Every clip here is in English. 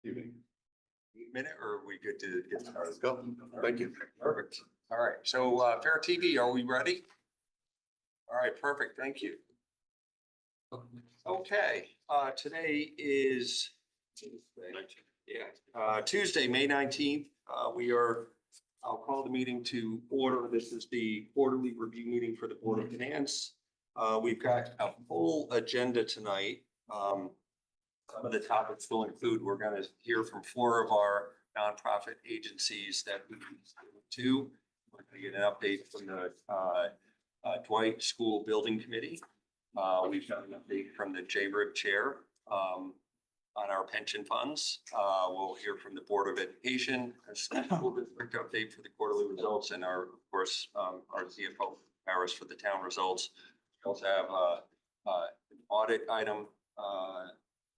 Minute, or are we good to get started? Go. Thank you. Perfect. All right. So FairTV, are we ready? All right. Perfect. Thank you. Okay. Today is Tuesday, May 19th. I'll call the meeting to order. This is the quarterly review meeting for the Board of Finance. We've got a full agenda tonight. Some of the topics will include, we're going to hear from 4 of our nonprofit agencies that we to. We're going to get an update from the Dwight School Building Committee. We've got an update from the JRIB chair on our pension funds. We'll hear from the Board of Education, a school district update for the quarterly results, and of course, our CFO, Paris, for the town results. We also have an audit item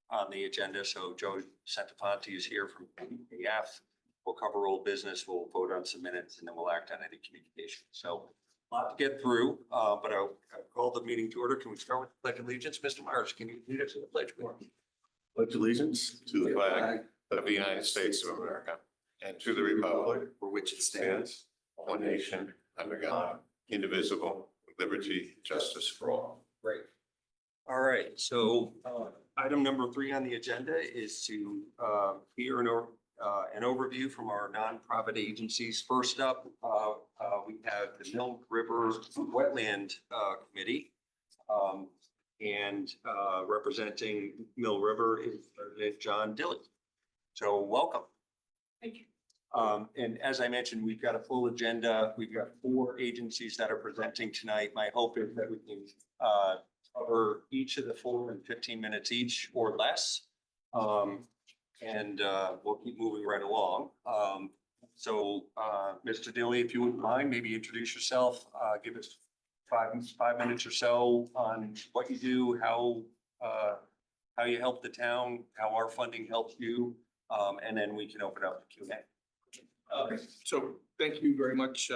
on the agenda. So Joe Santafonte is here from AF. We'll cover old business. We'll vote on some minutes, and then we'll act on any communication. So a lot to get through, but I'll call the meeting to order. Can we start with the Pledge of Allegiance? Mr. Myers, can you lead us in the pledge? Pledge allegiance to the flag of the United States of America and to the republic for which it stands, one nation, under God, indivisible, with liberty, justice for all. Great. All right. So item number 3 on the agenda is to hear an overview from our nonprofit agencies. First up, we have the Mill River Wetland Committee. And representing Mill River is President John Dilley. So welcome. Thank you. And as I mentioned, we've got a full agenda. We've got 4 agencies that are presenting tonight. My hope is that we can cover each of the 4 in 15 minutes each or less. And we'll keep moving right along. So Mr. Dilley, if you wouldn't mind, maybe introduce yourself, give us 5 minutes or so on what you do, how you help the town, how our funding helps you, and then we can open up the Q&A. So thank you very much,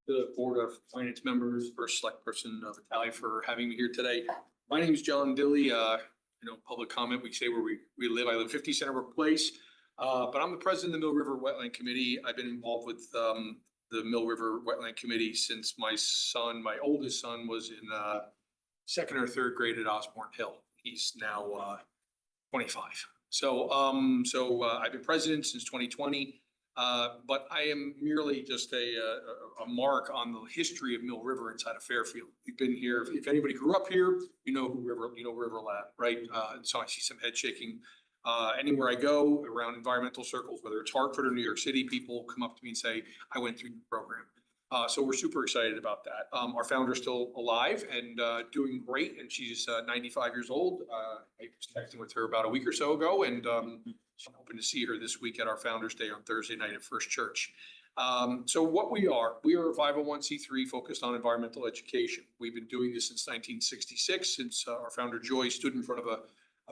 the Board of Finance members, First Select Person Vitaly, for having me here today. My name is John Dilley. Public comment, we say where we live. I live 50 Centerbrook Place, but I'm the president of the Mill River Wetland Committee. I've been involved with the Mill River Wetland Committee since my oldest son, was in 2nd or 3rd grade at Osborne Hill. He's now 25. So I've been president since 2020, but I am merely just a mark on the history of Mill River inside of Fairfield. We've been here. If anybody grew up here, you know River Lab, right? And so I see some head shaking. Anywhere I go around environmental circles, whether it's Hartford or New York City, people come up to me and say, I went through the program. So we're super excited about that. Our founder is still alive and doing great, and she's 95 years old. I was texting with her about a week or so ago, and I'm hoping to see her this week at our Founders Day on Thursday night at First Church. So what we are a 501c3 focused on environmental education. We've been doing this since 1966, since our founder Joy stood in front of a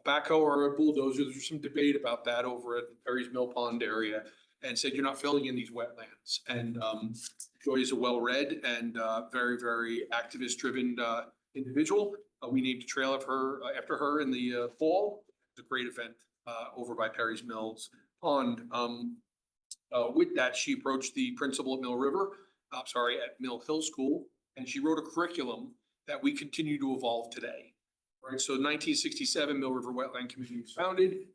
backhoe or a bulldozer. There's some debate about that over at Perry's Mill Pond area, and said, you're not filling in these wetlands. And Joy is a well-read and very, very activist-driven individual. We named a trail of her after her in the fall. It's a great event over by Perry's Mills Pond. With that, she approached the principal at at Mill Hill School, and she wrote a curriculum that we continue to evolve today. Right, so 1967, Mill River Wetland Committee was founded.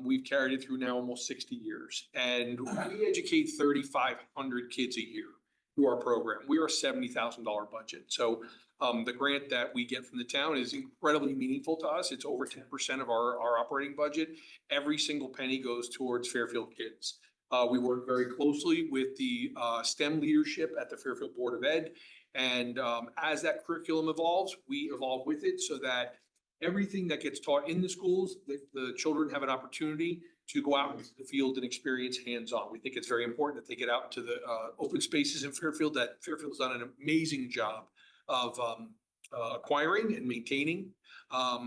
We've carried it through now almost 60 years, and we educate 3,500 kids a year through our program. We are a $70,000 budget. So the grant that we get from the town is incredibly meaningful to us. It's over 10% of our operating budget. Every single penny goes towards Fairfield kids. We work very closely with the STEM leadership at the Fairfield Board of Ed. And as that curriculum evolves, we evolve with it so that everything that gets taught in the schools, the children have an opportunity to go out into the field and experience hands-on. We think it's very important that they get out into the open spaces in Fairfield, that Fairfield's done an amazing job of acquiring and maintaining.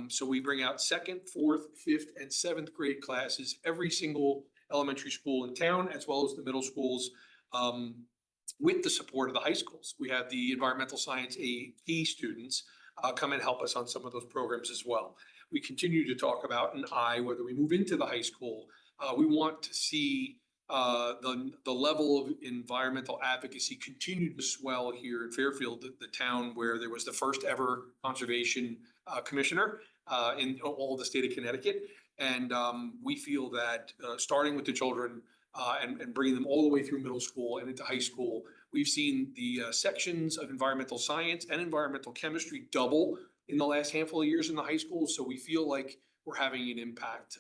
So we bring out 2nd, 4th, 5th, and 7th grade classes, every single elementary school in town, as well as the middle schools, with the support of the high schools. We have the environmental science AP students come and help us on some of those programs as well. We continue to talk about whether we move into the high school, We want to see the level of environmental advocacy continue to swell here in Fairfield, the town where there was the first ever conservation commissioner in all of the state of Connecticut. And we feel that starting with the children and bringing them all the way through middle school and into high school, we've seen the sections of environmental science and environmental chemistry double in the last handful of years in the high school. So we feel like we're having an impact.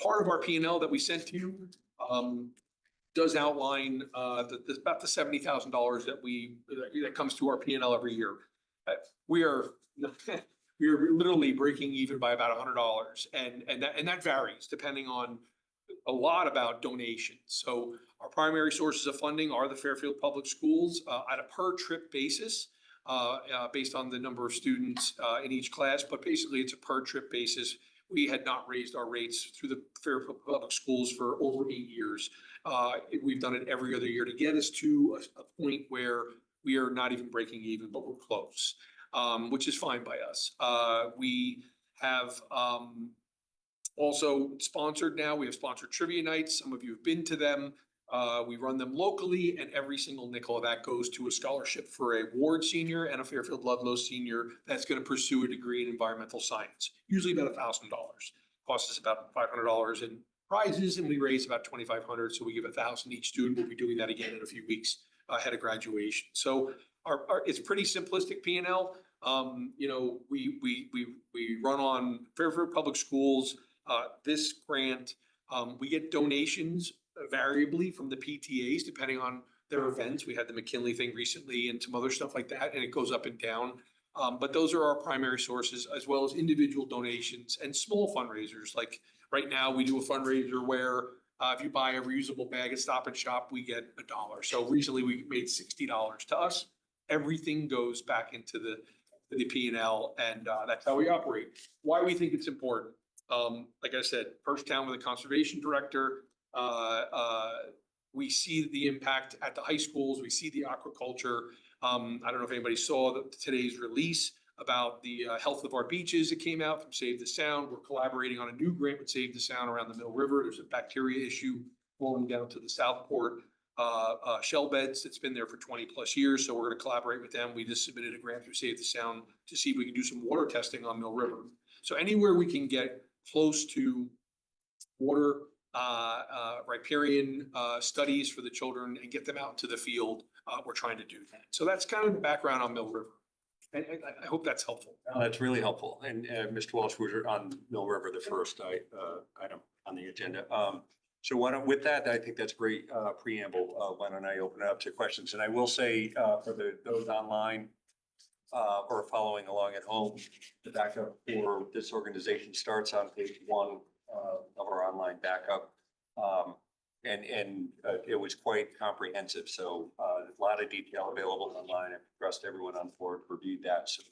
Part of our P&L that we sent to you does outline about the $70,000 that comes to our P&L every year. We are literally breaking even by about $100, and that varies depending on a lot about donations. So our primary sources of funding are the Fairfield Public Schools at a per trip basis, based on the number of students in each class, but basically it's a per trip basis. We had not raised our rates through the Fairfield Public Schools for over 8 years. We've done it every other year to get us to a point where we are not even breaking even, but we're close, which is fine by us. We have also sponsored now. We have sponsored trivia nights. Some of you have been to them. We run them locally, and every single nickel of that goes to a scholarship for a Ward senior and a Fairfield Ludlow senior that's going to pursue a degree in environmental science, usually about $1,000. Costs us about $500 in prizes, and we raise about $2,500. So we give $1,000 each student. We'll be doing that again in a few weeks ahead of graduation. So it's pretty simplistic P&L. We run on Fairfield Public Schools. This grant, we get donations variably from the PTAs depending on their events. We had the McKinley thing recently and some other stuff like that, and it goes up and down. But those are our primary sources, as well as individual donations and small fundraisers. Like right now, we do a fundraiser where if you buy a reusable bag at Stop and Shop, we get $1. So recently we made $60 to us. Everything goes back into the P&L, and that's how we operate. Why we think it's important. Like I said, first town with a conservation director. We see the impact at the high schools. We see the aquaculture. I don't know if anybody saw today's release about the health of our beaches. It came out from Save the Sound. We're collaborating on a new grant with Save the Sound around the Mill River. There's a bacteria issue flowing down to the Southport shell beds that's been there for 20 plus years. So we're going to collaborate with them. We just submitted a grant through Save the Sound to see if we can do some water testing on Mill River. So anywhere we can get close to water riparian studies for the children and get them out to the field, we're trying to do that. So that's kind of the background on Mill River. And I hope that's helpful. That's really helpful. And Mr. Walsh, we're on Mill River, the first item on the agenda. So with that, I think that's great preamble. Why don't I open it up to questions? And I will say for those online or following along at home, the backup for this organization starts on page 1 of our online backup. And it was quite comprehensive. So a lot of detail available online. I trust everyone on board reviewed that. So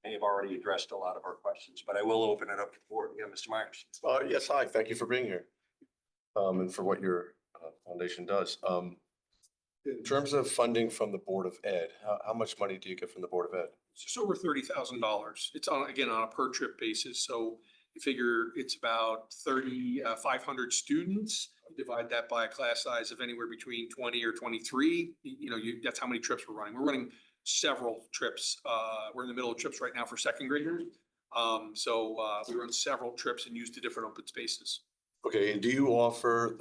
they have already addressed a lot of our questions, but I will open it up to the board. Yeah, Mr. Myers. Yes, hi. Thank you for being here. And for what your foundation does. In terms of funding from the Board of Ed, how much money do you get from the Board of Ed? It's just over $30,000. It's on a per trip basis. So you figure it's about 3,500 students. You divide that by a class size of anywhere between 20 or 23. That's how many trips we're running. We're running several trips. We're in the middle of trips right now for second graders. So we run several trips and use the different open spaces. Okay, and do you offer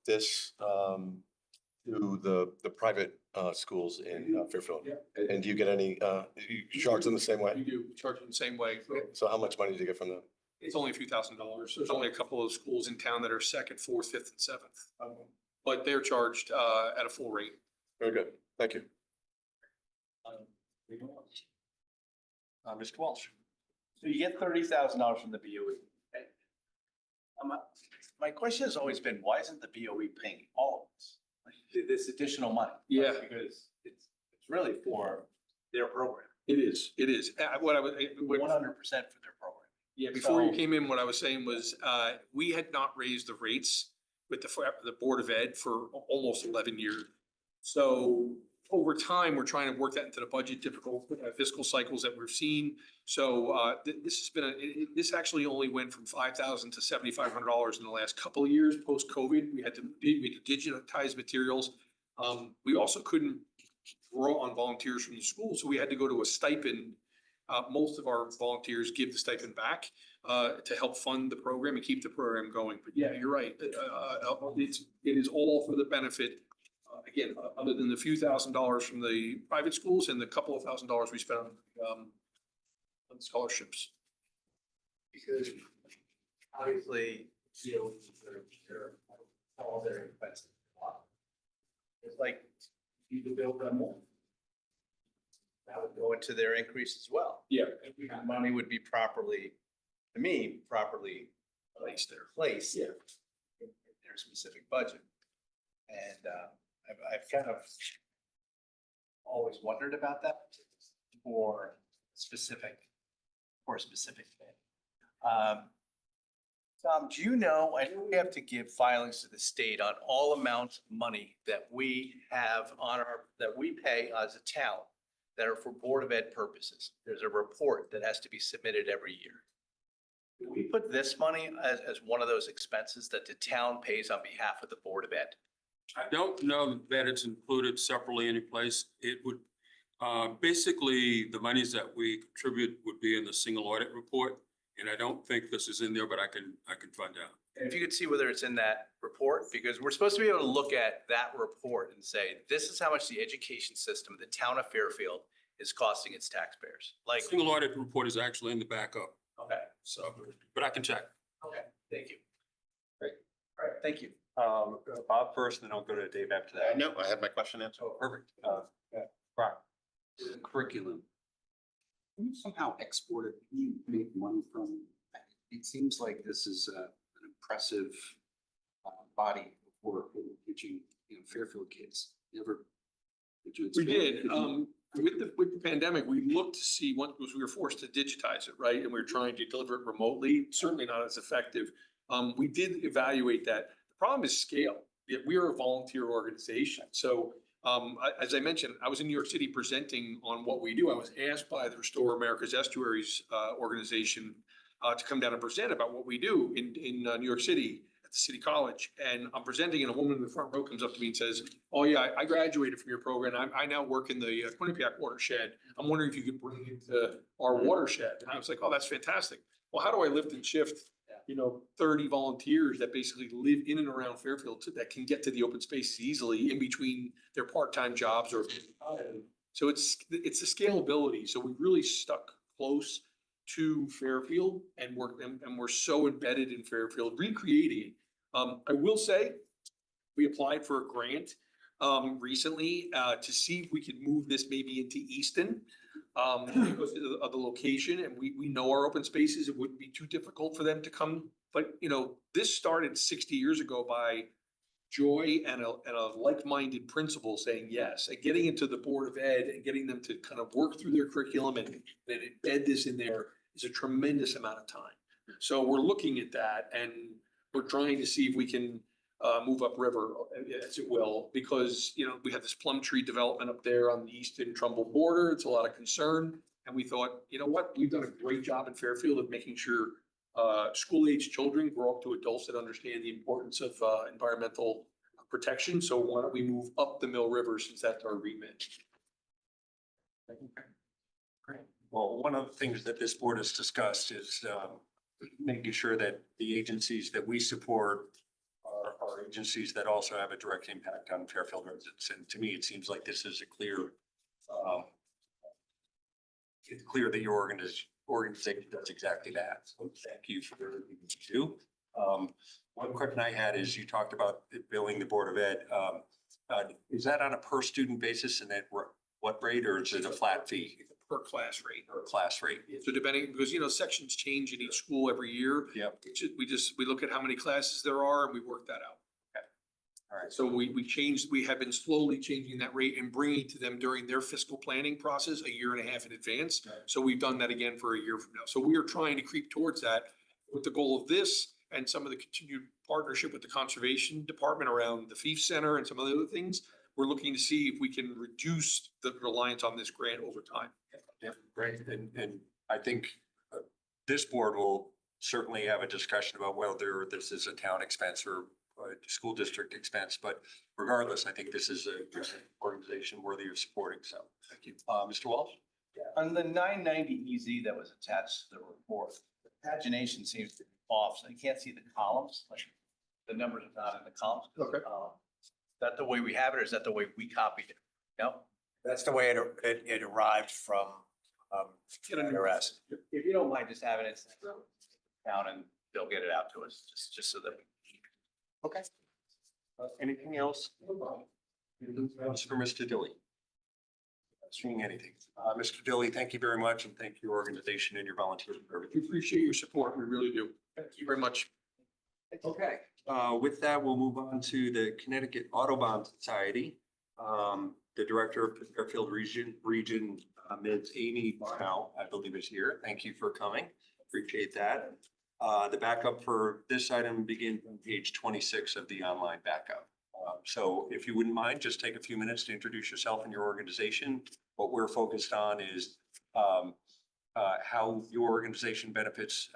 this to the private schools in Fairfield? Yeah. And do you get any, you charge them the same way? We do. We charge them the same way. So how much money do you get from them? It's only a few $1,000s. There's only a couple of schools in town that are second, fourth, fifth, and seventh. But they're charged at a full rate. Very good. Thank you. Mr. Walsh. So you get $30,000 from the BOE. My question has always been, why isn't the BOE paying all of this additional money? Yeah. Because it's really for their program. It is. 100% for their program. Yeah, before you So- came in, what I was saying was, we had not raised the rates with the Board of Ed for almost 11 years. So over time, we're trying to work that into the budget, difficult fiscal cycles that we've seen. So this has been, this actually only went from $5,000 to $7,500 in the last couple of years, post-COVID. We had to digitize materials. We also couldn't draw on volunteers from the school, so we had to go to a stipend. Most of our volunteers give the stipend back to help fund the program and keep the program going. But yeah, you're right. It is all for the benefit. Again, other than the few $1,000s from the private schools and the couple of $1,000s we spent on scholarships. Because obviously, you know, they're all very expensive. It's like you could build them more. That would go into their increase as well. Yeah. Money would be properly, to me, properly placed Yeah. in their specific budget. And I've kind of always wondered about that for a specific thing. Tom, do you know, I know we have to give filings to the state on all amounts of money that we have that we pay as a town that are for Board of Ed purposes. There's a report that has to be submitted every year. Do we put this money as one of those expenses that the town pays on behalf of the Board of Ed? I don't know that it's included separately any place. It would, basically, the monies that we contribute would be in the single audit report. And I don't think this is in there, but I can find out. And if you could see whether it's in that report, because we're supposed to be able to look at that report and say, this is how much the education system, the town of Fairfield, is costing its taxpayers. Like, Single audit report is actually in the backup, okay, so, but I can check. okay, thank you. Great, all right, thank you. Bob first, then I'll go to Dave after that. No, I had my question answered. Oh, perfect. Curriculum. Can you somehow export it? Can you make money from? It seems like this is an impressive body of work that we're teaching, you know, Fairfield kids. Never. We did. With the pandemic, we looked to see what was, we were forced to digitize it, right? And we were trying to deliver it remotely, certainly not as effective. We did evaluate that. The problem is scale. We are a volunteer organization. So as I mentioned, I was in New York City presenting on what we do. I was asked by the Restore America's Estuaries organization to come down and present about what we do in New York City at the City College. And I'm presenting and a woman in the front row comes up to me and says, oh yeah, I graduated from your program. I now work in the Quinnipiac watershed. I'm wondering if you could bring it to our watershed. And I was like, oh, that's fantastic. Well, how do I lift and shift, 30 volunteers that basically live in and around Fairfield that can get to the open spaces easily in between their part-time jobs or. So it's the scalability. So we really stuck close to Fairfield and we're so embedded in Fairfield, recreating. I will say, we applied for a grant recently to see if we could move this maybe into Easton because of the location, and we know our open spaces. It wouldn't be too difficult for them to come. But this started 60 years ago by joy and a like-minded principal saying yes, and getting into the Board of Ed and getting them to kind of work through their curriculum and embed this in there is a tremendous amount of time. So we're looking at that and we're trying to see if we can move upriver, as it will, because, we have this plum tree development up there on the Easton Trumbull border. It's a lot of concern. And we thought, you know what, we've done a great job in Fairfield of making sure school-age children grow up to adults that understand the importance of environmental protection. So why don't we move up the Mill River since that's our remit? Great. Well, one of the things that this board has discussed is making sure that the agencies that we support are agencies that also have a direct impact on Fairfield residents. And to me, it seems like this is a clear, it's clear that your organization does exactly that. So thank you for everything you do. One question I had is you talked about billing the Board of Ed. Is that on a per student basis and at what rate, or is it a flat fee? Per class rate. Per class rate. So depending, because sections change in each school every year. Yep. We look at how many classes there are and we work that out. Okay. All right. So we have been slowly changing that rate and bringing to them during their fiscal planning process a year and a half in advance. Right. So we've done that again for a year from now. So we are trying to creep towards that with the goal of this and some of the continued partnership with the conservation department around the Fief Center and some of the other things. we're looking to see if we can reduce the reliance on this grant over time. Yeah, great. And I think this board will certainly have a discussion about whether this is a town expense or a school district expense. But regardless, I think this is an organization worthy of supporting. So thank you. Mr. Walsh? On the 990 EZ that was attached to the report, the pagination seems to be off, so you can't see the columns, like the numbers are not in the columns. Okay. Is that the way we have it, or is that the way we copied it? No? That's the way it arrived from, IRS. If you don't mind just having it down and they'll get it out to us, just so that we. Okay. Anything else? Else for Mr. Dilly? Not seeing anything. Mr. Dilly, thank you very much, and thank your organization and your volunteers for everything. We appreciate your support. We really do. Thank you very much. Okay, with that, we'll move on to the Connecticut Audubon Society. The Director of the Fairfield Region, Ms. Amy Barnow, I believe is here. Thank you for coming. Appreciate that. The backup for this item begins on page 26 of the online backup. So if you wouldn't mind, just take a few minutes to introduce yourself and your organization. What we're focused on is how your organization benefits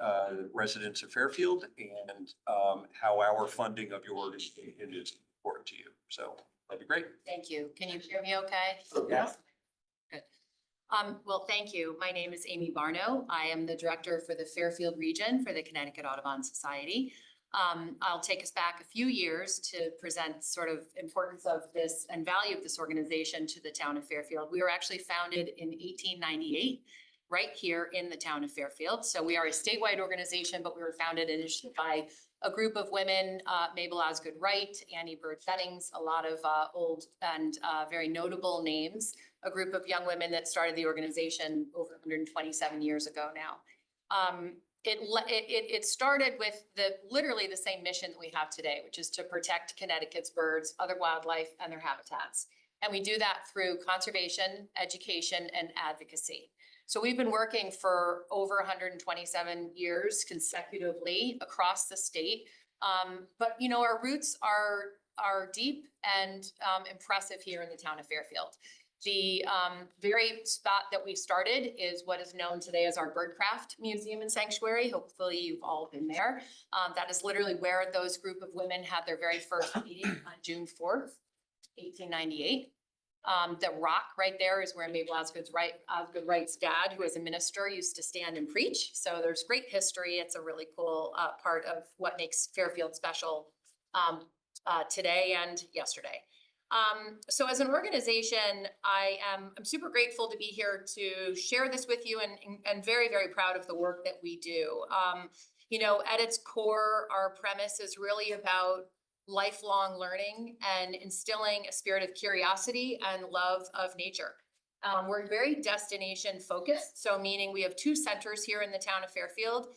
residents of Fairfield and how our funding of your organization is important to you. So that'd be great. Thank you. Can you hear me okay? Yes. Good. Well, thank you. My name is Amy Barnow. I am the director for the Fairfield region for the Connecticut Audubon Society. I'll take us back a few years to present sort of importance of this and value of this organization to the town of Fairfield. We were actually founded in 1898, right here in the town of Fairfield. So we are a statewide organization, but we were founded initially by a group of women, Mabel Osgood Wright, Annie Bird Settings, a lot of old and very notable names, a group of young women that started the organization over 127 years ago now. It started with literally the same mission that we have today, which is to protect Connecticut's birds, other wildlife, and their habitats. And we do that through conservation, education, and advocacy. So we've been working for over 127 years consecutively across the state. But you know, our roots are deep and impressive here in the town of Fairfield. The very spot that we started is what is known today as our Birdcraft Museum and Sanctuary. Hopefully you've all been there. That is literally where those group of women had their very first meeting on June 4th, 1898. The rock right there is where Mabel Osgood Wright's dad, who was a minister, used to stand and preach. So there's great history. It's a really cool part of what makes Fairfield special today and yesterday. So as an organization, I'm super grateful to be here to share this with you and very, very proud of the work that we do. You know, at its core, our premise is really about lifelong learning and instilling a spirit of curiosity and love of nature. We're very destination focused, so meaning we have two centers here in the town of Fairfield,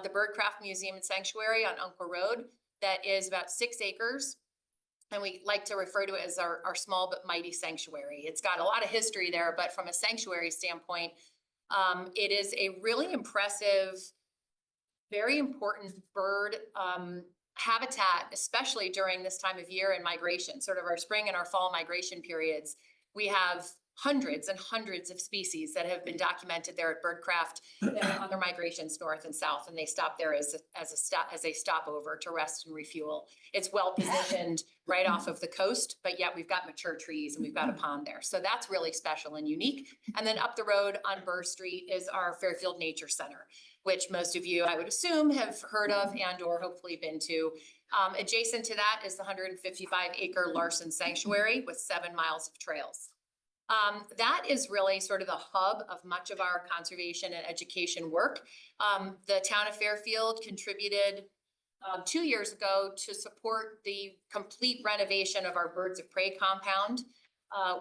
the Birdcraft Museum and Sanctuary on Uncle Road, that is about 6 acres. And we like to refer to it as our small but mighty sanctuary. It's got a lot of history there, but from a sanctuary standpoint, it is a really impressive, very important bird habitat, especially during this time of year and migration, sort of our spring and our fall migration periods. We have hundreds and hundreds of species that have been documented there at Birdcraft and other migrations north and south, and they stop there as a stopover to rest and refuel. It's well positioned right off of the coast, but yet we've got mature trees and we've got a pond there. So that's really special and unique. And then up the road on Burr Street is our Fairfield Nature Center, which most of you, I would assume, have heard of and or hopefully been to. Adjacent to that is the 155-acre Larson Sanctuary with 7 miles of trails. That is really sort of the hub of much of our conservation and education work. The town of Fairfield contributed 2 years ago to support the complete renovation of our Birds of Prey compound,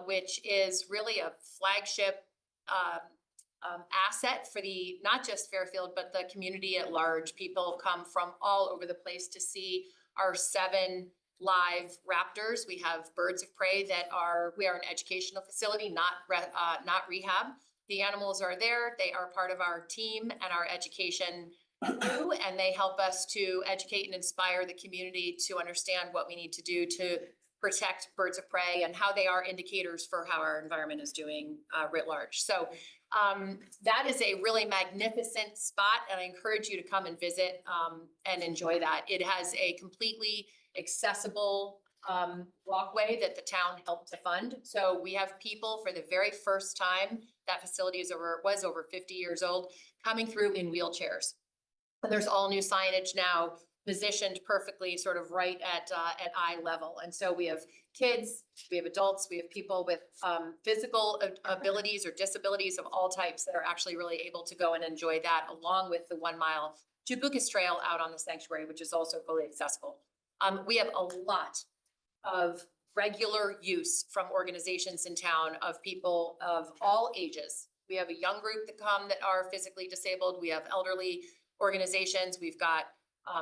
which is really a flagship asset for not just Fairfield, but the community at large. People come from all over the place to see our 7 live raptors. We have Birds of Prey we are an educational facility, not rehab. The animals are there. They are part of our team and our education crew, and they help us to educate and inspire the community to understand what we need to do to protect birds of prey and how they are indicators for how our environment is doing writ large. So that is a really magnificent spot, and I encourage you to come and visit and enjoy that. It has a completely accessible walkway that the town helped to fund. So we have people for the very first time, that facility was over 50 years old, coming through in wheelchairs. And there's all new signage now positioned perfectly sort of right at eye level. And so we have kids, we have adults, we have people with physical abilities or disabilities of all types that are actually really able to go and enjoy that, along with the 1 mile Jabucas Trail out on the sanctuary, which is also fully accessible. We have a lot of regular use from organizations in town of people of all ages. We have a young group that come that are physically disabled. We have elderly organizations. We've got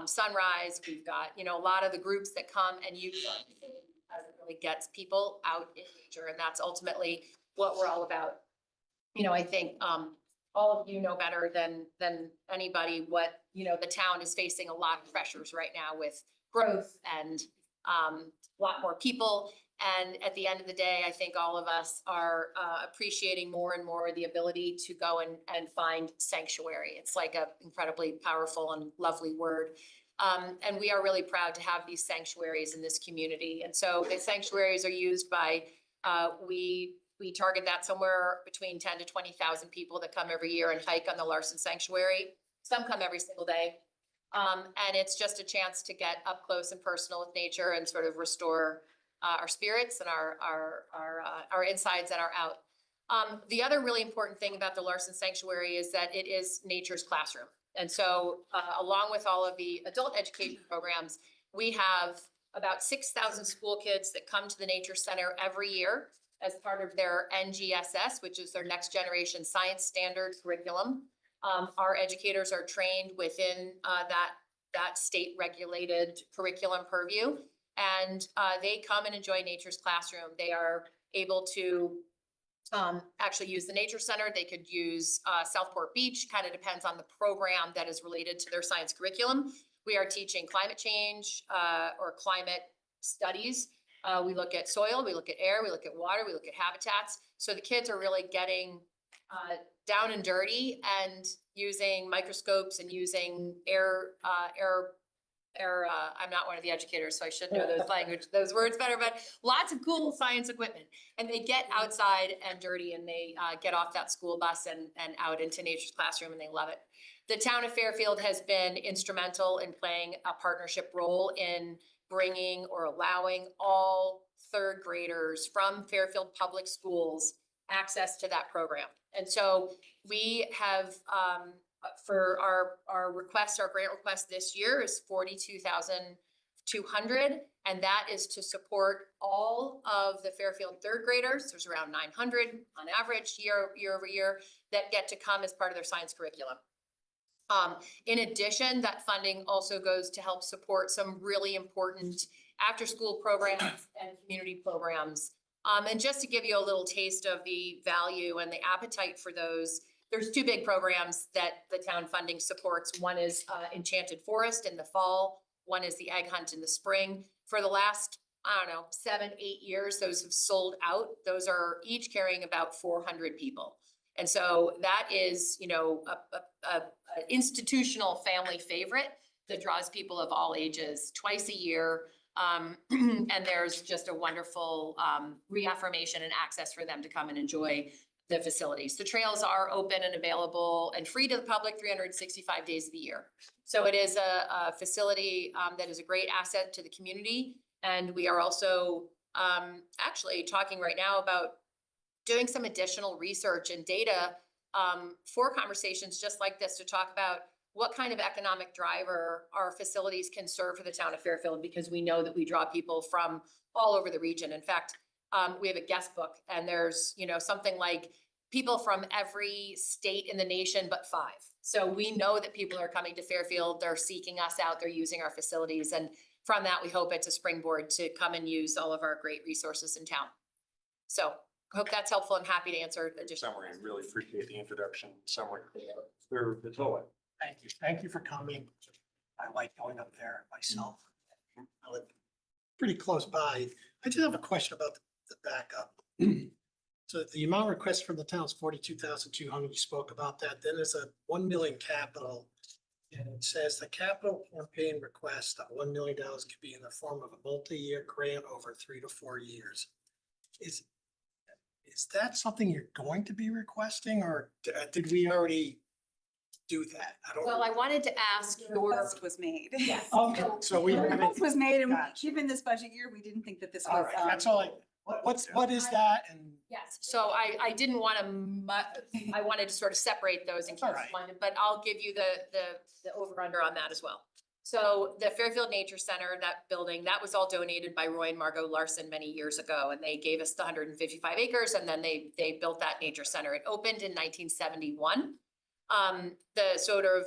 Sunrise. We've got, a lot of the groups that come and use our facility as it really gets people out in nature. And that's ultimately what we're all about. I think all of you know better than anybody what, the town is facing a lot of pressures right now with growth and a lot more people. And at the end of the day, I think all of us are appreciating more and more the ability to go and find sanctuary. It's like an incredibly powerful and lovely word. And we are really proud to have these sanctuaries in this community. And so the sanctuaries are used by, we target that somewhere between 10 to 20,000 people that come every year and hike on the Larson Sanctuary. Some come every single day. And it's just a chance to get up close and personal with nature and sort of restore our spirits and our insides and our out. The other really important thing about the Larson Sanctuary is that it is nature's classroom. And so along with all of the adult education programs, we have about 6,000 school kids that come to the Nature Center every year as part of their NGSS, which is their next generation science standard curriculum. Our educators are trained within that state regulated curriculum purview. And they come and enjoy nature's classroom. They are able to actually use the Nature Center. They could use Southport Beach, kind of depends on the program that is related to their science curriculum. We are teaching climate change or climate studies. We look at soil, we look at air, we look at water, we look at habitats. So the kids are really getting down and dirty and using microscopes and using I'm not one of the educators, so I should know those words better, but lots of cool science equipment. And they get outside and dirty and they get off that school bus and out into nature's classroom, and they love it. The town of Fairfield has been instrumental in playing a partnership role in bringing or allowing all third graders from Fairfield Public Schools access to that program. And so we have, for our request, our grant request this year is $42,200, and that is to support all of the Fairfield third graders. There's around 900 on average year over year that get to come as part of their science curriculum. In addition, that funding also goes to help support some really important after-school programs and community programs. And just to give you a little taste of the value and the appetite for those, there's two big programs that the town funding supports. One is Enchanted Forest in the fall. One is the Egg Hunt in the spring. For the last, 7, 8 years, those have sold out. Those are each carrying about 400 people. And so that is, a institutional family favorite that draws people of all ages twice a year. And there's just a wonderful reaffirmation and access for them to come and enjoy the facilities. The trails are open and available and free to the public 365 days of the year. So it is a facility that is a great asset to the community. And we are also actually talking right now about doing some additional research and data for conversations just like this to talk about what kind of economic driver our facilities can serve for the town of Fairfield, because we know that we draw people from all over the region. In fact, we have a guest book, and there's, something like people from every state in the nation but 5. So we know that people are coming to Fairfield, they're seeking us out, they're using our facilities. And from that, we hope it's a springboard to come and use all of our great resources in town. So I hope that's helpful. I'm happy to answer additional. Summary, and really appreciate the introduction summary. The toilet. Thank you. Thank you for coming. I like going up there myself. I live pretty close by. I do have a question about the backup. So the amount requested from the town is 42,200. You spoke about that. Then there's a 1 million capital. And it says the capital campaign request of $1 million could be in the form of a multi-year grant over 3 to 4 years. Is that something you're going to be requesting, or did we already do that? I don't. Well, I wanted to ask your, Request was made. yes. Okay, so we The haven't. request was made, and Gotcha. given this budget year, we didn't think that this All was. right, that's all what is that? And Yes, so I didn't want to, I wanted to sort of separate those in case All you right. wanted, but I'll give you the over under on that as well. So the Fairfield Nature Center, that building, that was all donated by Roy and Margot Larson many years ago, and they gave us the 155 acres, and then they built that nature center. It opened in 1971. The sort of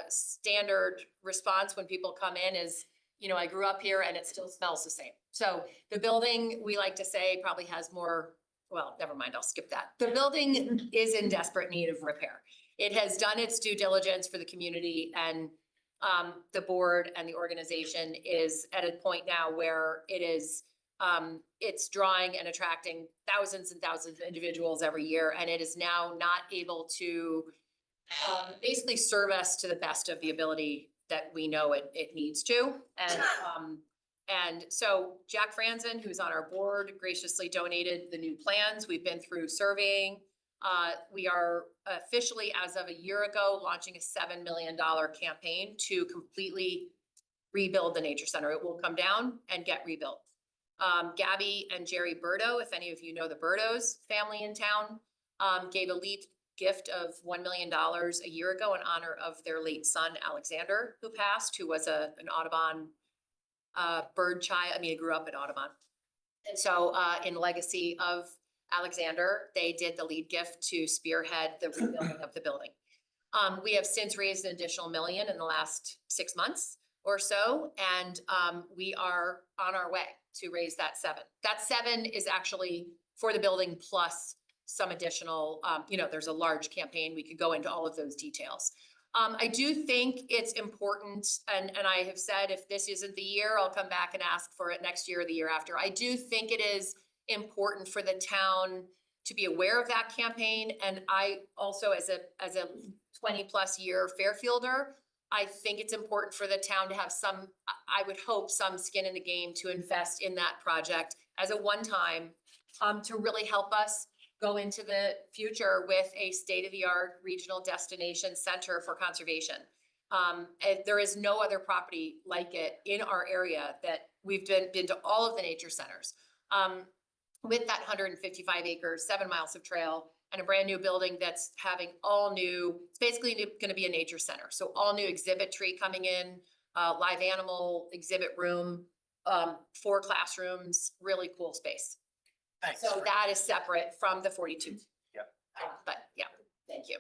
standard response when people come in is, you know, I grew up here and it still smells the same. So the building, we like to say, probably has more, well, never mind, I'll skip that. The building is in desperate need of repair. It has done its due diligence for the community, and the board and the organization is at a point now where it is, it's drawing and attracting thousands and thousands of individuals every year, and it is now not able to basically serve us to the best of the ability that we know it needs to. And so Jack Franzen, who's on our board, graciously donated the new plans. We've been through surveying. We are officially, as of a year ago, launching a $7 million campaign to completely rebuild the nature center. It will come down and get rebuilt. Gabby and Jerry Burdo, if any of you know the Burdos family in town, gave a lead gift of $1 million a year ago in honor of their late son, Alexander, who passed, who was an Audubon bird child. I mean, he grew up in Audubon. And so in legacy of Alexander, they did the lead gift to spearhead the rebuilding of the building. We have since raised an additional $1 million in the last 6 months or so, and we are on our way to raise that 7. That 7 is actually for the building plus some additional, you know, there's a large campaign. We could go into all of those details. I do think it's important, and I have said if this isn't the year, I'll come back and ask for it next year or the year after. I do think it is important for the town to be aware of that campaign. And I also, as a 20+ year Fairfielder, I think it's important for the town to have some, I would hope, some skin in the game to invest in that project as a one-time to really help us go into the future with a state-of-the-art regional destination center for conservation. There is no other property like it in our area that we've been to all of the nature centers. With that 155 acres, 7 miles of trail, and a brand new building that's having all new, it's basically gonna be a nature center. So all new exhibit tree coming in, live animal exhibit room, 4 classrooms, really cool space. thanks. So that is separate from the 42. Yeah. But yeah, thank you.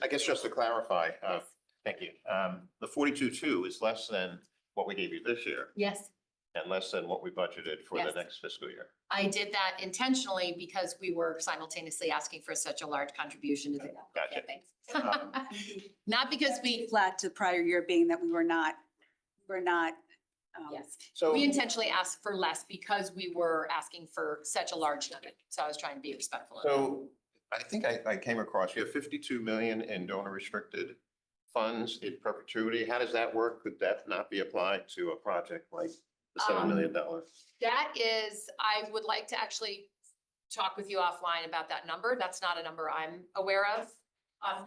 I guess just to clarify, thank you. The 42.2 is less than what we gave you this year Yes, and less than what we budgeted for the Yes. next fiscal year. I did that intentionally because we were simultaneously asking for such a large contribution to the Gotcha. campaign. Not because we, Flat to prior year being that we were not, yes, So, we intentionally asked for less because we were asking for such a large nugget. So I was trying to be respectful of that. so I think I came across, you have 52 million in donor restricted funds in perpetuity. How does that work? Could that not be applied to a project like the $7 million? That is, I would like to actually talk with you offline about that number. That's not a number I'm aware of.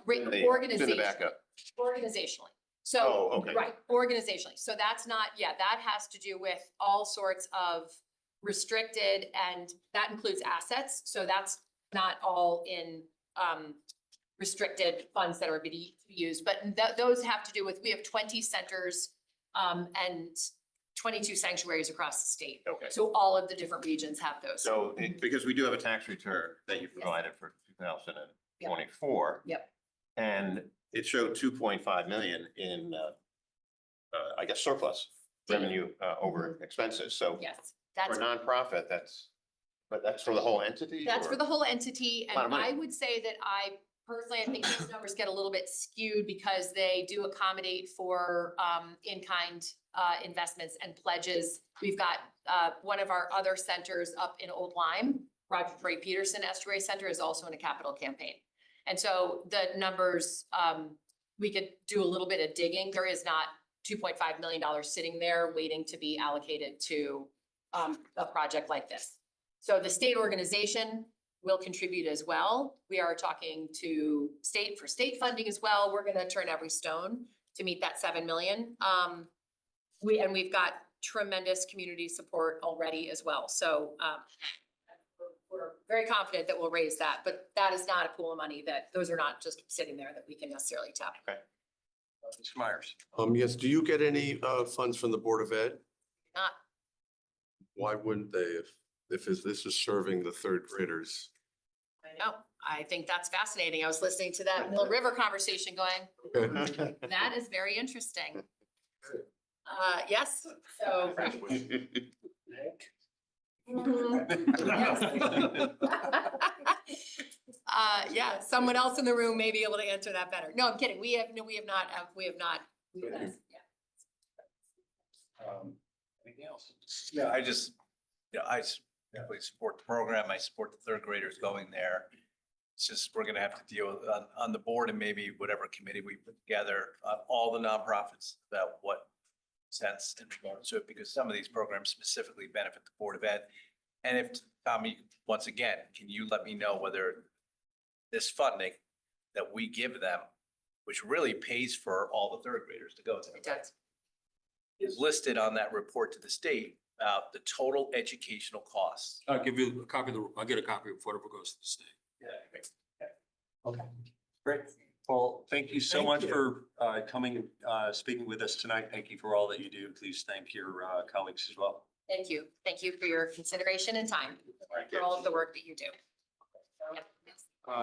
It's in the Organization, backup. organizationally. So, Oh, okay. right, organizationally. So that's not, yeah, that has to do with all sorts of restricted, and that includes assets. So that's not all in restricted funds that are to be used, but those have to do with, we have 20 centers and 22 sanctuaries across the state. Okay. So all of the different regions have those. So, because we do have a tax return that you provided for 2024. Yep. And it showed 2.5 million in, I guess, surplus revenue over expenses. So Yes, for that's, a nonprofit, but that's for the whole entity? that's or- for the whole entity. Lot of And money. I would say that I personally, I think these numbers get a little bit skewed because they do accommodate for in-kind investments and pledges. We've got one of our other centers up in Old Lyme, Roger Troy Peterson Estuary Center is also in a capital campaign. And so the numbers, we could do a little bit of digging. There is not $2.5 million sitting there waiting to be allocated to a project like this. So the state organization will contribute as well. We are talking to state for state funding as well. We're gonna turn every stone to meet that 7 million. We've got tremendous community support already as well. So we're very confident that we'll raise that, but that is not a pool of money those are not just sitting there that we can necessarily tap. Mr. Myers. Yes, do you get any funds from the Board of Ed? Not, Why wouldn't they if this is serving the third graders? I know, I think that's fascinating. I was listening to that Mill River conversation going, Okay. that is very interesting. Yes, so. Yeah, someone else in the room may be able to answer that better. No, I'm kidding. We have not. Anything else? Yeah, I just, I definitely support the program. I support the third graders going there. It's just, we're gonna have to deal with on the board and maybe whatever committee we put together, all the nonprofits about what sense in regards to it, because some of these programs specifically benefit the Board of Ed. And if, Tommy, once again, can you let me know whether this funding that we give them, which really pays for all the third graders to go to, It does. is listed on that report to the state about the total educational costs? I'll give you a copy I'll get a copy before it goes to the state. Okay, great. Well, thank you so much for coming, speaking with us tonight. Thank you for all that you do. Please thank your colleagues as well. Thank you. Thank you for your consideration and time, for all of the work that you do.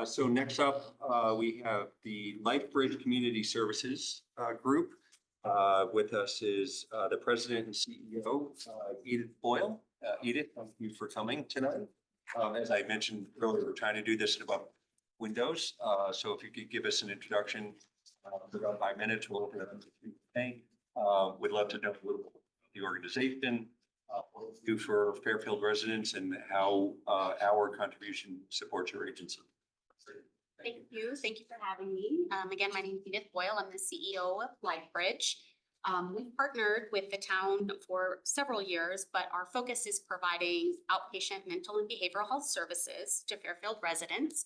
So next up, we have the LifeBridge Community Services Group. With us is the president and CEO, Edith Boyle. Edith, thank you for coming tonight. As I mentioned earlier, we're trying to do this in about windows. So if you could give us an introduction, for about 5 minutes, we'll open it up to Q&A. We'd love to know a little bit about the organization, what we do for Fairfield residents, and how our contribution supports your agency. Thank you. Thank you for having me. Again, my name is Edith Boyle. I'm the CEO of LifeBridge. We've partnered with the town for several years, but our focus is providing outpatient mental and behavioral health services to Fairfield residents.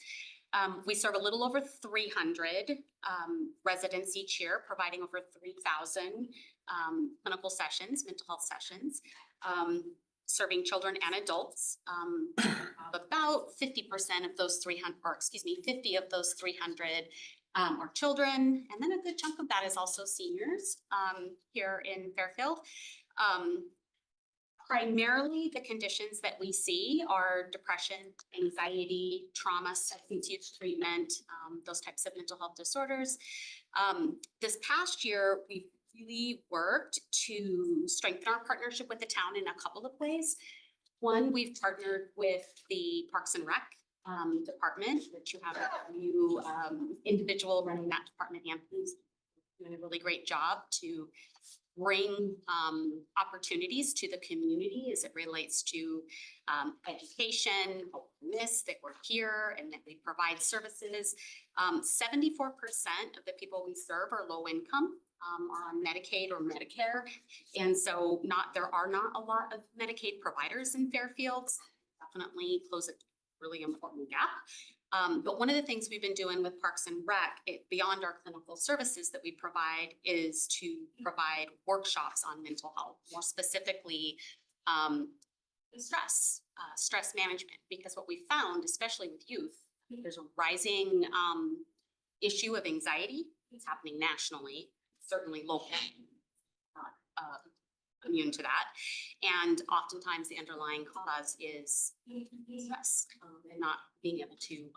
We serve a little over 300 residents each year, providing over 3,000 clinical sessions, mental health sessions. Serving children and adults. About 50% of those 300, or excuse me, 50 of those 300 are children. And then a good chunk of that is also seniors here in Fairfield. Primarily the conditions that we see are depression, anxiety, trauma, substance use treatment, those types of mental health disorders. This past year, we've really worked to strengthen our partnership with the town in a couple of ways. One, we've partnered with the Parks and Rec department, which you have a new individual running that department, Anthony's doing a really great job to bring opportunities to the community as it relates to education, awareness that we're here and that we provide services. 74% of the people we serve are low income. Are on Medicaid or Medicare. And so there are not a lot of Medicaid providers in Fairfield. Definitely close a really important gap. But one of the things we've been doing with Parks and Rec, beyond our clinical services that we provide, is to provide workshops on mental health, more specifically stress management. Because what we found, especially with youth, there's a rising issue of anxiety. It's happening nationally. Certainly local, not immune to that. And oftentimes the underlying cause is stress and not being able to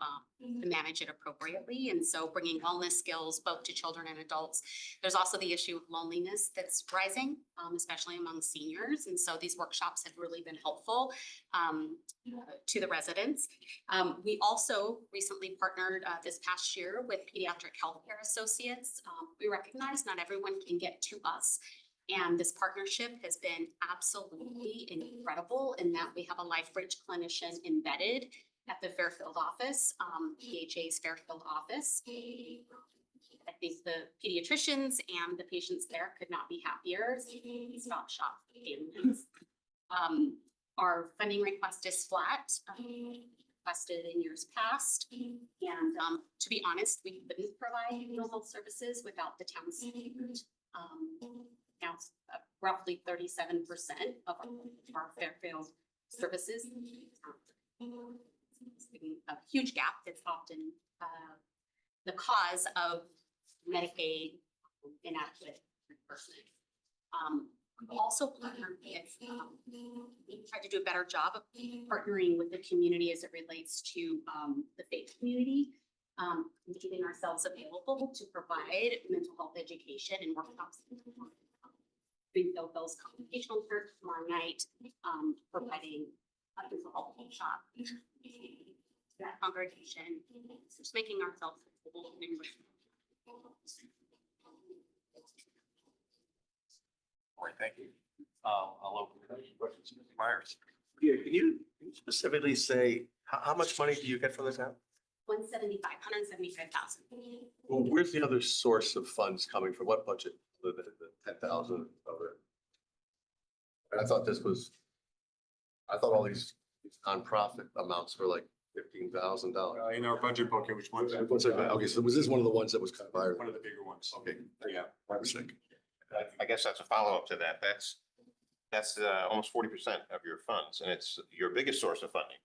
manage it appropriately. And so bringing wellness skills both to children and adults. There's also the issue of loneliness that's rising, especially among seniors. And so these workshops have really been helpful to the residents. We also recently partnered this past year with Pediatric Healthcare Associates. We recognize not everyone can get to us. And this partnership has been absolutely incredible in that we have a LifeBridge clinician embedded at the Fairfield office, PHA's Fairfield office. I think the pediatricians and the patients there could not be happier. Stop shop families. Our funding request is flat, requested in years past. And to be honest, we couldn't provide mental health services without the town's support. Now it's roughly 37% of our Fairfield services. It's been a huge gap that's often the cause of Medicaid inadequate reimbursement. Also partnered with, we tried to do a better job of partnering with the community as it relates to the faith community, making ourselves available to provide mental health education and workshops. Greenfield Bill's Congregational Church tomorrow night, providing a mental health workshop. That congregation, just making ourselves available in All right, thank you. I'll open it up to questions. Mr. Myers. Yeah, can you specifically say, how much money do you get from the town? 175,000. Well, where's the other source of funds coming from? What budget? The 10,000 over. And I thought all these nonprofit amounts were like $15,000. In our budget book, it was one Okay, so was this one of the ones that was kind of higher? one of the bigger ones. Okay, Yeah. my mistake. I guess that's a follow-up to that. That's almost 40% of your funds, and it's your biggest source of funding,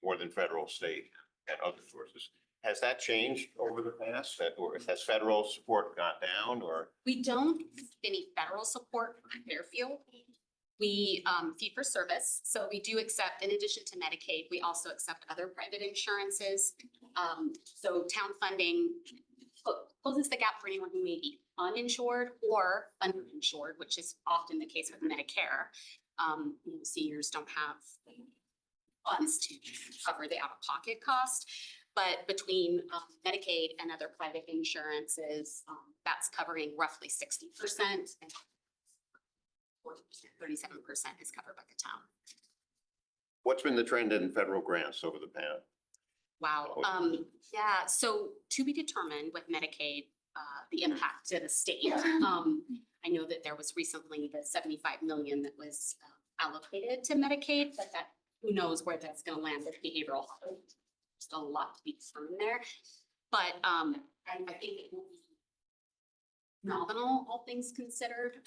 more than federal, state, and other sources. Has that changed over the past, or has federal support gone down, or? We don't get any federal support for Fairfield. We fee for service, so we do accept, in addition to Medicaid, we also accept other private insurances. So town funding closes the gap for anyone who may be uninsured or underinsured, which is often the case with Medicare. Seniors don't have funds to cover the out-of-pocket cost. But between Medicaid and other private insurances, that's covering roughly 60%. And 37% is covered by the town. What's been the trend in federal grants over the past? Wow. Yeah, so to be determined with Medicaid, the impact to the state. I know that there was recently the 75 million that was allocated to Medicaid, but that who knows where that's going to land with behavioral health. Still a lot to be determined there. But I think it will be nominal, all things considered,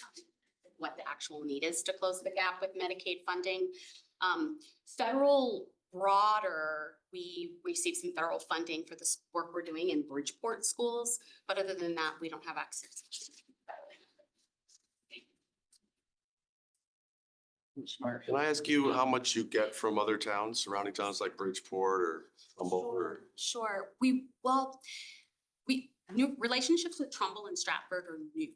what the actual need is to close the gap with Medicaid funding. Federal broader, we receive some federal funding for this work we're doing in Bridgeport schools, but other than that, we don't have access. Can I ask you how much you get from other towns, surrounding towns like Bridgeport or Humboldt or? Sure. New relationships with Trumbull and Stratford are new.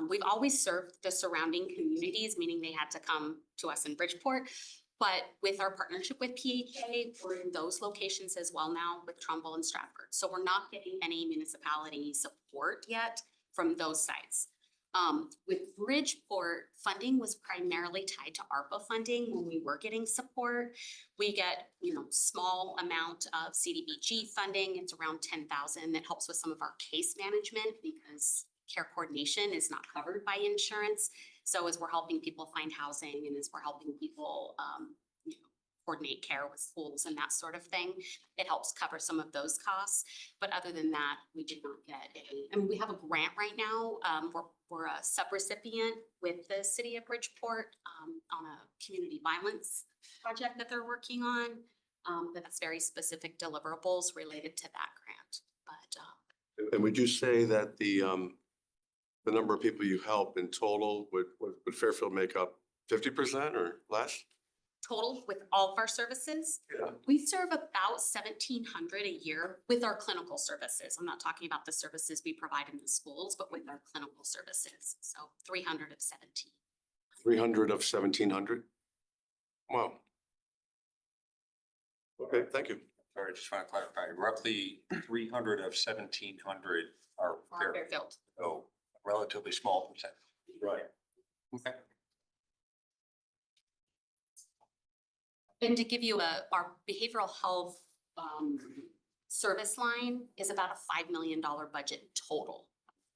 We've always served the surrounding communities, meaning they had to come to us in Bridgeport. But with our partnership with PHA, we're in those locations as well now with Trumbull and Stratford. So we're not getting any municipality support yet from those sites. With Bridgeport, funding was primarily tied to ARPA funding when we were getting support. We get, small amount of CDBG funding. It's around 10,000 that helps with some of our case management because care coordination is not covered by insurance. So as we're helping people find housing and as we're helping people, coordinate care with schools and that sort of thing, it helps cover some of those costs. But other than that, we did not get any. I mean, we have a grant right now. We're a subrecipient with the city of Bridgeport on a community violence project that they're working on. That's very specific deliverables related to that grant. But And would you say that the number of people you help in total would Fairfield make up 50% or less? total with all of our services, Yeah. we serve about 1,700 a year with our clinical services. I'm not talking about the services we provide in the schools, but with our clinical services. So 300 of 17. 300 of 1,700? Wow. Okay, thank you. Sorry, I just want to clarify, roughly 300 of 1,700 are For Fairfield. Oh, relatively small percentage. Right. Okay. And to give you our behavioral health, service line is about a $5 million budget total.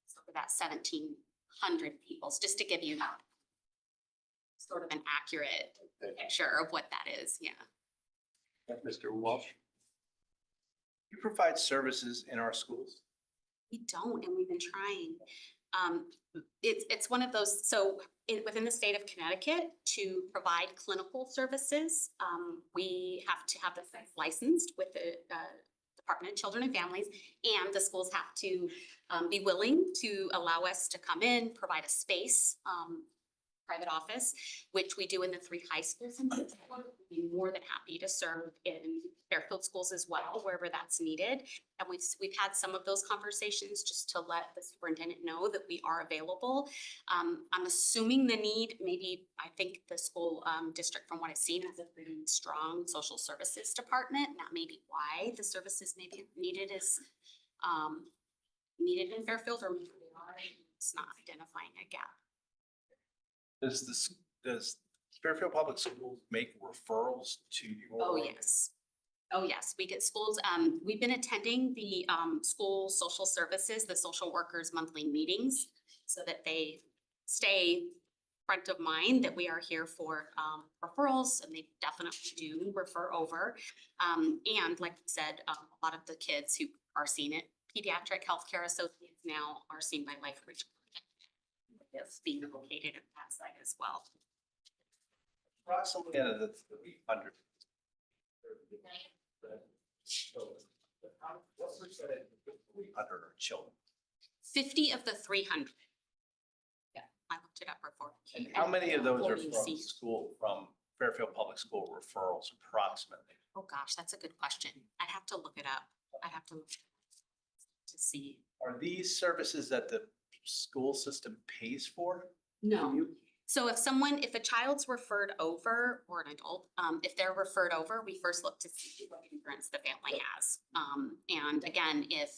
So for that 1,700 peoples, just to give you sort of an accurate picture of what that is, yeah. Mr. Walsh? You provide services in our schools? We don't, and we've been trying. It's one of those, so within the state of Connecticut, to provide clinical services, we have to have this licensed with the Department of Children and Families, and the schools have to be willing to allow us to come in, provide a space, private office, which we do in the 3 high schools. And we'd be more than happy to serve in Fairfield schools as well, wherever that's needed. And we've had some of those conversations just to let the superintendent know that we are available. I'm assuming the need, maybe, I think the school district, from what I've seen, has a pretty strong social services department. And that may be why the services may be needed needed in Fairfield, or maybe they are. It's not identifying a gap. Does Fairfield Public Schools make referrals to your? Oh, yes. Oh, yes, we get schools, we've been attending the school social services, the social workers monthly meetings, so that they stay front of mind that we are here for referrals, and they definitely do refer over. And like I said, a lot of the kids who are seen at pediatric healthcare associates now are seen by Life Bridge. It's being located at that site as well. Approximately out of the 300. What percentage of the 300 are children? 50 of the 300. Yeah, I looked it up before. And how many of those are from 40 school, from Fairfield Public School referrals approximately? Oh, gosh, that's a good question. I'd have to look it up. I'd have to look to see. Are these services that the school system pays for? No. So if a child's referred over, or an adult, if they're referred over, we first look to see what insurance the family has. And again, if,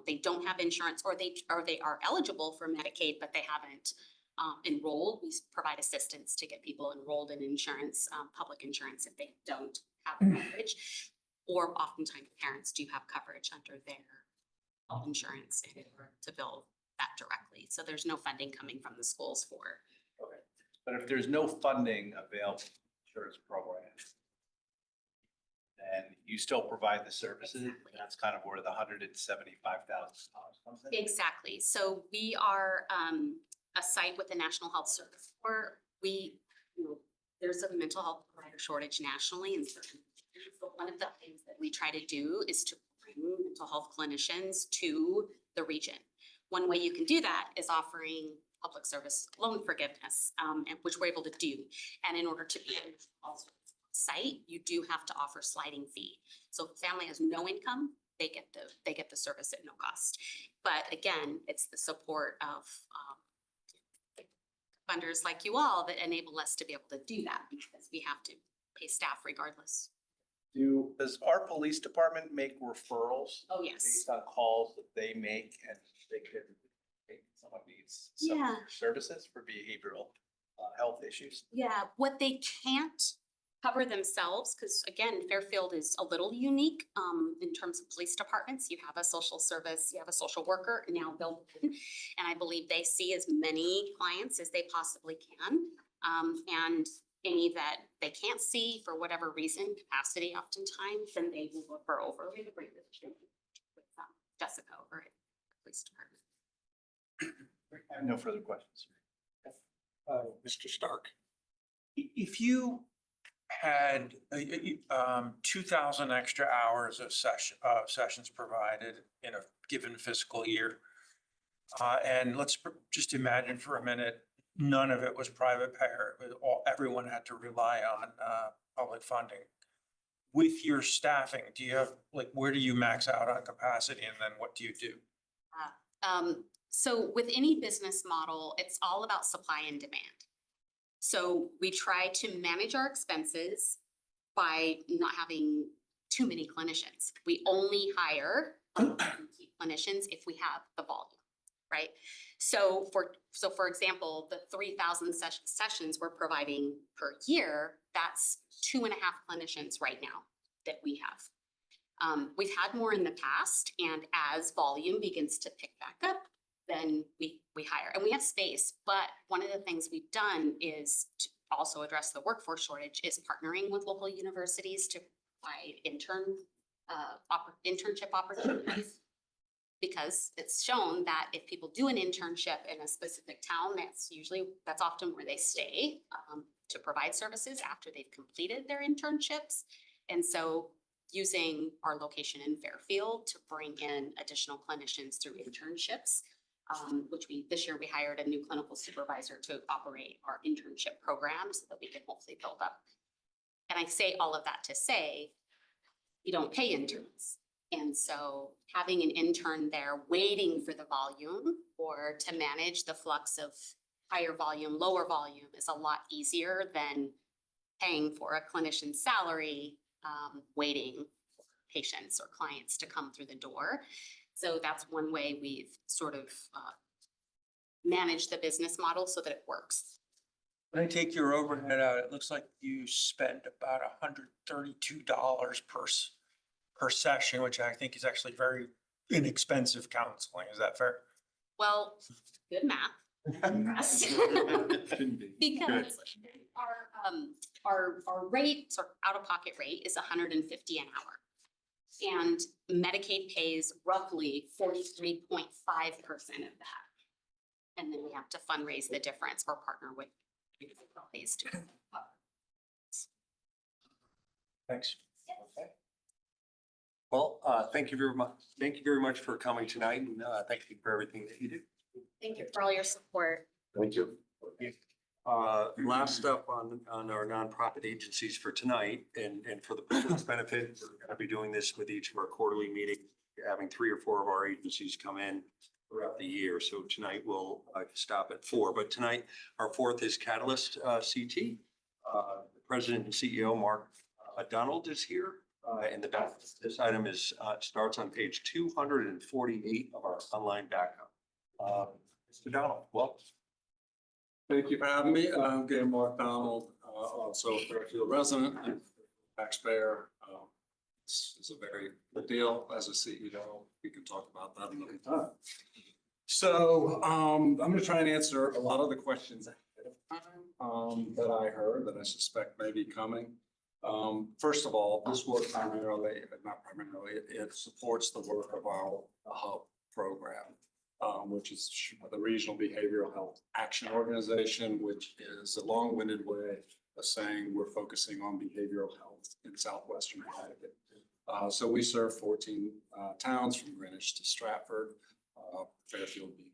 they don't have insurance, or they are eligible for Medicaid, but they haven't enrolled, we provide assistance to get people enrolled in insurance, public insurance, if they don't have coverage. Or oftentimes parents do have coverage under their health insurance in order to bill that directly. So there's no funding coming from the schools for. Okay. But if there's no funding available for the insurance program, then you still provide the services, and that's kind of where the $175,000 comes in? Exactly. So we are a site with the National Health Service, where there's a mental health provider shortage nationally in certain areas. But one of the things that we try to do is to bring mental health clinicians to the region. One way you can do that is offering public service loan forgiveness, which we're able to do. And in order to be on site, you do have to offer sliding fee. So if a family has no income, they get the service at no cost. But again, it's the support of funders like you all that enable us to be able to do that, because we have to pay staff regardless. Does our police department make referrals? Oh, yes. Based on calls that they make, and they could, someone needs some Yeah. services for behavioral health issues? Yeah, what they can't cover themselves, because again, Fairfield is a little unique in terms of police departments. You have a social service, you have a social worker now built in, and I believe they see as many clients as they possibly can. And any that they can't see for whatever reason, capacity oftentimes, then they will refer over with Jessica over at the police department. I have no further questions. Mr. Stark? If you had 2,000 extra hours of sessions provided in a given fiscal year, and let's just imagine for a minute, none of it was private payer. Everyone had to rely on public funding. With your staffing, do you have, where do you max out on capacity, and then what do you do? So with any business model, it's all about supply and demand. So we try to manage our expenses by not having too many clinicians. We only hire clinicians if we have the volume. right? So for example, the 3,000 sessions we're providing per year, that's 2.5 clinicians right now that we have. We've had more in the past, and as volume begins to pick back up, then we hire, and we have space. But one of the things we've done is to also address the workforce shortage is partnering with local universities to provide internship opportunities. Because it's shown that if people do an internship in a specific town, that's often where they stay to provide services after they've completed their internships. And so using our location in Fairfield to bring in additional clinicians through internships, this year we hired a new clinical supervisor to operate our internship program so that we can hopefully build up. And I say all of that to say, you don't pay interns. And so having an intern there waiting for the volume or to manage the flux of higher volume, lower volume is a lot easier than paying for a clinician's salary, waiting for patients or clients to come through the door. So that's one way we've sort of managed the business model so that it works. When I take your overhead out, it looks like you spend about $132 per session, which I think is actually very inexpensive counseling. Is that fair? Well, good math. Because our rate, or out-of-pocket rate, is $150 an hour. And Medicaid pays roughly 43.5% of that. And then we have to fundraise the difference or partner with ways to. Thanks. Well, thank you very much. Thank you very much for coming tonight, and thank you for everything that you do. Thank you for all your support. Thank you. Last up on our nonprofit agencies for tonight, and for the public's benefit, we're gonna be doing this with each of our quarterly meetings, having 3 or 4 of our agencies come in throughout the year. So tonight we'll stop at 4, but tonight our 4th is Catalyst CT. The President and CEO, Mark Donald, is here. And this item starts on page 248 of our online backup. Mr. Donald, welcome. Thank you for having me. I'm again Mark Donald, also a Fairfield resident and taxpayer. This is a very good deal as a CEO. We can talk about that another time. So I'm going to try and answer a lot of the questions ahead of time that I heard that I suspect may be coming. First of all, this work it supports the work of our HUB program, which is the Regional Behavioral Health Action Organization, which is a long-winded way of saying we're focusing on behavioral health in Southwestern Connecticut. So we serve 14 towns from Greenwich to Stratford, Fairfield being.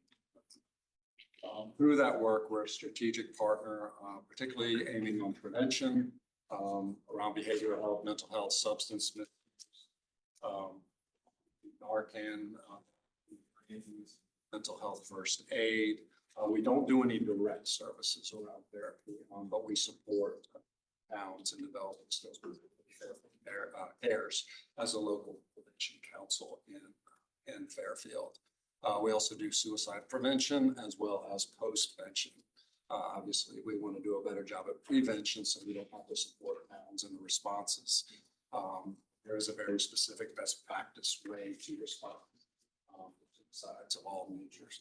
Through that work, we're a strategic partner, particularly aiming on prevention, around behavioral health, mental health, substance misuse, Narcan, mental health first aid. We don't do any direct services around therapy, but we support towns in developing those cares as a local prevention council in Fairfield. We also do suicide prevention as well as postvention. Obviously, we want to do a better job at prevention so we don't have to support towns in the responses. There is a very specific best practice way to respond to suicides of all natures.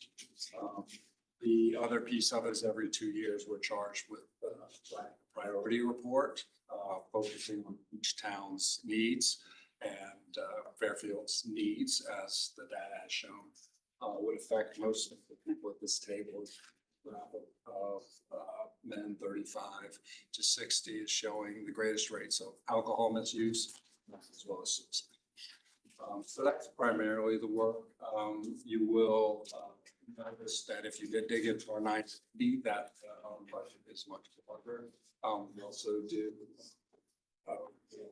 The other piece of it is every 2 years, we're charged with a priority report, focusing on each town's needs, and Fairfield's needs, as the data has shown, would affect most of the people at this table. Of men 35 to 60 is showing the greatest rates of alcohol misuse as well as suicide. So that's primarily the work. You will notice that if you did dig into our 9D, that budget is much larger. We also do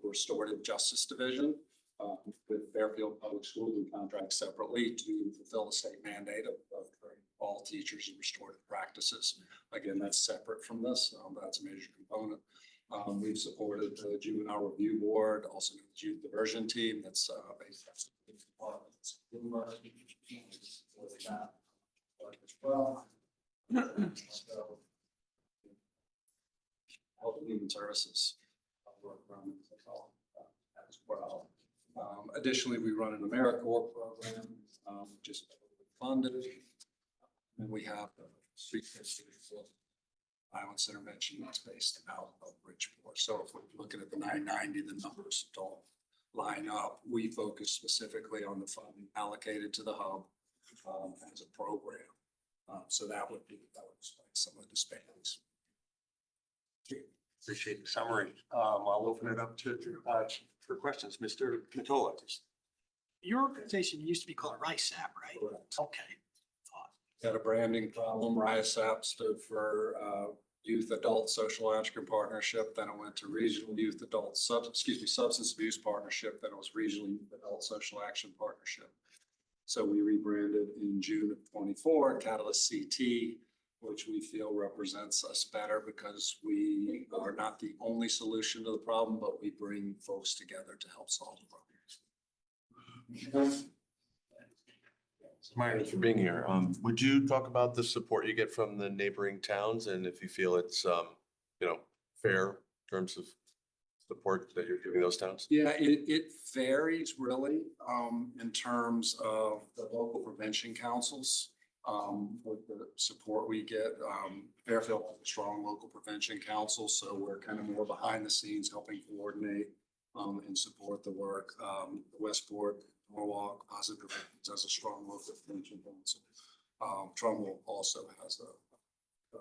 restorative justice division with Fairfield Public Schools. We contract separately to fulfill the state mandate of training all teachers in restorative practices. Again, that's separate from this, but that's a major component. We've supported the Juvenile Review Board, also the Youth Diversion Team that's based on Well. Health and Human Services. Work around as well. Additionally, we run an AmeriCorps program, just funded. And we have the street violence intervention that's based out of Bridgeport. So if we're looking at the 990, the numbers don't line up. We focus specifically on the funding allocated to the hub as a program. So that would explain some of the disparities. Appreciate the summary. I'll open it up for questions. Mr. Matola. Your organization used to be called RISAP, right? Correct. Okay. Had a branding problem. RISAP stood for Youth Adult Social Action Partnership. Then it went to Regional Youth Adult Substance Abuse Partnership. Then it was Regional Youth Adult Social Action Partnership. So we rebranded in June of 24, Catalyst CT, which we feel represents us better because we are not the only solution to the problem, but we bring folks together to help solve the problem. Thanks for being here. Would you talk about the support you get from the neighboring towns and if you feel it's, fair in terms of support that you're giving those towns? Yeah, it varies really, in terms of the local prevention councils, with the support we get. Fairfield has a strong local prevention council, so we're kind of more behind the scenes helping coordinate, and support the work. Westport, Norwalk, Positive Prevention has a strong local prevention council. Trumbull also has a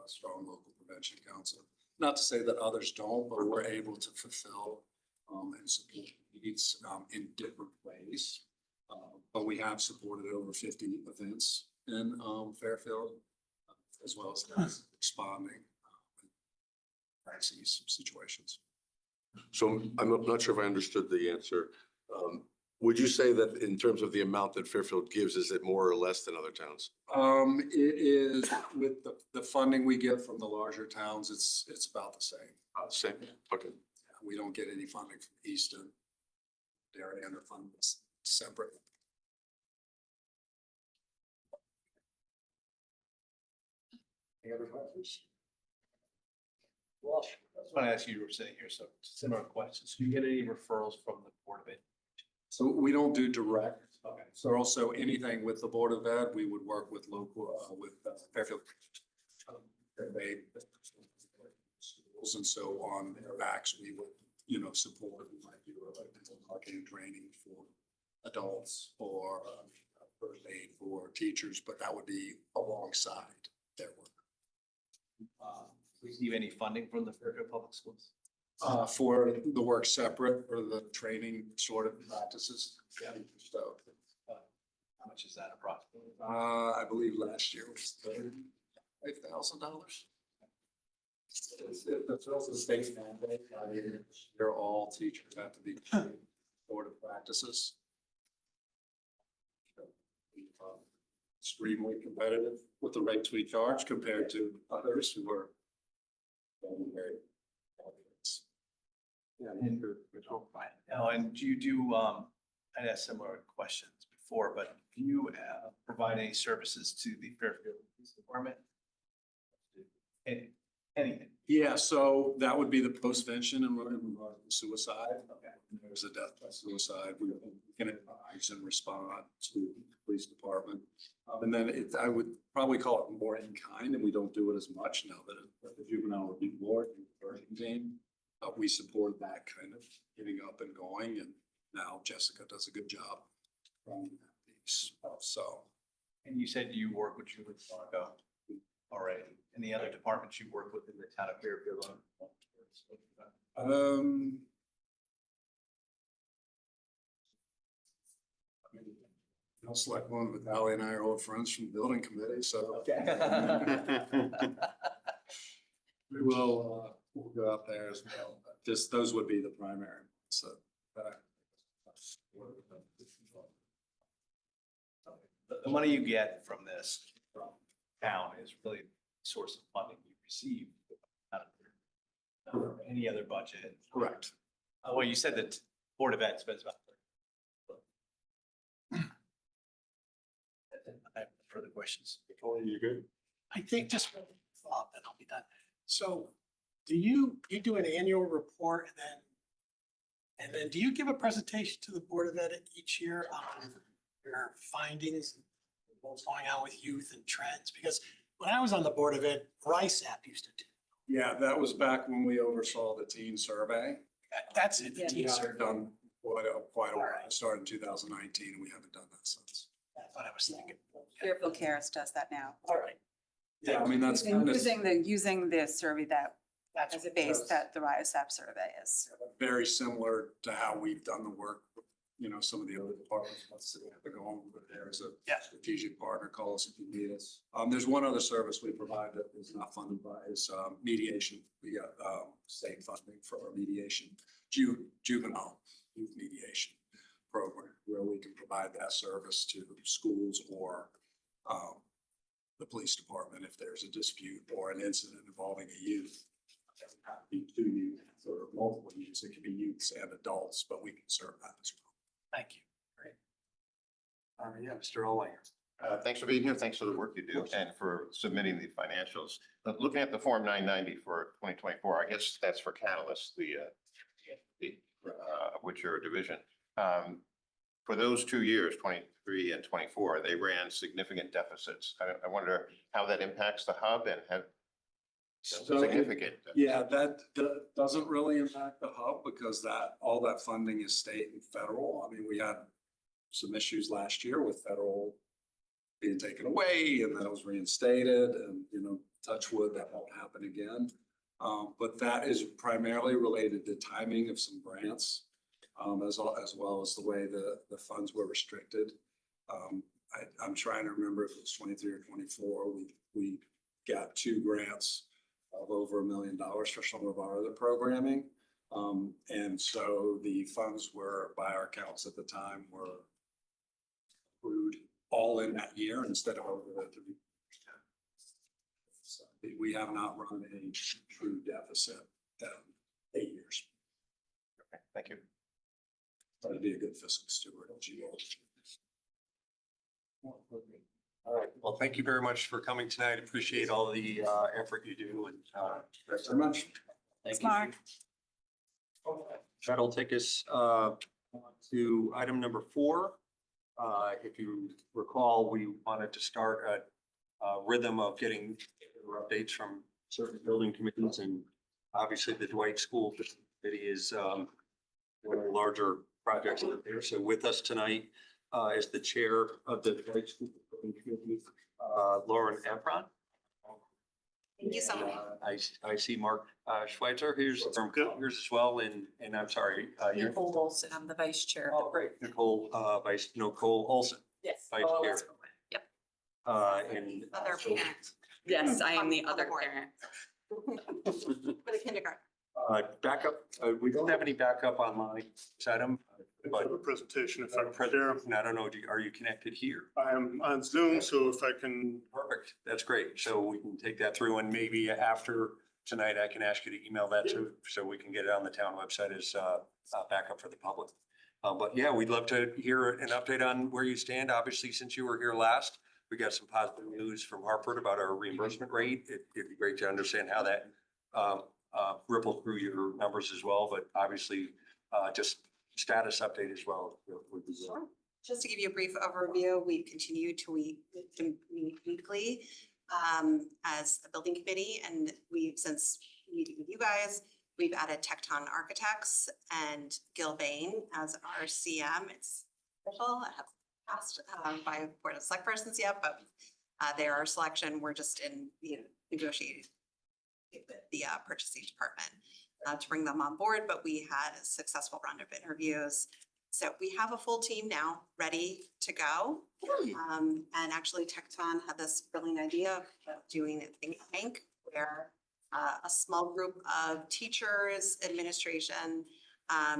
strong local prevention council. Not to say that others don't, but we're able to fulfill and support needs in different ways. But we have supported over 50 events in Fairfield, as well as responding in crises situations. So I'm not sure if I understood the answer. Would you say that in terms of the amount that Fairfield gives, is it more or less than other towns? It is with the funding we get from the larger towns, it's about the same. Same, okay. We don't get any funding from Easton. Darien are funded separate. Any other questions? Well, I just want to ask you were sitting here, so similar questions. Do you get any referrals from the Board of Ed? So we don't do direct. Okay. So also anything with the Board of Ed, we would work with local, with Fairfield. They, schools and so on their backs, we would, support, we might do a marketing training for adults or first aid for teachers, but that would be alongside their work. Receive any funding from the Fairfield Public Schools? For the work separate or the training sort of practices. Yeah. So, How much is that approximately? I believe last year was $5,000. The state mandate, they're all teachers have to be sort of practices. Extremely competitive with the rates we charge compared to others who are very. Yeah. And do you do, I asked similar questions before, but do you provide any services to the Fairfield Police Department? Anything? Yeah, so that would be the postvention and suicide. Okay. There's a death by suicide. We can advise and respond to the police department. And then I would probably call it more in kind, and we don't do it as much now that the juvenile review board team. We support that kind of getting up and going, and now Jessica does a good job running that piece. So. And you said you work with Julie Fargo already. Any other departments you work with in the town of Fairfield? Select one, Vitaly and I are old friends from the building committee, so. Okay. We will, we'll go out there as well. Just, those would be the primary. So. The money you get from this, from town is really the source of funding you receive. Out of any other budget. Correct. Well, you said that Board of Ed spends about. further questions. You good? I think just, thought, and I'll be done. So do you do an annual report and then do you give a presentation to the Board of Ed each year on your findings? What's going on with youth and trends? Because when I was on the Board of Ed, RISAP used to do. Yeah, that was back when we oversaw the teen survey. That's it. the Yeah. teen Yeah, survey. I've done quite a while. Alright. I started in 2019 and we haven't done that since. That's what I was thinking. Fairfield Cares does that now. All right. Yeah, I mean, that's kind of Using the survey that, That's as a base that the RISAP survey is. very similar to how we've done the work, you know, some of the other departments. Let's see, we have to go on with there as a Yeah. strategic partner, call us if you need us. There's one other service we provide that is not funded by, is mediation. We got state funding for our mediation, juvenile youth mediation program, where we can provide that service to schools or the police department if there's a dispute or an incident involving a youth. It doesn't have to be two youth or multiple youths, it can be youths and adults, but we can serve that as well. Thank you. Great. Yeah, Mr. Ollinger. Thanks for being here. Thanks for the work you do and for submitting the financials. Looking at the Form 990 for 2024, I guess that's for Catalyst, which are a division. For those 2 years, 23 and 24, they ran significant deficits. I wonder how that impacts the hub and have significant. Yeah, that doesn't really impact the hub because all that funding is state and federal. I mean, we had some issues last year with federal being taken away and then it was reinstated and, you know, touch wood, that won't happen again. But that is primarily related to timing of some grants, as well as the way the funds were restricted. I'm trying to remember if it was 23 or 24, we got 2 grants of over $1 million for some of our other programming. And so the funds were, by our counts at the time, were accrued all in that year instead of over the 3. So we have not run a true deficit in 8 years. Okay, thank you. Try to be a good fiscal steward. All right. Well, thank you very much for coming tonight. Appreciate all the effort you do and Thanks very much. Thanks, Mark. that'll take us to item number 4. If you recall, we wanted to start a rhythm of getting updates from certain building committees, and obviously the Dwight School Committee is one of the larger projects out there. So with us tonight is the chair of the Dwight School Building Committee, Lauren Efron. Thank you so much. I see Mark Schweitzer, who's from yours as well, and I'm sorry, you're. Nicole Olson, I'm the vice chair. Oh, great. Nicole Olson, Yes. vice chair. Yep. And. Other parent. Yes, I am the other parent. For the kindergarten. Backup, we don't have any backup online, item, but. A presentation if I can share. And I don't know, are you connected here? I am on Zoom, so if I can, Perfect, that's great. So we can take that through and maybe after tonight, I can ask you to email that to, so we can get it on the town website as backup for the public. But yeah, we'd love to hear an update on where you stand. Obviously, since you were here last, we got some positive news from Hartford about our reimbursement rate. It'd be great to understand how that rippled through your numbers as well, but obviously just status update as well. would be good. Just to give you a brief overview, we continue to meet weekly as a building committee, and we've since meeting with you guys, we've added Tecton Architects and Gil Bain as our CM. It's official. I have passed by Board of Select Persons yet, but they're our selection. We're just in negotiating with the purchasing department to bring them on board, but we had a successful round of interviews. So we have a full team now ready to go. And actually Tecton had this brilliant idea of doing a think tank where a small group of teachers, administration,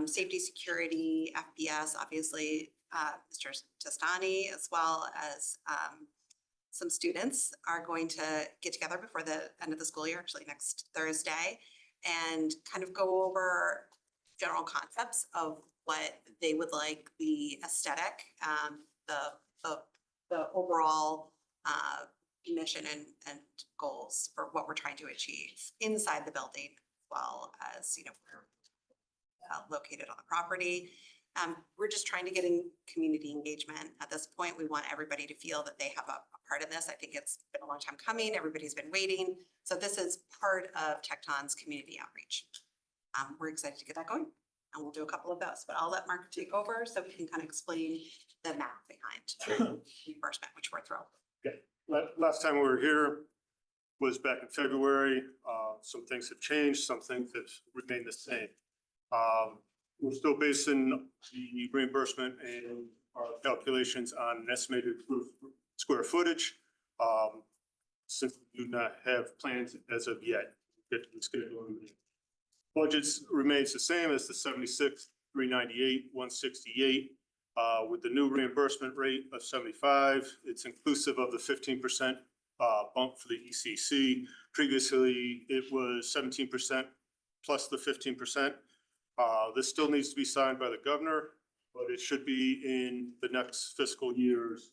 safety, security, FBS, obviously, Mr. Testani, as well as some students are going to get together before the end of the school year, actually next Thursday, and kind of go over general concepts of what they would like the aesthetic, the overall mission and goals for what we're trying to achieve inside the building, as well as, we're located on the property. We're just trying to get in community engagement. At this point, we want everybody to feel that they have a part in this. I think it's been a long time coming. Everybody's been waiting. So this is part of Tecton's community outreach. We're excited to get that going, and we'll do a couple of those, but I'll let Mark take over so we can kind of explain the math behind reimbursement, which we're thrilled. Okay, last time we were here was back in February. Some things have changed, some things have remained the same. We're still basing the reimbursement and our calculations on an estimated square footage. Since we do not have plans as of yet, get to the schedule. Budgets remains the same as the 76, 398, 168. With the new reimbursement rate of 75, it's inclusive of the 15% bump for the ECC. Previously, it was 17% plus the 15%. This still needs to be signed by the governor, but it should be in the next fiscal year's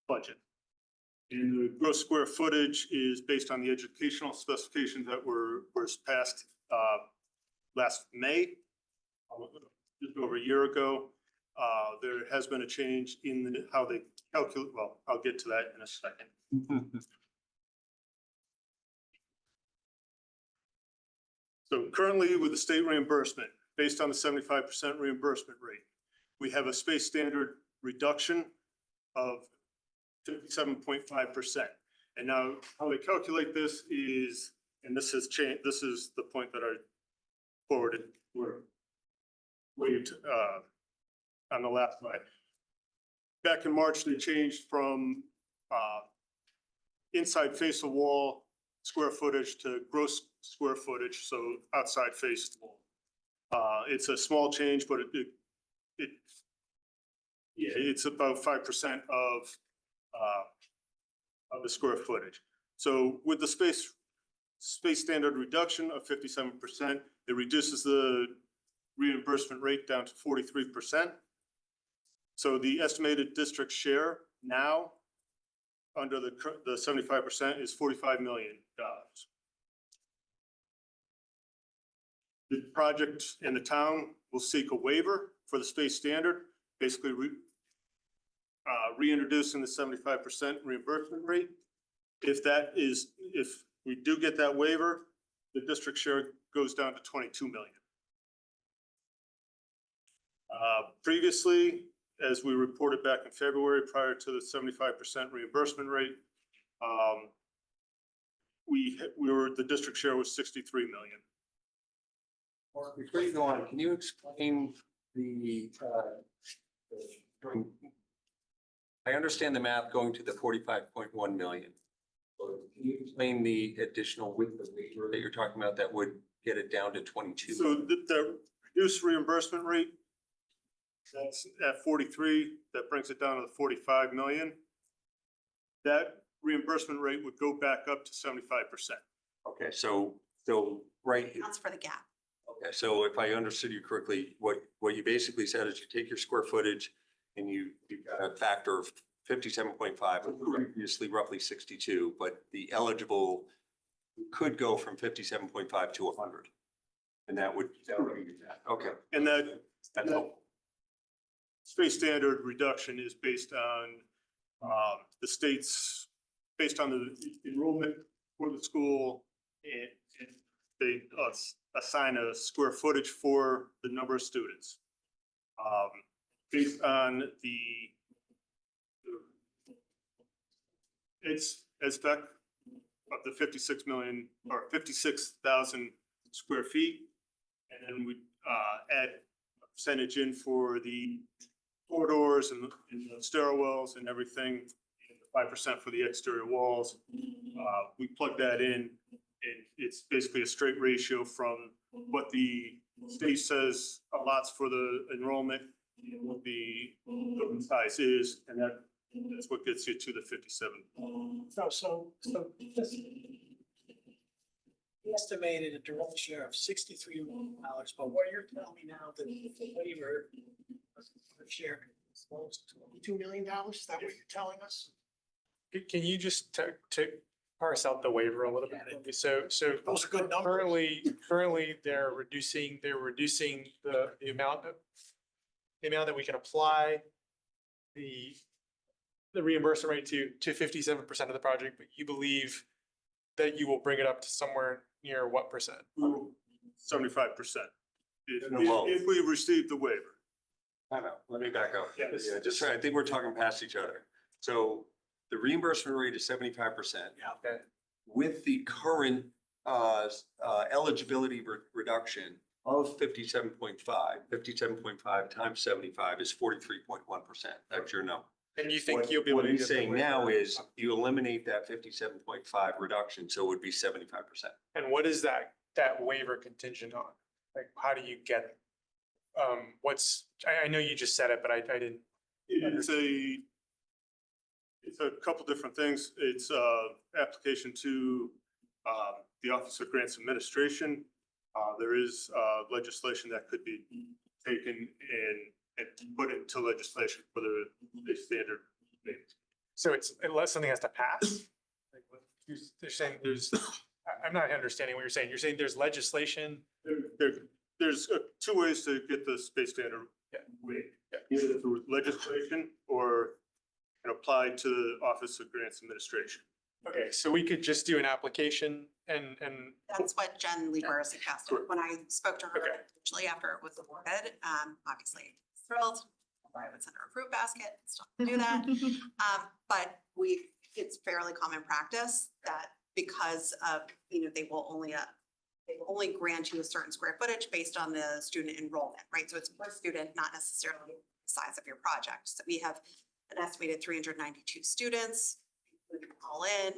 budget. And the gross square footage is based on the educational specifications that were passed last May, just over a year ago. There has been a change in how they calculate. Well, I'll get to that in a second. So currently with the state reimbursement, based on the 75% reimbursement rate, we have a space standard reduction of 57.5%. And now how they calculate this is, and this has changed, this is the point that I forwarded, waved on the last slide. Back in March, they changed from inside face of wall square footage to gross square footage, so outside face wall. It's a small change, but it's about 5% of the square footage. So with the space standard reduction of 57%, it reduces the reimbursement rate down to 43%. So the estimated district share now under the 75% is $45 million. The project and the town will seek a waiver for the space standard, basically reintroducing the 75% reimbursement rate. If we do get that waiver, the district share goes down to 22 million. Previously, as we reported back in February, prior to the 75% reimbursement rate, the district share was 63 million. Mark, before you go on, can you explain I understand the math going to the 45.1 million. Can you explain the additional width of waiver that you're talking about that would get it down to 22? So the reduced reimbursement rate, that's at 43, that brings it down to the 45 million. That reimbursement rate would go back up to 75%. Okay, so right. That's for the gap. Okay, so if I understood you correctly, what you basically said is you take your square footage and you've got a factor of 57.5, previously roughly 62, but the eligible could go from 57.5 to 100. And that would be that. Okay. And that space standard reduction is based on the state's, based on the enrollment for the school, and they assign a square footage for the number of students. Based on its spec of the 56 million or 56,000 square feet. And then we add a percentage in for the corridors and the stairwells and everything, and 5% for the exterior walls. We plug that in, and it's basically a straight ratio from what the state says allots for the enrollment and what the building size is, and that's what gets you to the 57. So this estimated a direct share of $63 million, but what you're telling me now that the waiver share is $22 million, is that what you're telling us? Can you just to parse out the waiver a little bit? So Those are good numbers. currently they're reducing the amount that we can apply the reimbursement rate to 57% of the project, but you believe that you will bring it up to somewhere near what percent? 75%. Well- If we receive the waiver. I know, let me back up. Yes. Yeah, just, I think we're talking past each other. So the reimbursement rate is 75%. Yeah. With the current eligibility reduction of 57.5 times 75 is 43.1%. That's your number. And you think What you'll be able what to he's get the saying now waiver? is you eliminate that 57.5 reduction, so it would be 75%. And what is that waiver contingent on? Like, how do you get it? I know you just said it, but I didn't. It's a couple different things. It's application to the Office of Grants Administration. There is legislation that could be taken and put into legislation for the standard. So it's unless something has to pass? Like, what you're saying I'm not understanding what you're saying. You're saying there's legislation? There's two ways to get the space standard waived. Either through legislation or applied to the Office of Grants Administration. Okay, so we could just do an application and That's what Jen Lieber suggested when I spoke to her Okay. initially after it was awarded. Obviously thrilled. I would send her a fruit basket, still do that. But it's fairly common practice that because of, they will only grant you a certain square footage based on the student enrollment, right? So it's per student, not necessarily the size of your project. So we have an estimated 392 students, including all in,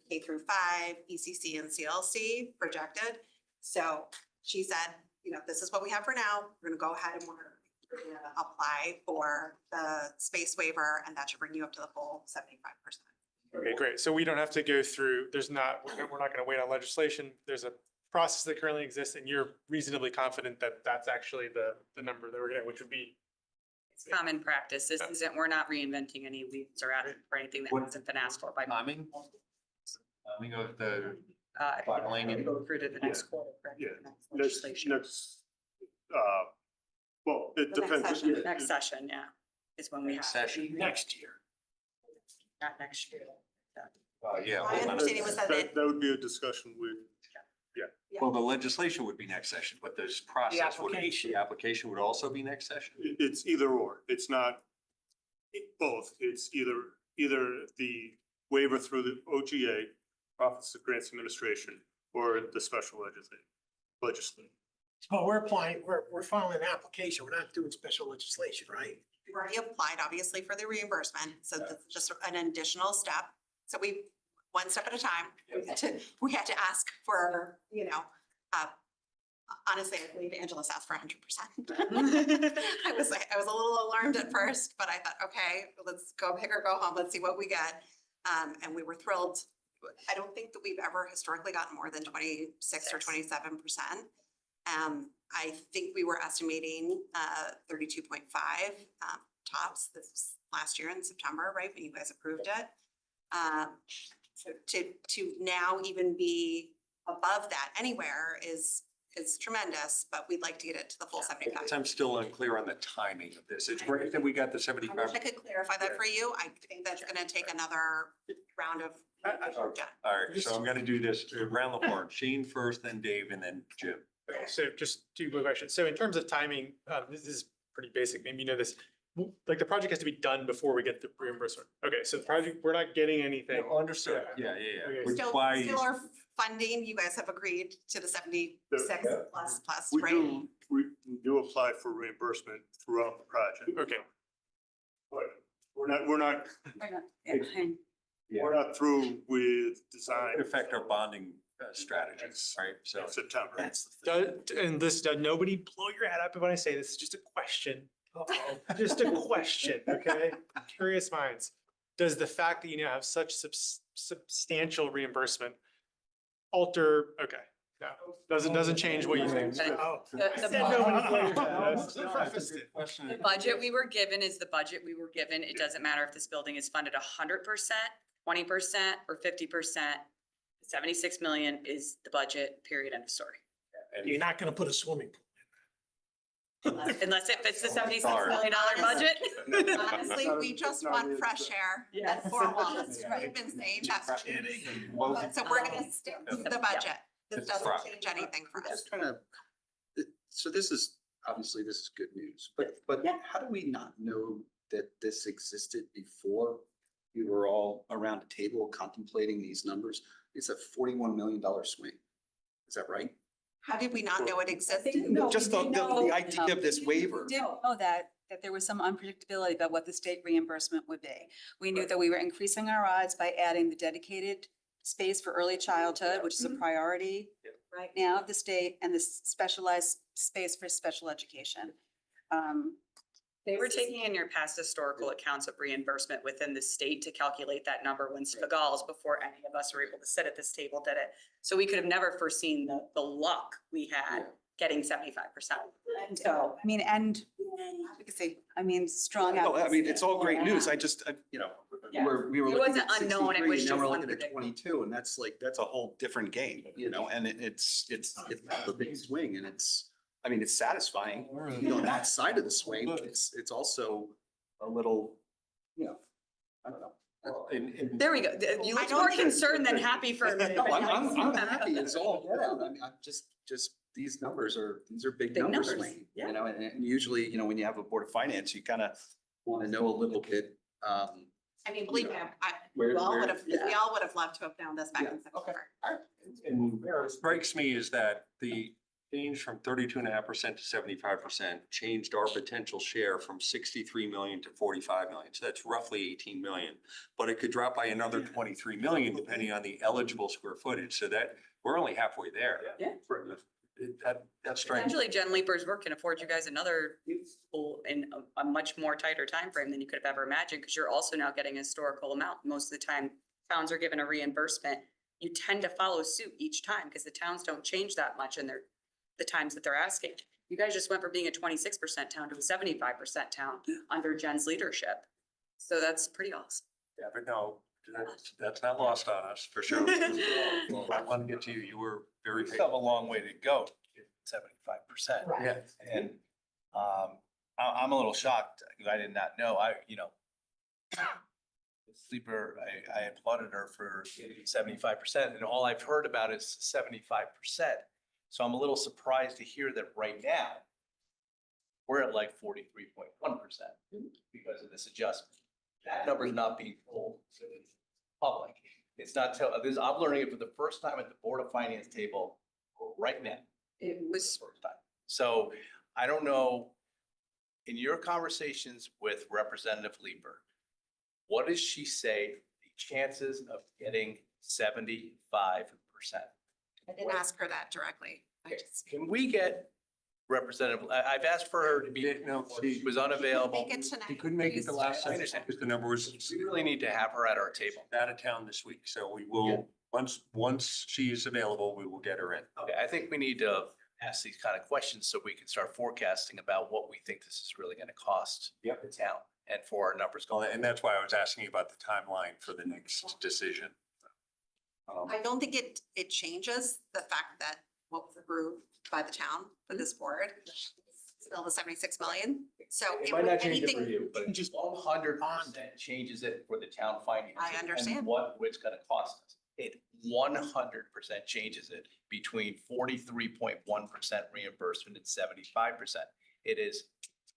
K through 5, ECC and CLC projected. So she said, this is what we have for now. We're gonna go ahead and we're gonna apply for the space waiver, and that should bring you up to the full 75%. okay, great. So we don't have to go through, we're not gonna wait on legislation. There's a process that currently exists and you're reasonably confident that that's actually the number that we're getting, which would be. It's common practice. This isn't, we're not reinventing any wheels or asking for anything that hasn't been asked for by. Timing of the Filing and go through to the next quarter. for Yeah. next Next, legislation. well, it The next depends. session. Next session, yeah, is when we have. Next year. Not next year. Yeah. My understanding was that That would be a discussion with, Well, the legislation would be next session, but this process would, application. the application would also be next session? it's either or. It's not both. It's either the waiver through the OGA, Office of Grants Administration, or the special legislation. But we're filing an application. We're not doing special legislation, right? we've already applied, obviously, for the reimbursement, so this is just an additional step. So one step at a time, we had to ask for, honestly, I believe Angela's asked for 100%. I was a little alarmed at first, but I thought, okay, let's go big or go home. Let's see what we get. And we were thrilled. I don't think that we've ever historically gotten more than 26 or 27%. I think we were estimating 32.5 tops this last year in September, right, when you guys approved it. So to now even be above that anywhere is tremendous, but we'd like to get it to the full 75. I'm still unclear on the timing of this. It's great that we got the I 75. wish I could clarify that for you. I think that's gonna take another round of. All right, so I'm gonna do this around the horn. Shane first, then Dave, and then Jim. Okay, so just two quick questions. So in terms of timing, this is pretty basic. Maybe you know this. Like the project has to be done before we get the reimbursement. Okay, so the project, we're not getting anything. Understood. Yeah. Okay. Which Still why our funding, you guys have agreed to the 76 plus, We right? do apply for reimbursement throughout the project. Okay, But we're not through with design. it affect our bonding strategies, right? So in September. nobody blow your head up when I say this, is just a question. Just a question, okay? Curious minds. Does the fact that you now have such substantial reimbursement alter, okay, no, doesn't change what you think. Oh. The budget we were given is the budget we were given. It doesn't matter if this building is funded 100% 20% or 50%. 76 million is the budget, period, end of story. You're not gonna put a swimming pool. Unless it fits the $76 million budget. Honestly, we just want fresh air and four walls. We've been saying that. So we're gonna stick to the budget. This doesn't change anything for us. Just trying to, so this is, obviously this is good news, but how do we not know that this existed before we were all around a table contemplating these numbers? It's a $41 million swing. Is that right? How did we not know it existed? Just the idea of this waiver. We did know that there was some unpredictability about what the state reimbursement would be. We knew that we were increasing our odds by adding the dedicated space for early childhood, which is a priority right now of the state, and the specialized space for special education. They were taking in your past historical accounts of reimbursement within the state to calculate that number when Spagals, before any of us were able to sit at this table, did it. So we could have never foreseen the luck we had getting 75%. So, I mean, and we could say, I mean, strong. No, I mean, it's all great news. I just, you know, we were It looking wasn't at unknown, it 63 was and now just we're looking at unpredictable. 22, and that's like, that's a whole different game, you know, and it's a big swing, and it's, I mean, it's satisfying, you know, on that side of the swing, it's also a little, you know, I don't know. There we go. You looked more concerned than happy for a minute. No, I'm happy, it's all, yeah, I mean, I'm just, these numbers are, these are big Big numbers, numbers, yeah. you know, and usually, you know, when you have a board of finance, you kind of want to know a little bit, I mean, believe me, we Where- all where- would have, we all would have loved to have known this back in September. And where it strikes me is that the change from 32.5% to 75% changed our potential share from 63 million to 45 million. So that's roughly 18 million. But it could drop by another 23 million depending on the eligible square footage. So that, we're only halfway there. Yeah. That's strange. Potentially Jen Leaper's work can afford you guys another pool in a much more tighter time frame than you could have ever imagined, because you're also now getting a historical amount. Most of the time, towns are given a reimbursement. You tend to follow suit each time because the towns don't change that much in the times that they're asking. You guys just went from being a 26% town to a 75% town under Jen's leadership. So that's pretty awesome. Yeah, but no, that's not lost on us, for sure. I want to get to you. You were very. We still have a long way to go, 75%. Yeah. And I'm a little shocked. I did not know. Sleeper, I applauded her for getting 75%, and all I've heard about is 75%. So I'm a little surprised to hear that right now we're at like 43.1% because of this adjustment. That number is not being told to the public. It's not I'm learning it for the first time at the Board of Finance table right now. It was First time. So I don't know, in your conversations with Representative Leaper, what does she say the chances of getting 75%? I didn't ask her that directly. I just Can we get Representative, I've asked for her to be, No, she was unavailable. make it tonight. He couldn't make it the last I session understand. because the number was We really need to have her at our table. out of town this week. So we will, once she is available, we will get her in. Okay, I think we need to ask these kind of questions so we can start forecasting about what we think this is really gonna cost the town and for our numbers Well, going. and that's why I was asking you about the timeline for the next decision. I don't think it changes the fact that what was approved by the town for this board is still the 76 million. So It it might would not change it for anything, you, but just 100% changes it for the town finances. I understand. And what it's gonna cost us. It 100% changes it between 43.1% reimbursement and 75%. It is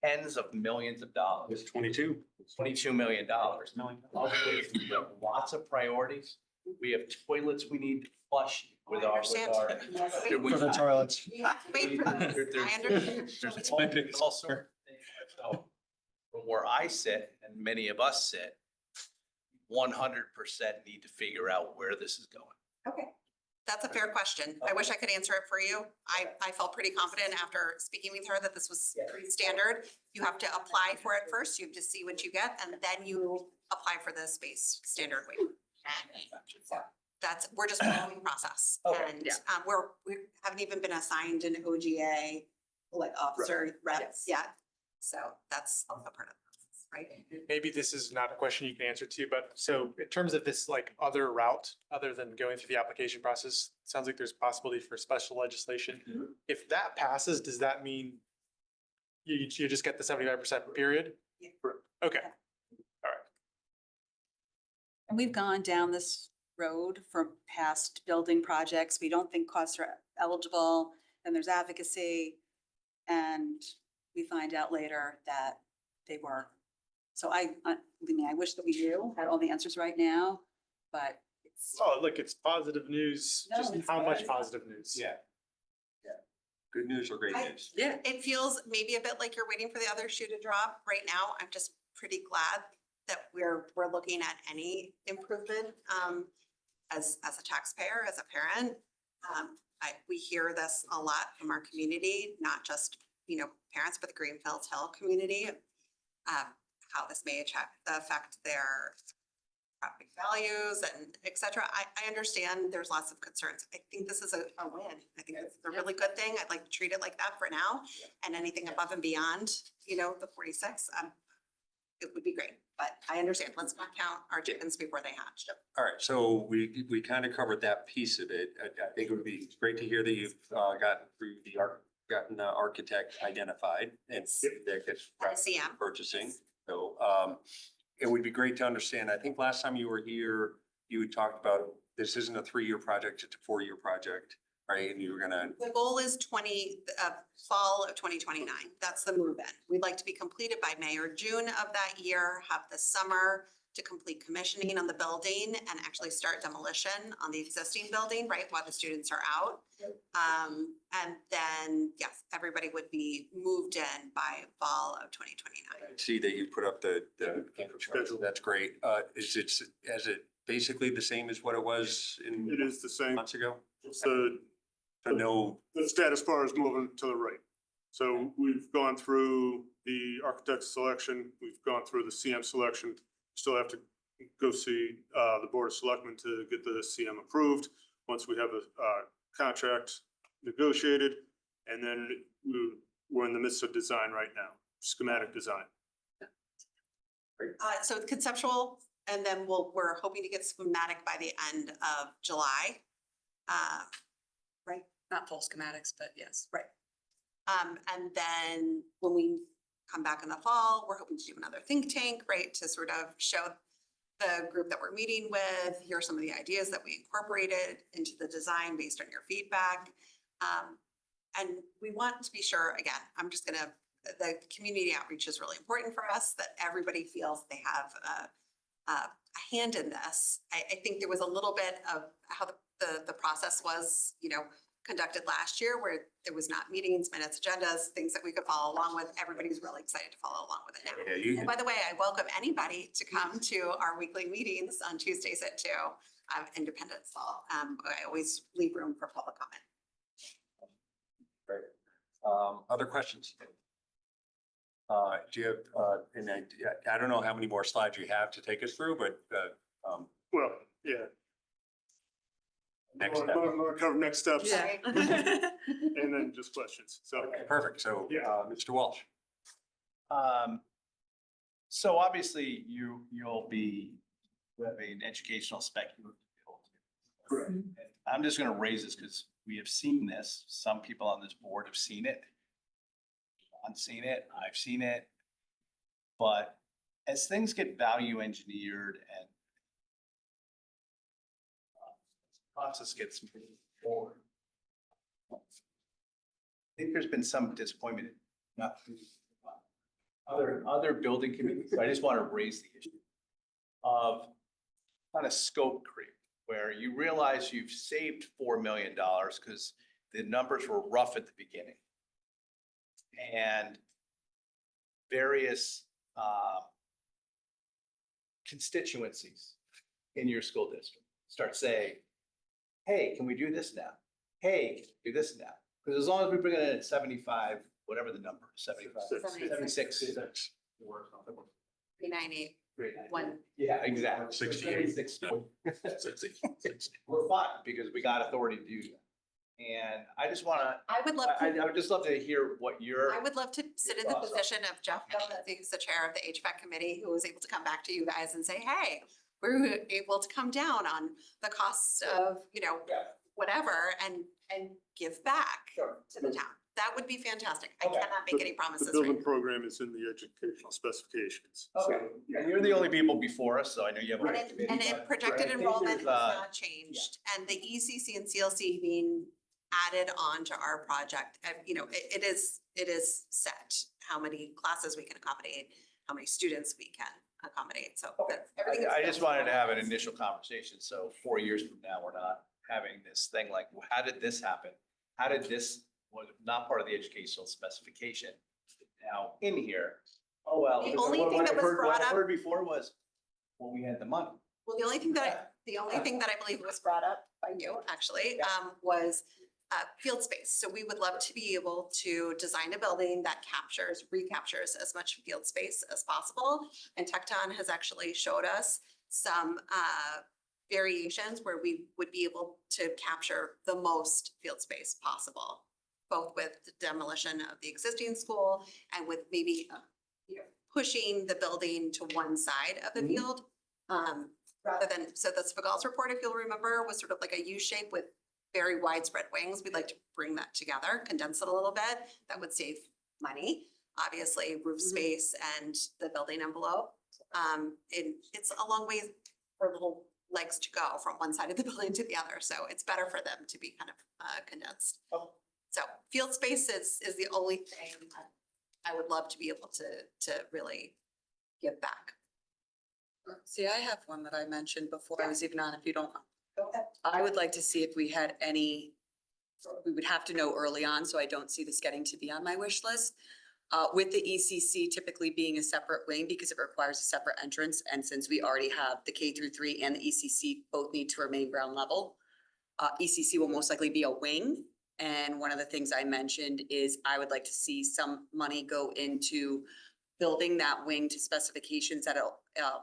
tens of millions of dollars. It's 22. $22 million. We have lots of priorities. We have toilets we need to flush with I our. understand. For the toilets. You have to wait for this. I understand. There's all sorts of things. So from where I sit and many of us sit, 100% need to figure out where this is going. Okay. That's a fair question. I wish I could answer it for you. I felt pretty confident after speaking with her that this was pretty standard. You have to apply for it first. You have to see what you get, and then you apply for the space standard waiver. We're just following process. Okay. And we haven't even been assigned an OGA like officer reps yet. So that's also part of the process. right? Maybe this is not a question you can answer to, but so in terms of this like other route, other than going through the application process, sounds like there's possibility for special legislation. If that passes, does that mean you just get the 75% period? Yeah. Okay, And we've gone down this road for past building projects. We don't think costs are eligible, then there's advocacy. And we find out later that they were. So believe me, I wish that we had all the answers right now, but it's. oh, look, it's positive news, No, just it's how much good. positive news? Yeah. Yeah. Good news or great news? Yeah. It feels maybe a bit like you're waiting for the other shoe to drop. Right now, I'm just pretty glad that we're looking at any improvement, as a taxpayer, as a parent. We hear this a lot from our community, not just, parents, but the Greenfield Hill community. How this may affect their property values and et cetera. I understand there's lots of concerns. I think this is a win. I think it's a really good thing. I'd like to treat it like that for now. And anything above and beyond, the 46, it would be great. But I understand, let's not count our chickens before they hatch. All right, so we kind of covered that piece of it. I think it would be great to hear that you've gotten the architect identified and that gets CM. purchasing. So it would be great to understand. I think last time you were here, you had talked about this isn't a 3-year project, it's a 4-year project, right? And you were gonna. The goal is fall of 2029. That's the move in. We'd like to be completed by May or June of that year, have the summer to complete commissioning on the building and actually start demolition on the existing building, right, while the students are out. And then, yes, everybody would be moved in by fall of 2029. See that you put up the schedule. That's great. Is it basically the same as what it was It is the same. months ago? So No, the status bar is moving to the right. So we've gone through the architect selection, we've gone through the CM selection. Still have to go see the Board of Selectmen to get the CM approved. Once we have a contract negotiated, and then we're in the midst of design right now, schematic design. So it's conceptual, and then we're hoping to get schematic by the end of July. Right? Not full schematics, but yes. Right. And then when we come back in the fall, we're hoping to do another think tank, right? To sort of show the group that we're meeting with, here are some of the ideas that we incorporated into the design based on your feedback. And we want to be sure, again, the community outreach is really important for us, that everybody feels they have a hand in this. I think there was a little bit of how the process was, conducted last year, where there was not meetings, minutes, agendas, things that we could follow along with. Everybody's really excited to follow along with it now. Yeah, And by the way, I welcome anybody to come to our weekly meetings on Tuesdays at 2, Independence Hall. I always leave room for public comment. Great. Other questions? Do you have, and I don't know how many more slides you have to take us through, but Well, yeah. next step. Cover next steps. Yeah. And then just questions. So. Okay, perfect. So, Mr. Walsh. So obviously you'll be an educational spec. Correct. I'm just gonna raise this because we have seen this. Some people on this board have seen it. I've seen it, I've seen it. But as things get value engineered and process gets moved forward, I think there's been some disappointment, not through other building communities. So I just want to raise the issue of kind of scope creep, where you realize you've saved $4 million because the numbers were rough at the beginning. And various constituencies in your school district start saying, hey, can we do this now? Hey, can we do this now? Because as long as we bring it in at 75, whatever the number, 75, 76. 398. One. Yeah, exactly. 68. 66. We're fine because we got authority to do that. And I just wanna, I would love I to, would just love to hear what your. I would love to sit in the position of Jeff, who's the chair of the HVAC committee, who was able to come back to you guys and say, hey, we're able to come down on the costs of, whatever and give back to the town. That would be fantastic. I cannot make any The promises right building now. program is in the educational specifications. Okay, and you're the only people before us, so I know you have. a And committee, it but projected I think enrollment has there's, not changed, and the ECC and CLC being added on to our project, it is set how many classes we can accommodate, how many students we can accommodate, so everything is. I just wanted to have an initial conversation, so 4 years from now, we're not having this thing like, well, how did this happen? How did this, was not part of the educational specification, now in here? Oh, well. The because only what thing I that was heard- brought What I up- heard before was, well, we had the money. Well, the only thing that I believe was brought up by you, actually, was field space. So we would love to be able to design a building that recaptures as much field space as possible. And Tecton has actually showed us some variations where we would be able to capture the most field space possible, both with the demolition of the existing school and with maybe pushing the building to one side of the field. Rather than, so the Spagals report, if you'll remember, was sort of like a U shape with very widespread wings. We'd like to bring that together, condense it a little bit. That would save money, obviously roof space and the building envelope. And it's a long way for little legs to go from one side of the building to the other. So it's better for them to be kind of condensed. So field space is the only thing I would love to be able to really give back. See, I have one that I mentioned before I was even on, if you don't. Go ahead. I would like to see if we had any, we would have to know early on, so I don't see this getting to be on my wish list. With the ECC typically being a separate wing because it requires a separate entrance, and since we already have the K-3 and the ECC both need to remain ground level, ECC will most likely be a wing. And one of the things I mentioned is I would like to see some money go into building that wing to specifications that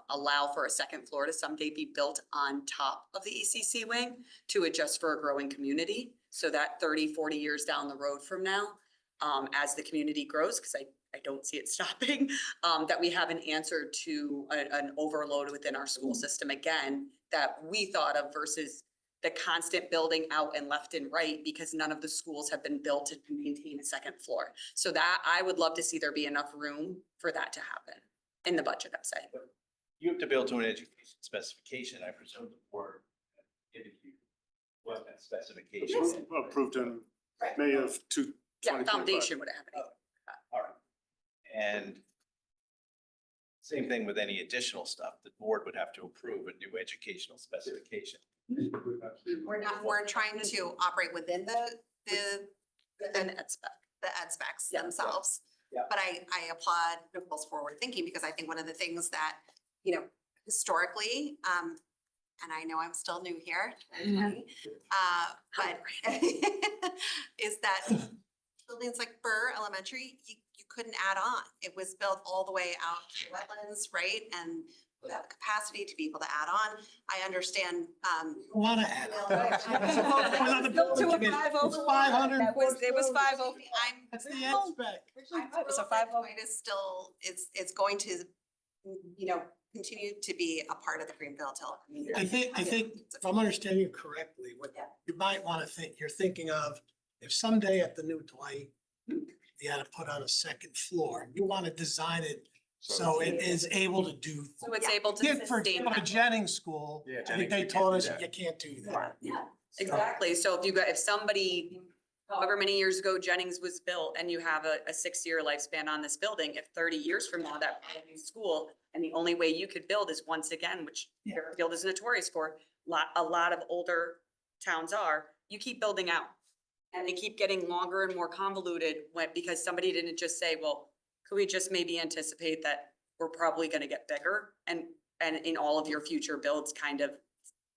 allow for a second floor to someday be built on top of the ECC wing to adjust for a growing community. So that 30, 40 years down the road from now, as the community grows, because I don't see it stopping, that we have an answer to an overload within our school system again, that we thought of versus the constant building out and left and right because none of the schools have been built to maintain a second floor. So that I would love to see there be enough room for that to happen in the budget, I'm saying. You have to build to an education specification, I presume the board given you what that specification is. Approved in May of two. Yeah, foundation would have it. All right. And same thing with any additional stuff, the board would have to approve a new educational specification. We're trying to operate within the ed spec. The ed specs Yeah. themselves. Yeah. But I applaud Nicole's forward thinking because I think one of the things that, historically, and I know I'm still new here, but is that buildings like Burr Elementary, you couldn't add on. It was built all the way out to wetlands, right? And without the capacity to be able to add on. I understand, Want to add? Built to a 501. It was 501. That's the ed spec. It was a 501. It is still, it's going to, continue to be a part of the Greenfield Hill community. I think if I'm understanding you correctly, what you might want to think, you're thinking of, if someday at the new Dwight, you had to put on a second floor, you want to design it so it is able to do. So it's able to Yeah, for sustain a that. Jennings school, I think they told us you can't do that. Exactly. So if somebody, however many years ago Jennings was built and you have a 6-year lifespan on this building, if 30 years from now that new school, and the only way you could build is once again, which Fairfield is notorious for, a lot of older towns are, you keep building out. And they keep getting longer and more convoluted because somebody didn't just say, well, could we just maybe anticipate that we're probably gonna get bigger? And in all of your future builds, kind of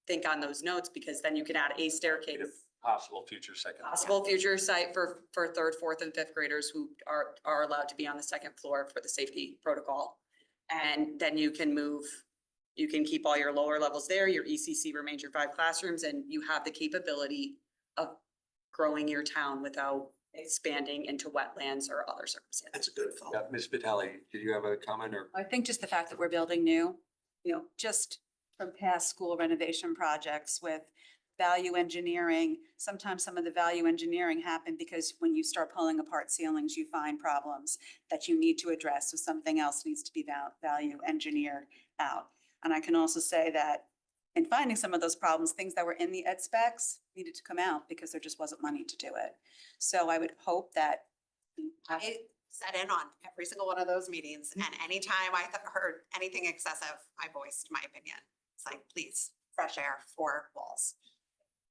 think on those notes, because then you can add a staircase. Possible future second. Possible future site for 3rd, 4th, and 5th graders who are allowed to be on the 2nd floor for the safety protocol. And then you can move, you can keep all your lower levels there, your ECC remains your 5 classrooms, and you have the capability of growing your town without expanding into wetlands or other circumstances. That's a good thought. Yeah, Ms. Vitale, did you have a comment or? I think just the fact that we're building new, just from past school renovation projects with value engineering. Sometimes some of the value engineering happen because when you start pulling apart ceilings, you find problems that you need to address. So something else needs to be value engineered out. And I can also say that in finding some of those problems, things that were in the ed specs needed to come out because there just wasn't money to do it. So I would hope that I sat in on every single one of those meetings, and anytime I heard anything excessive, I voiced my opinion. It's like, please, fresh air for walls.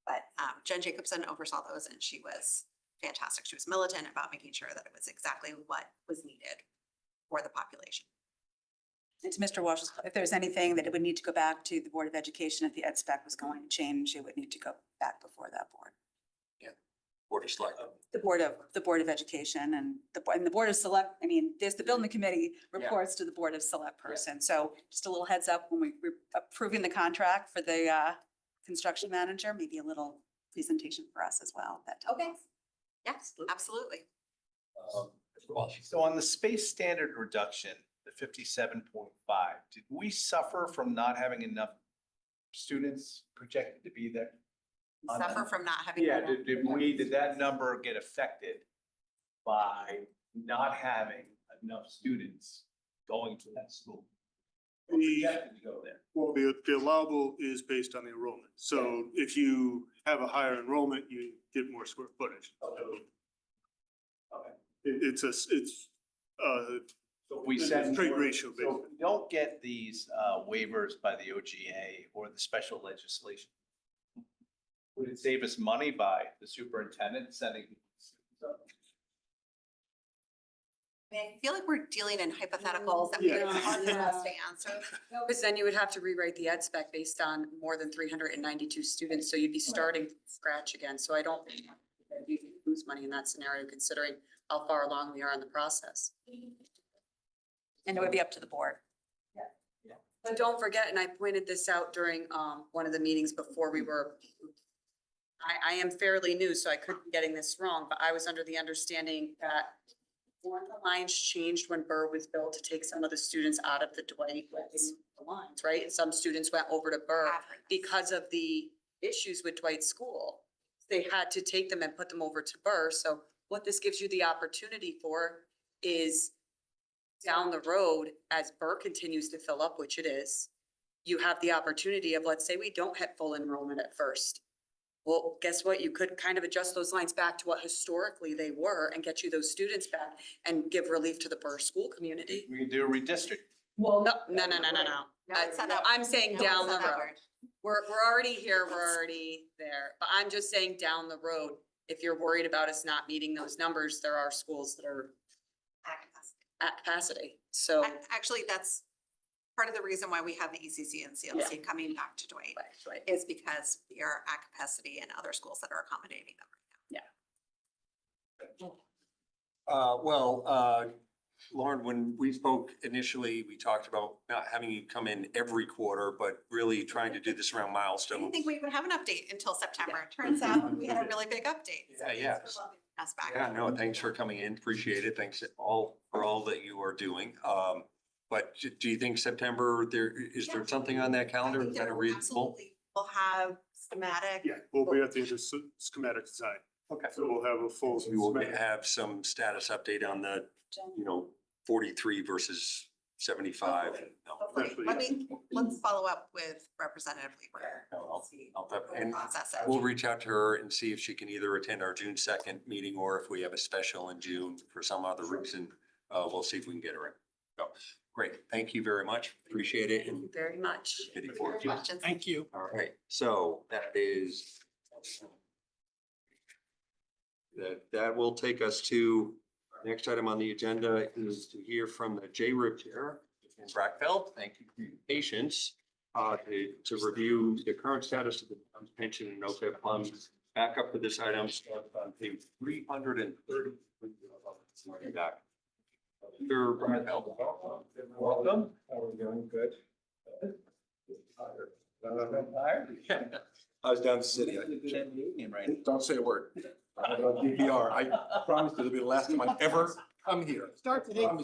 But Jen Jacobson oversaw those, and she was fantastic. She was militant about making sure that it was exactly what was needed for the population. And to Mr. Walsh's, if there's anything that it would need to go back to the Board of Education, if the ed spec was going to change, it would need to go back before that board. Board of Selectmen. The Board of Education and the Board of Select, I mean, there's the building committee reports to the Board of Select person. So just a little heads up when we're approving the contract for the construction manager, maybe a little presentation for us as well. Okay. Yes, absolutely. So on the space standard reduction, the 57.5, did we suffer from not having enough students projected to be there? Suffer from not having. Yeah, did that number get affected by not having enough students going to that school? Or projected to go there? Well, the allowable is based on the enrollment. So if you have a higher enrollment, you get more square footage. Okay. It's So we said. straight ratio So based. if we don't get these waivers by the OGA or the special legislation, would it save us money by the superintendent sending? I feel like we're dealing in hypotheticals that are hard for us to answer. No, because then you would have to rewrite the ed spec based on more than 392 students, so you'd be starting from scratch again. So I don't think you lose money in that scenario, considering how far along we are in the process. And it would be up to the board. But don't forget, and I pointed this out during one of the meetings before we were, I am fairly new, so I could be getting this wrong, but I was under the understanding that one of the lines changed when Burr was built to take some of the students out of the Dwight lines, right? And some students went over to Burr because of the issues with Dwight School. They had to take them and put them over to Burr. So what this gives you the opportunity for is down the road, as Burr continues to fill up, which it is, you have the opportunity of, let's say we don't hit full enrollment at first. Well, guess what? You could kind of adjust those lines back to what historically they were and get you those students back and give relief to the Burr school community. We can do a redistrict. Well, no. I'm saying down the road. We're already here, we're already there, but I'm just saying down the road, if you're worried about us not meeting those numbers, there are schools that are at capacity, so. Actually, that's part of the reason why we have the ECC and CLC coming back to Dwight, Right. is because we are at capacity in other schools that are accommodating them right now. Lauren, when we spoke initially, we talked about not having you come in every quarter, but really trying to do this around I milestones. didn't think we would have an update until September. Turns out we had a really big update. Yeah. Us back. Yeah, no, thanks for coming in. Appreciate it. Thanks for all that you are doing. But do you think September, is there something on that calendar I think that are there reasonable? absolutely will have schematic. Yeah, we'll be at the end of schematic design. Okay. So we'll have a full. We will have some status update on the, 43 versus 75. Hopefully. Let's follow up with Representative Lieber. And we'll reach out to her and see if she can either attend our June 2nd meeting, or if we have a special in June for some other reason, we'll see if we can get her in. So, great. Thank you very much. Appreciate it. Thank you very much. Thank you. All right, so that will take us to, next item on the agenda is to hear from the JRIP chair in Brackfeld. Thank you for your patience, to review the current status of the pension and OPEB funds. Back up for this item, starts on page 330. Back. Sure, Brackfeld. Welcome. How are we doing? Good. I was down to city. Don't say a word. I have it on DVR. I promise you, it'll be the last time I ever come here. Start today, you got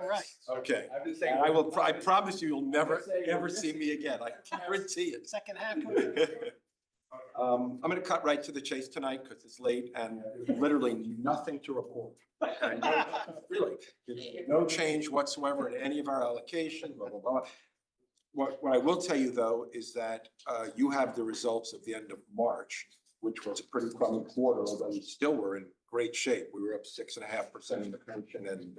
it right. Okay. And I promise you, you'll never, ever see me again. I guarantee it. Second half. I'm gonna cut right to the chase tonight because it's late and there's literally nothing to report. Really, there's no change whatsoever in any of our allocation, blah, blah, blah. What I will tell you though, is that you have the results of the end of March, which was a pretty crummy quarter, although we still were in great shape. We were up 6.5% in the pension and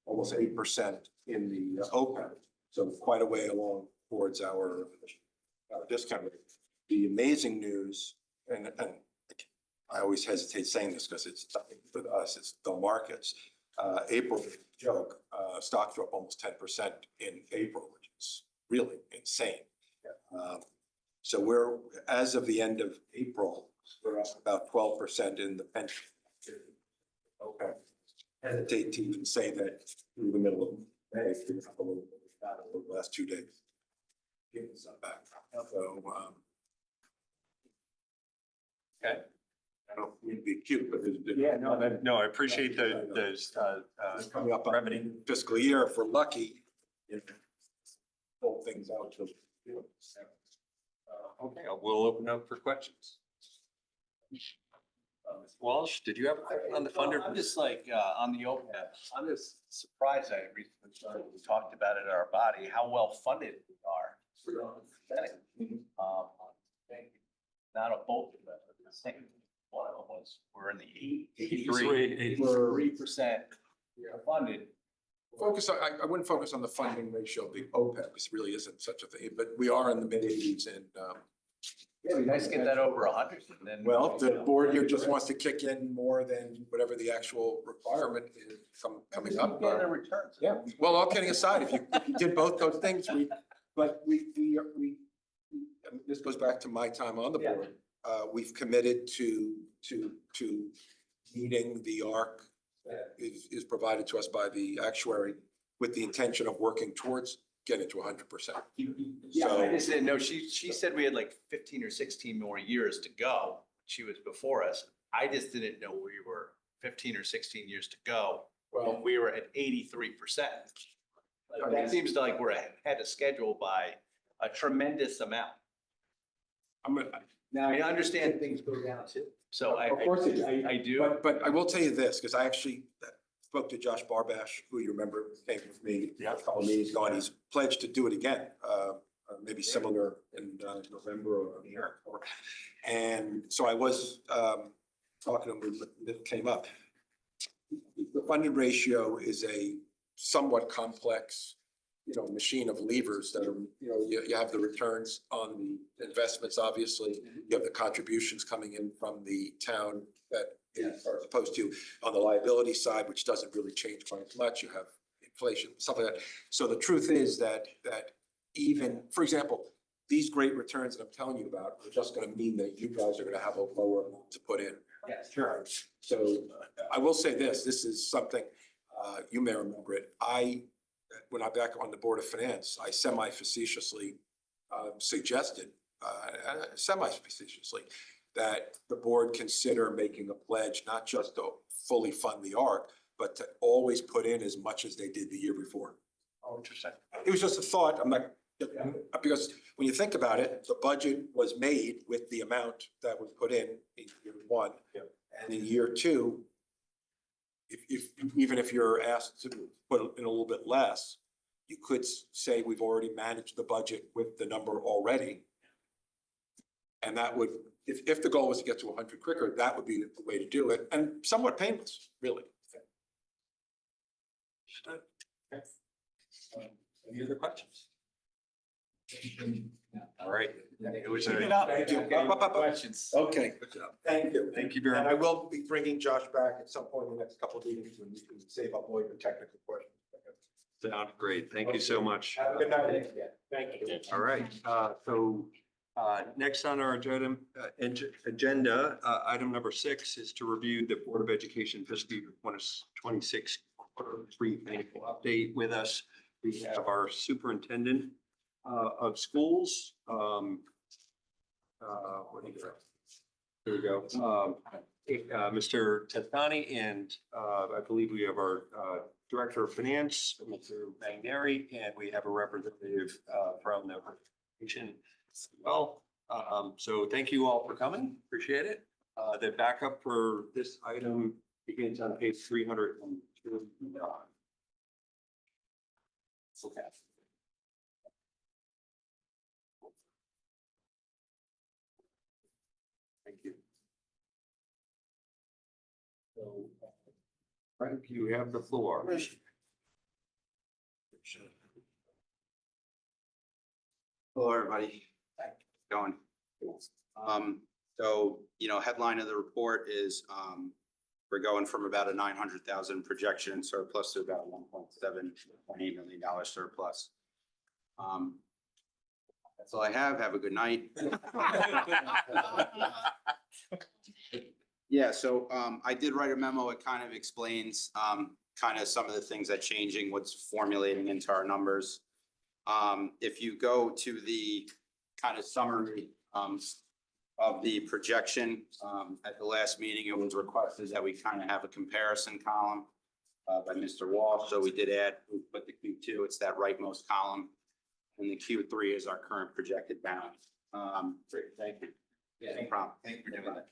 almost 8% in the OPEB. So quite a way along towards our discount rate. The amazing news, and I always hesitate saying this because it's nothing for us, it's the markets. April, joke, stocks were up almost 10% in April, which is really insane. So we're, as of the end of April, we're up about 12% in the pension. Okay. Hesitate to even say that through the middle of May, we're up a little bit, the last 2 days. Give us some back. So, Okay. I don't mean to be cute, but there's. Yeah, no, I appreciate those, Coming up on fiscal year, if we're lucky, you know, pull things out to. okay, we'll open up for questions. Ms. Walsh, did you have a question on the funder? I'm just like, on the OPEB, I'm just surprised I recently started, we talked about it at our body, how well funded we are. Not a both of them, but the second one of them was, we're in the 83% funded. Focus on, I wouldn't focus on the funding ratio of the OPEB, because it really isn't such a thing, but we are in the mid-80s and, Yeah, it'd be nice to get that over 100 and then. well, the board here just wants to kick in more than whatever the actual requirement is coming up. Get the returns. Yeah, well, all kidding aside, if you did both those things, this goes back to my time on the board. We've committed to meeting the ARC that is provided to us by the actuary with the intention of working towards getting to 100%. Yeah, I just didn't know, she said we had like 15 or 16 more years to go. She was before us. I just didn't know we were 15 or 16 years to go. Well, we were at 83%. That seems like we're ahead of schedule by a tremendous amount. Now, I understand things go down too. So Of course it is. I do. But I will tell you this, because I actually spoke to Josh Barbash, who you remember came with me a couple of meetings ago, and he's pledged to do it again. Maybe similar in November or here. And so I was talking to him when it came up. The funding ratio is a somewhat complex, machine of levers that are, you have the returns on the investments, obviously. You have the contributions coming in from the town that are opposed to on the liability side, which doesn't really change quite as much. You have inflation, stuff like that. So the truth is that even, for example, these great returns that I'm telling you about are just going to mean that you guys are going to have a lower amount to put in. Yeah, sure. So I will say this is something, you may remember it. When I'm back on the Board of Finance, I semi-facetiously suggested, that the board consider making a pledge, not just to fully fund the ARC, but to always put in as much as they did the year before. Oh, interesting. It was just a thought. I'm not, because when you think about it, the budget was made with the amount that was put in year one. And in year two, even if you're asked to put in a little bit less, you could say we've already managed the budget with the number already. And that would, if the goal was to get to 100 quicker, that would be the way to do it, and somewhat painless, really. Any other questions? All right. It was Keep it up. Thank you. Questions. Okay, good job. Thank you. Thank you very And much. I will be bringing Josh back at some point in the next couple of meetings when we can save up all your technical questions. Sounds great. Thank you so much. Have a good night. Thank you. All right, next on our agenda, item number 6 is to review the Board of Education fiscal year 2026 quarter 3 financial update. With us, we have our superintendent of schools. What do you got? There we go. Mr. Testani, and I believe we have our Director of Finance, Mr. Magneri, and we have a representative from the organization as well. So thank you all for coming. Appreciate it. The backup for this item begins on page 302. Okay. Thank you. So, Frank, you have the floor. Hello, everybody. Going. So, headline of the report is, we're going from about a 900,000 projection surplus to about $1.8 million surplus. That's all I have. Have a good night. Yeah, so I did write a memo. It kind of explains kind of some of the things that changing, what's formulating into our numbers. If you go to the kind of summary of the projection, at the last meeting, it was requested that we kind of have a comparison column by Mr. Walsh. So we did add, we put the Q2, it's that rightmost column. And the Q3 is our current projected balance. Great, thank you. Yeah, no problem. Thank you for doing that.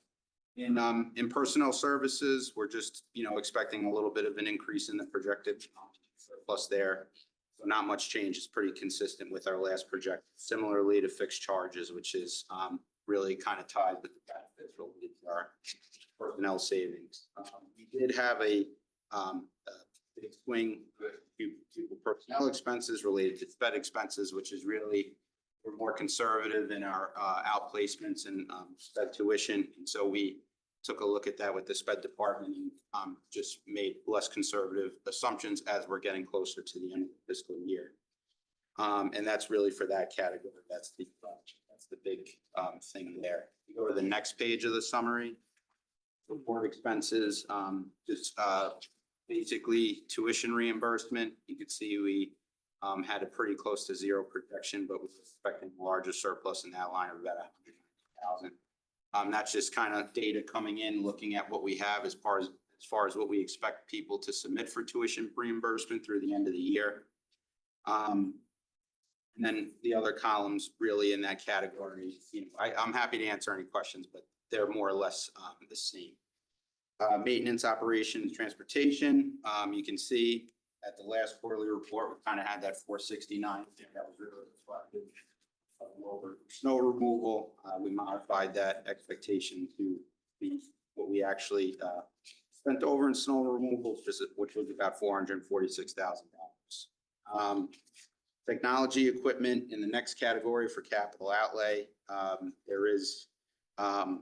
In personnel services, we're just, expecting a little bit of an increase in the projected surplus there. So not much change. It's pretty consistent with our last project. Similarly to fixed charges, which is really kind of tied with the benefits related to our personnel savings. We did have a big swing to personnel expenses related to sped expenses, which is really, we're more conservative in our outplacements and sped tuition. And so we took a look at that with the sped department and just made less conservative assumptions as we're getting closer to the end of the fiscal year. And that's really for that category. That's the big thing there. You go to the next page of the summary. Support expenses, just basically tuition reimbursement. You can see we had a pretty close to zero projection, but we're expecting a larger surplus in that line of about 100,000. That's just kind of data coming in, looking at what we have as far as what we expect people to submit for tuition reimbursement through the end of the year. And then the other columns really in that category, I'm happy to answer any questions, but they're more or less the same. Maintenance, operations, transportation. You can see at the last quarterly report, we kind of had that 469. That was really reflective of lower snow removal. We modified that expectation to be what we actually spent over in snow removal, which was about $446,000. Technology equipment in the next category for capital outlay, there is a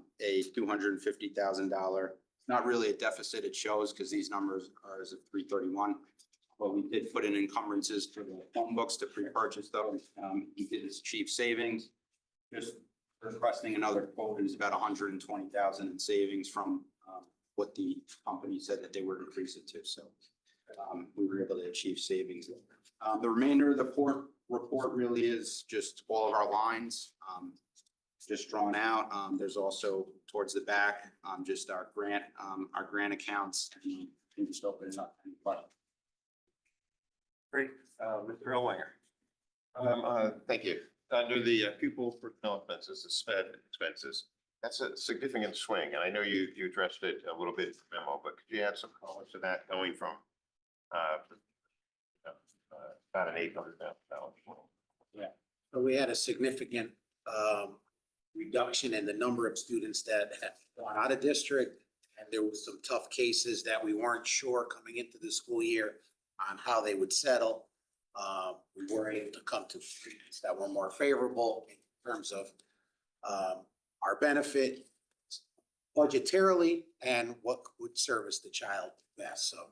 $250,000. Not really a deficit it shows because these numbers are as of 3/31. But we did put in encumbrances for the phone books to pre-purchase those. We did achieve savings. Just requesting another quote is about 120,000 in savings from what the company said that they would increase it to. So we were able to achieve savings. The remainder of the report really is just all of our lines, just drawn out. There's also towards the back, just our grant accounts. You can just open it up. Great, Mr. Ellwanger. Thank you. Under the pupil personnel expenses, the sped expenses, that's a significant swing. And I know you addressed it a little bit in the memo, but could you add some color to that going from about an $800,000? Yeah. But we had a significant reduction in the number of students that had gone out of district. And there was some tough cases that we weren't sure coming into the school year on how they would settle. We were able to come to agreements that were more favorable in terms of our benefit budgetarily and what would service the child best. So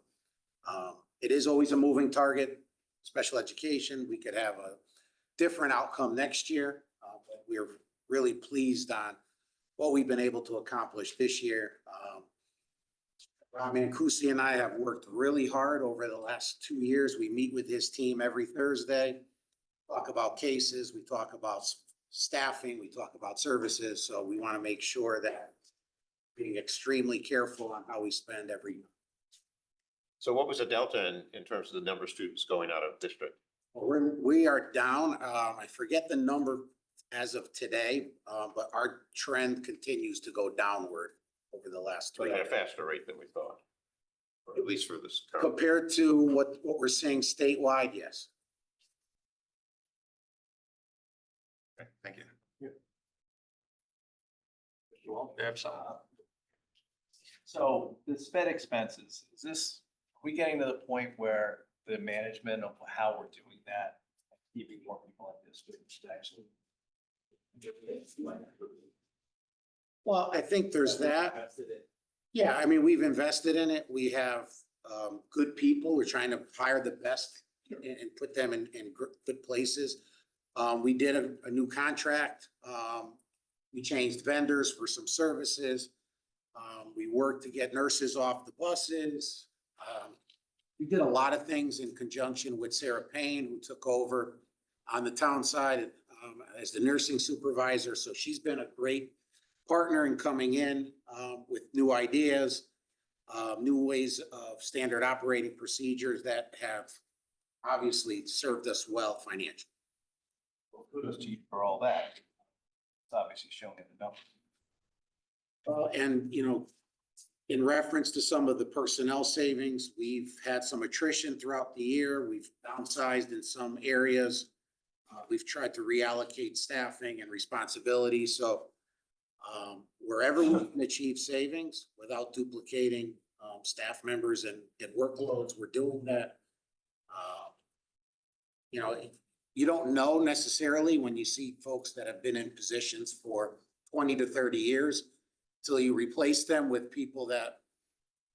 it is always a moving target. Special education, we could have a different outcome next year, but we're really pleased on what we've been able to accomplish this year. Mancusi and I have worked really hard over the last 2 years. We meet with his team every Thursday, talk about cases, we talk about staffing, we talk about services. So we want to make sure that being extremely careful on how we spend every. So what was the delta in terms of the number of students going out of district? We are down, I forget the number as of today, but our trend continues to go downward over the last So 3 at a years. faster rate than we thought, or at least for this current. Compared to what we're seeing statewide, yes. Okay, thank you. So the sped expenses, is this, are we getting to the point where the management of how we're doing that, keeping more people in districts actually? Well, I think there's that. Yeah, I mean, we've invested in it. We have good people. We're trying to hire the best and put them in good places. We did a new contract. We changed vendors for some services. We worked to get nurses off the buses. We did a lot of things in conjunction with Sarah Payne, who took over on the town side as the nursing supervisor. So she's been a great partner in coming in with new ideas, new ways of standard operating procedures that have obviously served us well financially. Well, kudos to you for all that. It's obviously showing in the numbers. And, you know, in reference to some of the personnel savings, we've had some attrition throughout the year. We've downsized in some areas. We've tried to reallocate staffing and responsibility. So wherever we can achieve savings without duplicating staff members and workloads, we're doing that. You know, you don't know necessarily when you see folks that have been in positions for 20 to 30 years till you replace them with people that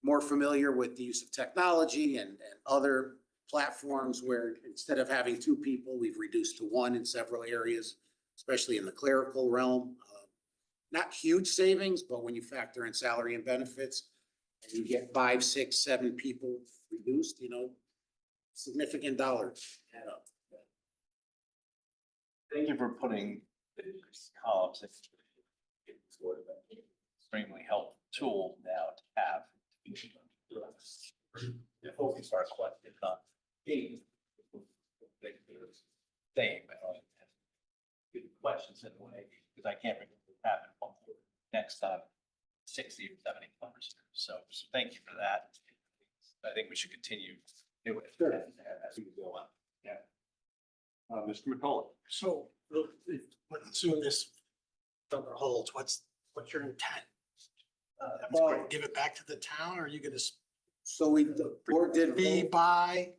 more familiar with the use of technology and other platforms where instead of having 2 people, we've reduced to 1 in several areas, especially in the clerical realm. Not huge savings, but when you factor in salary and benefits and you get 5, 6, 7 people reduced, you know, significant dollars add up. Thank you for putting the columns. It's sort of an extremely helpful tool now to have. Focus our questions on being same, good questions in a way, because I can't remember what happened next time, 60 or 70 numbers. So thank you for that. I think we should continue to do it as we go on. Yeah. Mr. McCullough. So, let's assume this number holds, what's your intent? Give it back to the town, or are you gonna So the board did buy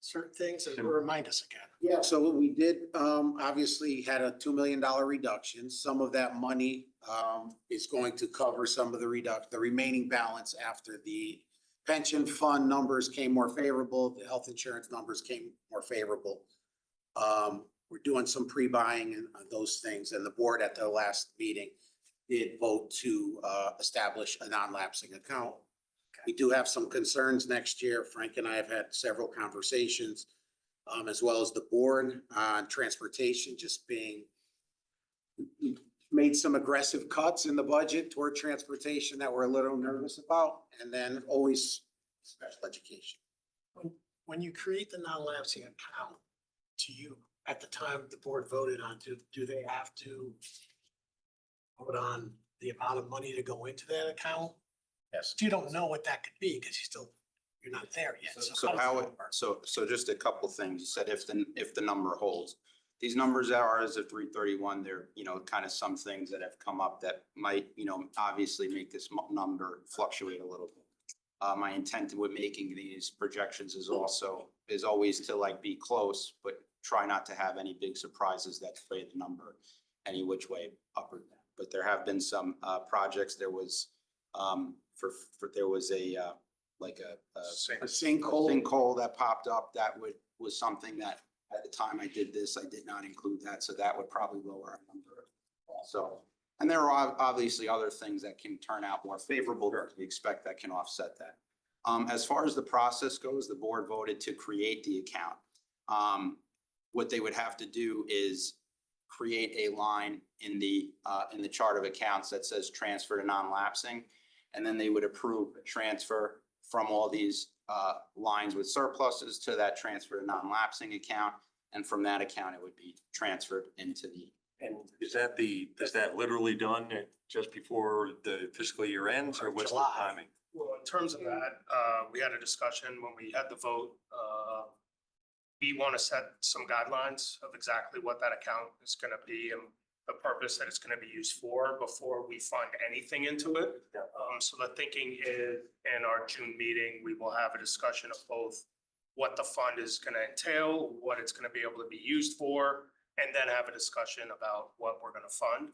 certain things and remind us again? Yeah, so what we did, obviously had a $2 million reduction. Some of that money, is going to cover some of the remaining balance after the pension fund numbers came more favorable, the health insurance numbers came more favorable. We're doing some pre-buying and those things, and the board at the last meeting did vote to, establish a non-lapsing account. We do have some concerns next year. Frank and I have had several conversations, as well as the board on transportation just being, we made some aggressive cuts in the budget toward transportation that we're a little nervous about, and then always special education. When you create the non-lapsing account, to you, at the time the board voted on, do they have to vote on the amount of money to go into that account? Yes. You don't know what that could be because you're not there yet. So how it, so just a couple things. You said if the number holds. These numbers are as of 3/31, they're, you know, kind of some things that have come up that might, you know, obviously make this number fluctuate a little bit. My intent with making these projections is always to like be close, but try not to have any big surprises that sway the number any which way up or down. But there have been some projects. There was there was a like a sinkhole that popped up that was something that at the time I did this, I did not include that. So that would probably lower our number also. And there are obviously other things that can turn out more favorable than we expect that can offset that. As far as the process goes, the board voted to create the account. What they would have to do is create a line in the chart of accounts that says transfer to non-lapsing. And then they would approve a transfer from all these lines with surpluses to that transfer to non-lapsing account. And from that account, it would be transferred into the. And is that literally done just before the fiscal year ends, or what's the July. timing? Well, in terms of that, we had a discussion when we had the vote. We want to set some guidelines of exactly what that account is going to be and the purpose that it's going to be used for before we fund anything into it. So the thinking is in our June meeting, we will have a discussion of both what the fund is going to entail, what it's going to be able to be used for, and then have a discussion about what we're going to fund.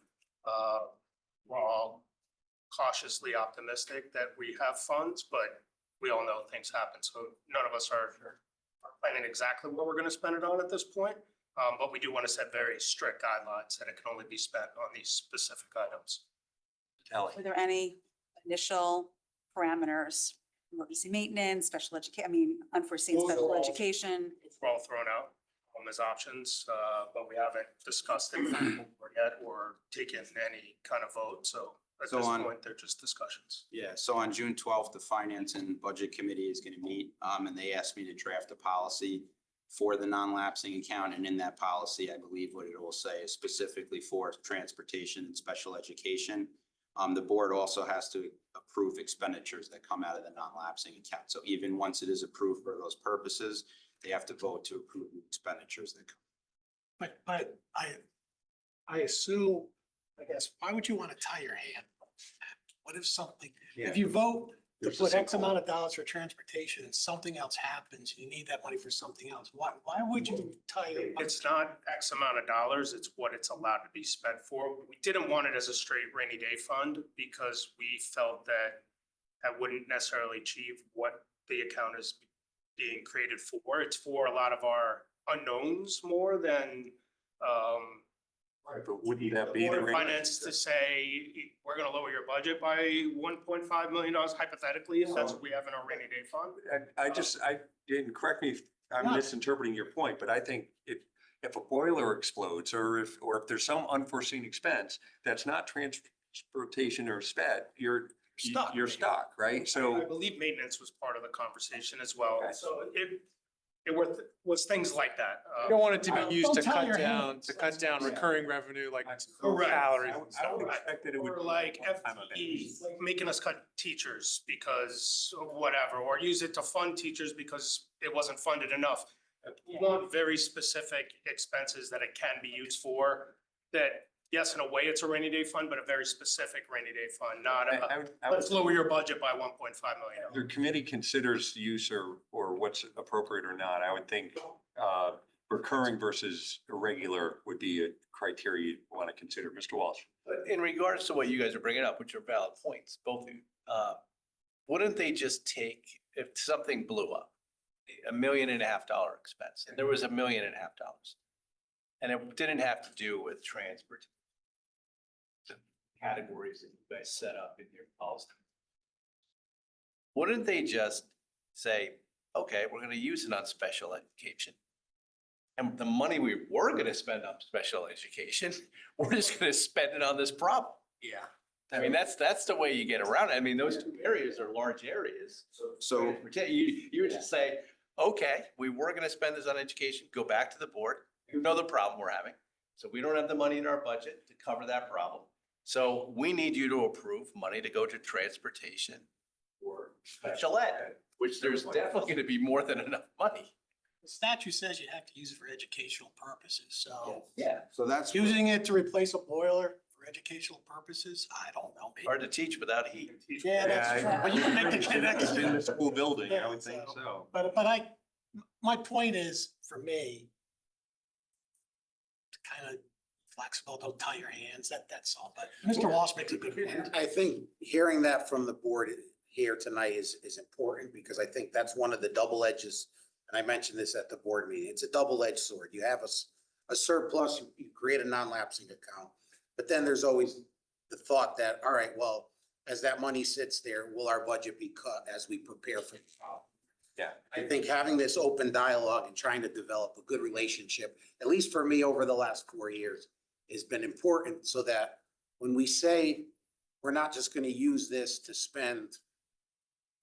We're all cautiously optimistic that we have funds, but we all know things happen. So none of us are planning exactly what we're going to spend it on at this point. But we do want to set very strict guidelines that it can only be spent on these specific items. Were there any initial parameters, emergency maintenance, special education, I mean, unforeseen Those are special all- education? We're all thrown out as options, but we haven't discussed it yet or taken any kind of vote. So at So this on- point, they're just discussions. Yeah, so on June 12th, the Finance and Budget Committee is going to meet, and they asked me to draft a policy for the non-lapsing account. And in that policy, I believe what it will say is specifically for transportation and special education. The board also has to approve expenditures that come out of the non-lapsing account. So even once it is approved for those purposes, they have to vote to approve the expenditures that come. But I assume, I guess, why would you want to tie your hand? What if something, if you vote to put X amount of dollars for transportation and something else happens, you need that money for something else, why would you tie your? It's not X amount of dollars, it's what it's allowed to be spent for. We didn't want it as a straight rainy day fund because we felt that that wouldn't necessarily achieve what the account is being created for. It's for a lot of our unknowns more than, But wouldn't that be the Board of range? Finance to say, we're gonna lower your budget by $1.5 million hypothetically, if that's what we have in our rainy day fund. I didn't, correct me if I'm misinterpreting your point, but I think if a boiler explodes or if there's some unforeseen expense, that's not transportation or sped, you're stuck, right? I So, believe maintenance was part of the conversation as well. Okay. So it was things like that. You don't want it to be used to Don't tie cut your down, hands. recurring revenue like Correct. salaries I and stuff. would expect that it would. Or like FTE, like making us cut teachers because of whatever, or use it to fund teachers because it wasn't funded enough. We want very specific expenses that it can be used for, that, yes, in a way, it's a rainy day fund, but a very specific rainy day fund, not let's lower your budget by $1.5 million. The committee considers use or what's appropriate or not. I would think recurring versus irregular would be a criteria you'd want to consider. Mr. Walsh. But in regards to what you guys are bringing up, which are valid points, both of you, wouldn't they just take, if something blew up, $1.5 million expense, and there was $1.5 million, and it didn't have to do with transport categories that you guys set up in your policy, wouldn't they just say, okay, we're gonna use it on special education? And the money we were gonna spend on special education, we're just gonna spend it on this problem. Yeah. I mean, that's the way you get around it. I mean, those two areas are large areas. So You would just say, okay, we were gonna spend this on education, go back to the board, you know the problem we're having. So we don't have the money in our budget to cover that problem. So we need you to approve money to go to transportation or special ed, which there's definitely gonna be more than enough money. The statute says you have to use it for educational purposes, so. Yeah. So that's. Using it to replace a boiler for educational purposes, I don't know. maybe. Hard to teach without heat. Yeah, that's true. But you can make the connection. In the school building, I Yeah, would think so. But my point is, for me, to kind of flexible, don't tie your hands, that's all. But Mr. Walsh makes a good point. And I think hearing that from the board here tonight is important because I think that's one of the double edges. And I mentioned this at the board meeting. It's a double-edged sword. You have a surplus, you create a non-lapsing account. But then there's always the thought that, all right, well, as that money sits there, will our budget be cut as we prepare for the problem? Yeah. I think having this open dialogue and trying to develop a good relationship, at least for me over the last 4 years, has been important so that when we say we're not just gonna use this to spend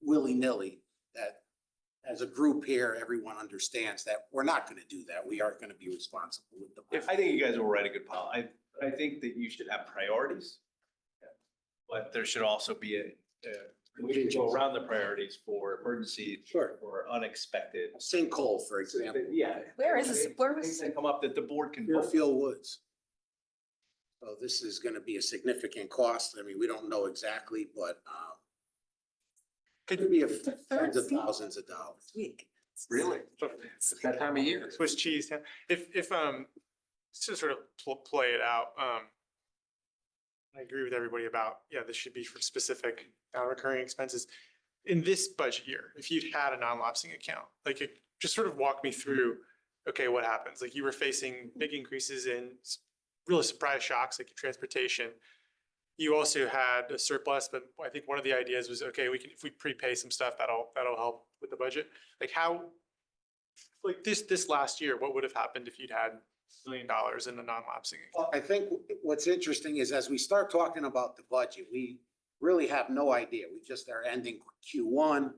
willy-nilly, that as a group here, everyone understands that we're not gonna do that. We are gonna be responsible with the money. I think you guys will write a good policy. I think that you should have priorities. But there should also be we should go around the priorities for emergency. Sure. Or unexpected. Sinkhole, for example. Yeah. Where is this? Where was? Things that come up that the board can. vote. Fairfield Woods. So this is gonna be a significant cost. I mean, we don't know exactly, but, could be tens of thousands of dollars. Really? That time of year. Swiss cheese, yeah. If, to sort of play it out, I agree with everybody about, yeah, this should be for specific recurring expenses. In this budget year, if you'd had a non-lapsing account, like just sort of walk me through, okay, what happens? Like you were facing big increases in really surprise shocks, like transportation. You also had a surplus, but I think one of the ideas was, okay, we can, if we prepay some stuff, that'll help with the budget. Like how, like this last year, what would have happened if you'd had $1 million in a non-lapsing account? I think what's interesting is as we start talking about the budget, we really have no idea. We just are ending Q1.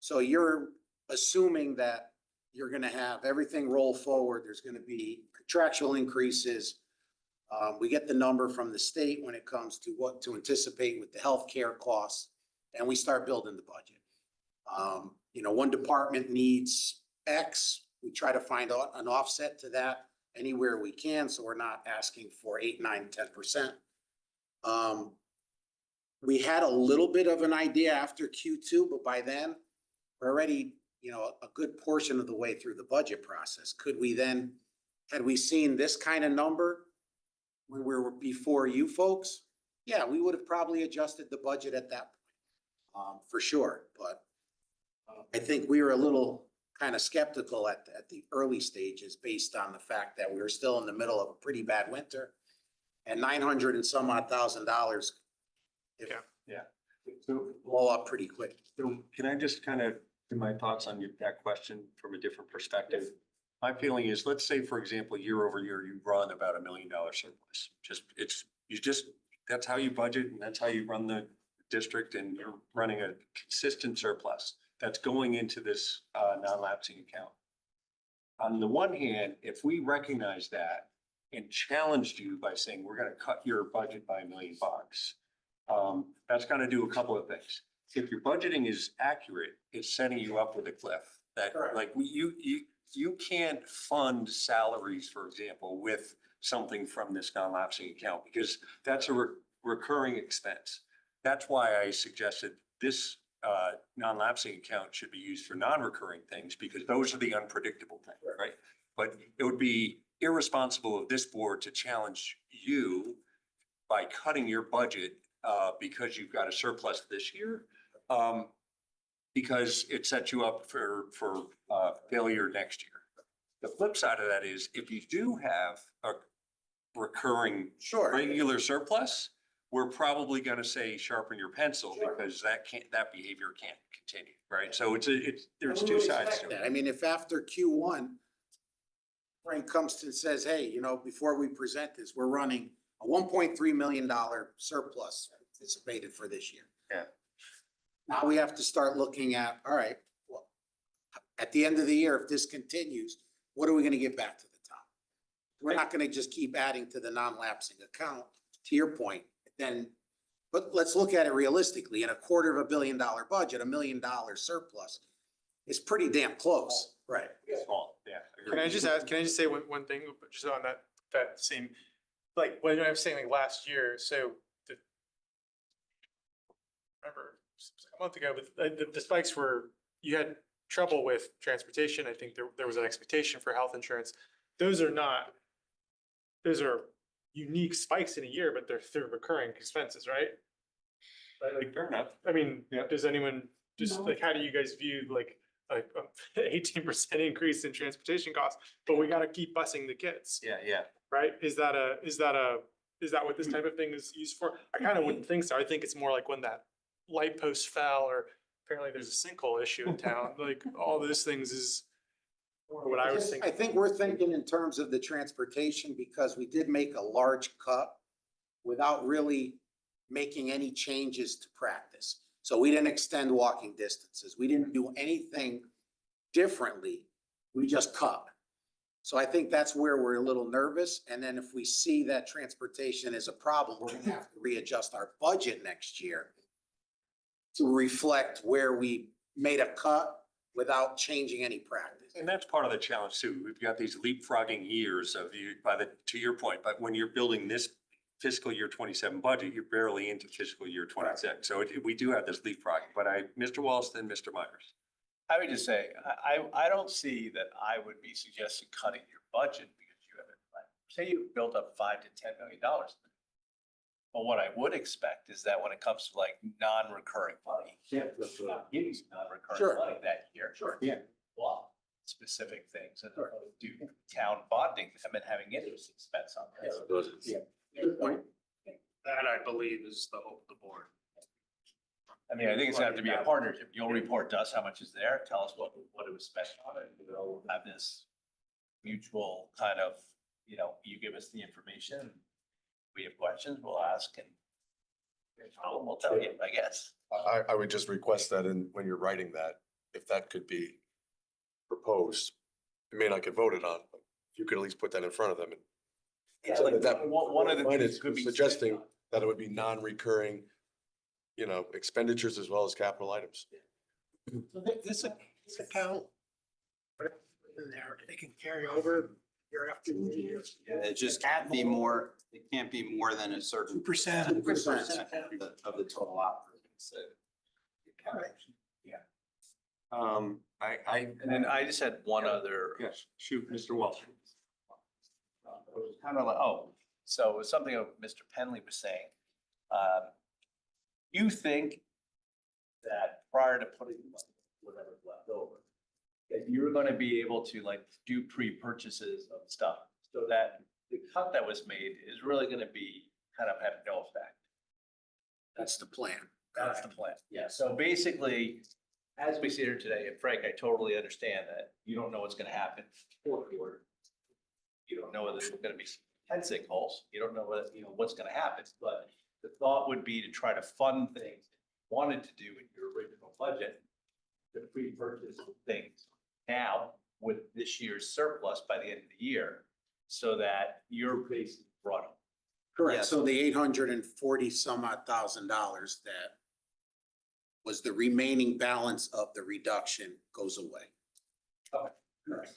So you're assuming that you're gonna have everything roll forward. There's gonna be contractual increases. We get the number from the state when it comes to what to anticipate with the healthcare costs, and we start building the budget. You know, one department needs X, we try to find an offset to that anywhere we can, so we're not asking for 8, 9, 10%. We had a little bit of an idea after Q2, but by then, we're already, you know, a good portion of the way through the budget process. Could we then, had we seen this kind of number when we were before you folks? Yeah, we would have probably adjusted the budget at that point, for sure. But I think we were a little kind of skeptical at the early stages based on the fact that we were still in the middle of a pretty bad winter. And 900 and some odd $1,000. Yeah. So, Blow up pretty quick. so can I just kind of give my thoughts on that question from a different perspective? My feeling is, let's say, for example, year over year, you run about $1 million surplus. That's how you budget and that's how you run the district, and you're running a consistent surplus that's going into this non-lapsing account. On the one hand, if we recognize that and challenged you by saying, we're gonna cut your budget by $1 million, that's gonna do a couple of things. If your budgeting is accurate, it's setting you up with a cliff that like you can't fund salaries, for example, with something from this non-lapsing account because that's a recurring expense. That's why I suggested this non-lapsing account should be used for non-recurring things because those are the unpredictable things, right? But it would be irresponsible of this board to challenge you by cutting your budget because you've got a surplus this year. Because it sets you up for failure next year. The flip side of that is if you do have a recurring regular surplus, we're probably gonna say sharpen your pencil because that behavior can't continue, right? So there's two sides to it. I mean, if after Q1, Frank comes to and says, hey, you know, before we present this, we're running a $1.3 million surplus anticipated for this year. Yeah. Now we have to start looking at, all right, well, at the end of the year, if this continues, what are we gonna get back to the town? We're not gonna just keep adding to the non-lapsing account, to your point, then, but let's look at it realistically. In a $250 million budget, $1 million surplus is pretty damn close. Right. Small, yeah. Can I just say one thing, just on that same, like, when I was saying like last year, so remember a month ago, but the spikes were, you had trouble with transportation. I think there was an expectation for health insurance. Those are unique spikes in a year, but they're recurring expenses, right? Like, fair enough. I mean, does anyone just like, how do you guys view like 18% increase in transportation costs, but we got to keep busing the kids? Yeah. Right? Is that what this type of thing is used for? I kind of wouldn't think so. I think it's more like when that light post fell, or apparently there's a sinkhole issue in town. Like all those things is what I was thinking. I think we're thinking in terms of the transportation because we did make a large cut without really making any changes to practice. So we didn't extend walking distances. We didn't do anything differently. We just cut. So I think that's where we're a little nervous. And then if we see that transportation is a problem, we're gonna have to readjust our budget next year to reflect where we made a cut without changing any practice. And that's part of the challenge too. We've got these leapfrogging years of you, to your point, but when you're building this fiscal year 27 budget, you're barely into fiscal year 26. So we do have this leapfrogging, but Mr. Walsh, then Mr. Myers. I would just say, I don't see that I would be suggesting cutting your budget because you haven't, say you built up $5 to $10 million. But what I would expect is that when it comes to like non-recurring money, not giving you non-recurring money that year. Sure. Yeah. Well, specific things and do town bonding, I mean, having interest expense on that. Yeah. Good point. That I believe is the hope of the board. I mean, I think it's gonna have to be a partnership. You'll report to us how much is there, tell us what it was spent on, and we'll have this mutual kind of, you give us the information. We have questions, we'll ask, and we'll tell you, I guess. I would just request that when you're writing that, if that could be proposed, it may not get voted on, but you could at least put that in front of them. Yeah, So like, that- one of the Mine things is could be. suggesting that it would be non-recurring, expenditures as well as capital items. So this account, whatever in there, they can carry over year after year. It just can't be more, it can't be more than a certain 2%. percent of the total operating. So. And then I just had one other. Yes, shoot, Mr. Walsh. It was kind of like, so it was something Mr. Penley was saying. You think that prior to putting whatever's left over, that you're gonna be able to like do pre-purchases of stuff so that the cut that was made is really gonna be kind of have no effect. That's the plan. That's the plan. Yeah, so basically, as we sit here today, and Frank, I totally understand that you don't know what's gonna happen fourth quarter. You don't know whether there's gonna be 10 sinkholes. You don't know what, what's gonna happen, but the thought would be to try to fund things you wanted to do in your original budget, to pre-purchase things now with this year's surplus by the end of the year, so that you're basically brought up. Correct. So the $840 some odd thousand dollars that was the remaining balance of the reduction goes away. Okay. Correct.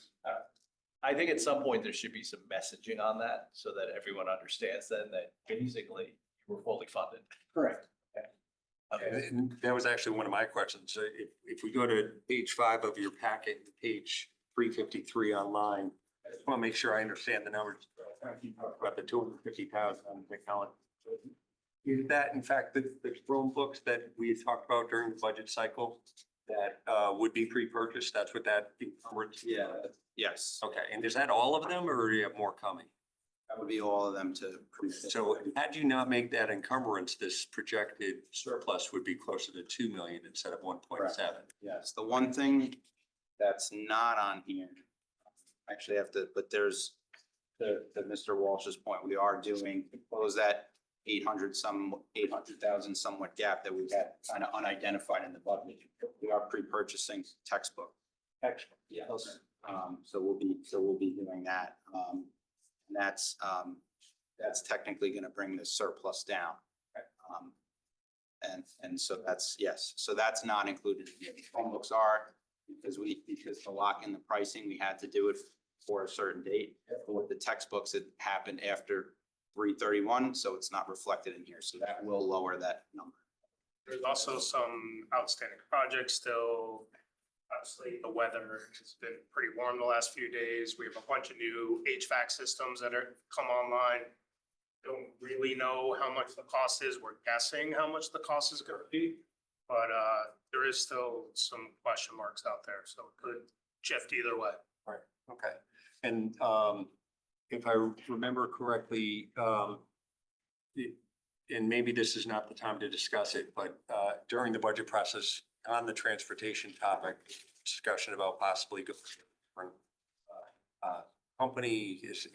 I think at some point there should be some messaging on that so that everyone understands then that basically we're fully funded. Correct. And that was actually one of my questions. So if we go to page 5 of your packet, page 353 online, I just want to make sure I understand the numbers. You talked about the 250,000 on the calendar. Is that in fact the Chromebooks that we had talked about during the budget cycle that would be pre-purchased? That's what that. Yeah, yes, Okay, and is that all of them or do you have more coming? that would be all of them to. So had you not make that encumbrance, this projected surplus would be closer to 2 million instead of 1.7. Yes, the one thing that's not on here, I actually have to, but there's, to Mr. Walsh's point, we are doing, close that 800,000 somewhat gap that we had kind of unidentified in the budget. We are pre-purchasing textbook. Textbook. Yes. So we'll be doing that. And that's technically gonna bring the surplus down. And so that's, yes, so that's not included. The Chromebooks are, because to lock in the pricing, we had to do it for a certain date. But with the textbooks, it happened after 3/31, so it's not reflected in here. So that will lower that number. There's also some outstanding projects still. Obviously, the weather has been pretty warm the last few days. We have a bunch of new HVAC systems that are come online. Don't really know how much the cost is. We're guessing how much the cost is gonna be. But there is still some question marks out there, so it could shift either way. Right, okay. And if I remember correctly, and maybe this is not the time to discuss it, but during the budget process on the transportation topic, discussion about possibly going company, is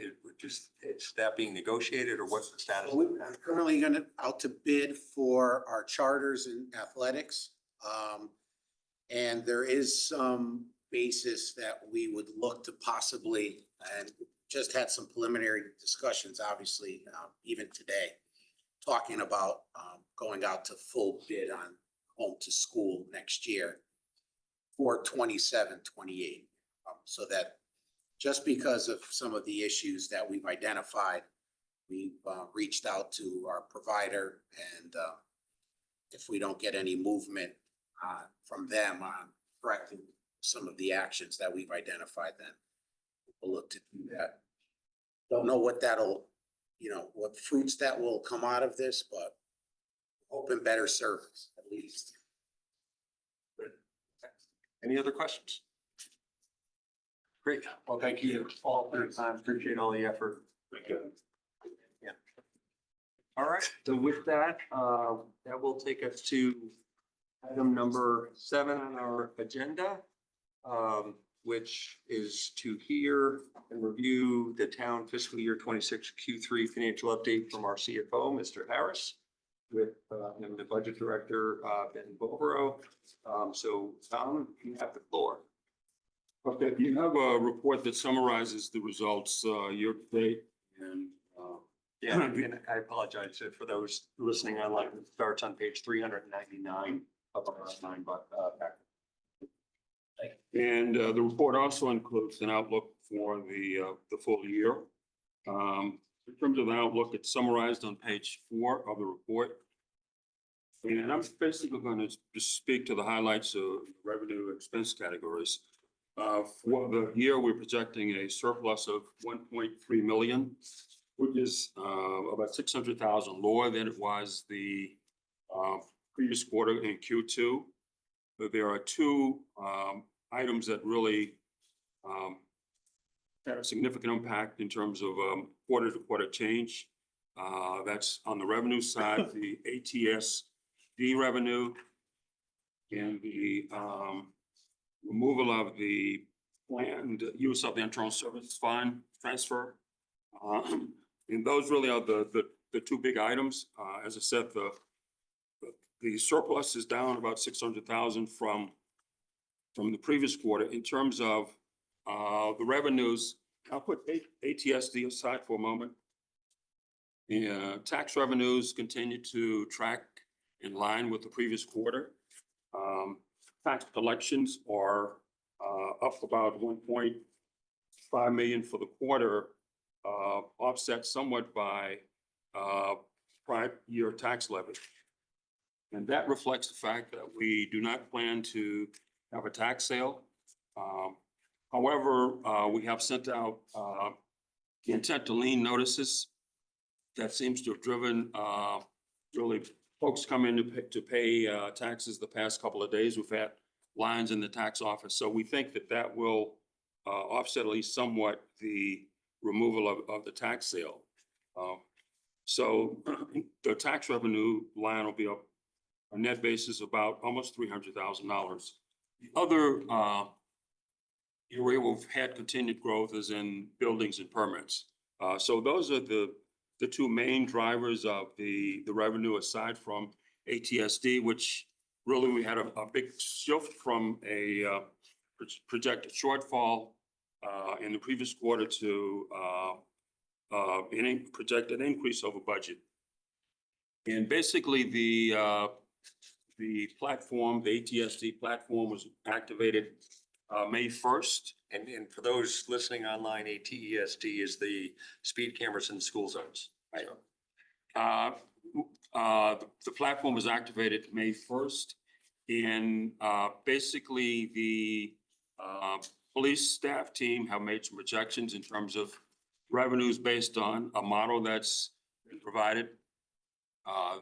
that being negotiated or what's the status? of We're that? currently out to bid for our charters and athletics. And there is some basis that we would look to possibly, and just had some preliminary discussions, obviously, even today, talking about going out to full bid on home to school next year for 27, 28. So that just because of some of the issues that we've identified, we've reached out to our provider, and if we don't get any movement from them on correcting some of the actions that we've identified, then we'll look to do that. Don't know what that'll, what fruits that will come out of this, but hoping better service at least. Any other questions? Great. Well, thank you all for your time. Appreciate all the effort. Yeah. All right. So with that, that will take us to item number 7 on our agenda, which is to hear and review the town fiscal year 26 Q3 financial update from our CFO, Mr. Harris, with and the budget director, Ben Bovero. So Tom, you have the floor. Okay, you have a report that summarizes the results year to date, and Yeah, and I apologize for those listening online. It starts on page 399 of our online, but and the report also includes an outlook for the full year. In terms of the outlook, it's summarized on page 4 of the report. And I'm basically going to just speak to the highlights of revenue expense categories. For the year, we're projecting a surplus of 1.3 million, which is about 600,000 lower than it was the previous quarter in Q2. But there are 2 items that really had a significant impact in terms of quarter-to-quarter change. That's on the revenue side, the ATSD revenue and the removal of the planned use of the internal service fund transfer. And those really are the 2 big items. As I said, the surplus is down about 600,000 from the previous quarter. In terms of the revenues, I'll put ATSD aside for a moment. The tax revenues continue to track in line with the previous quarter. Tax collections are up about 1.5 million for the quarter, offset somewhat by prior year tax levy. And that reflects the fact that we do not plan to have a tax sale. However, we have sent out the intent to lien notices. That seems to have driven really folks come in to pay taxes the past couple of days. We've had lines in the tax office. So we think that will offset at least somewhat the removal of the tax sale. So the tax revenue line will be up a net basis about almost $300,000. The other area we've had continued growth is in buildings and permits. So those are the 2 main drivers of the revenue, aside from ATSD, which really we had a big shift from a projected shortfall in the previous quarter to an projected increase over budget. And basically the platform, the ATSD platform, was activated May 1st. And for those listening online, ATSD is the speed cameras in school zones. Right. The platform was activated May 1st. And basically the police staff team have made some projections in terms of revenues based on a model that's been provided.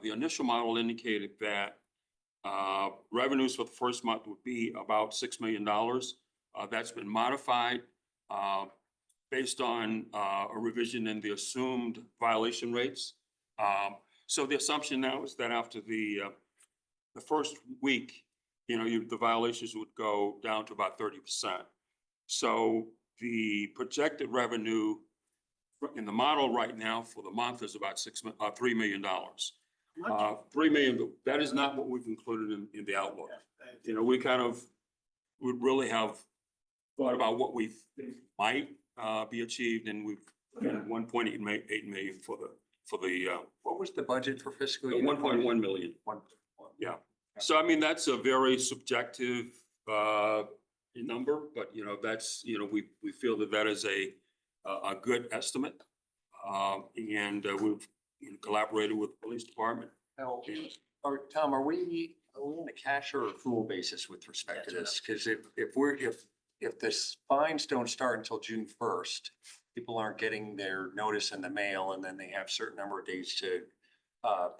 The initial model indicated that revenues for the first month would be about $6 million. That's been modified based on a revision in the assumed violation rates. So the assumption now is that after the first week, the violations would go down to about 30%. So the projected revenue in the model right now for the month is about $3 million. 3 million, but that is not what we've included in the outlook. You know, we would really have thought about what we think might be achieved, and we've got 1.8 million for the What was the budget for fiscal year? 1.1 million. Yeah. So I mean, that's a very subjective number, but you know, that's, you know, we feel that is a good estimate. And we've collaborated with the police department. Now, Tom, are we on a cash or accrual basis with respect to this? Because if this fines don't start until June 1st, people aren't getting their notice in the mail, and then they have certain number of days to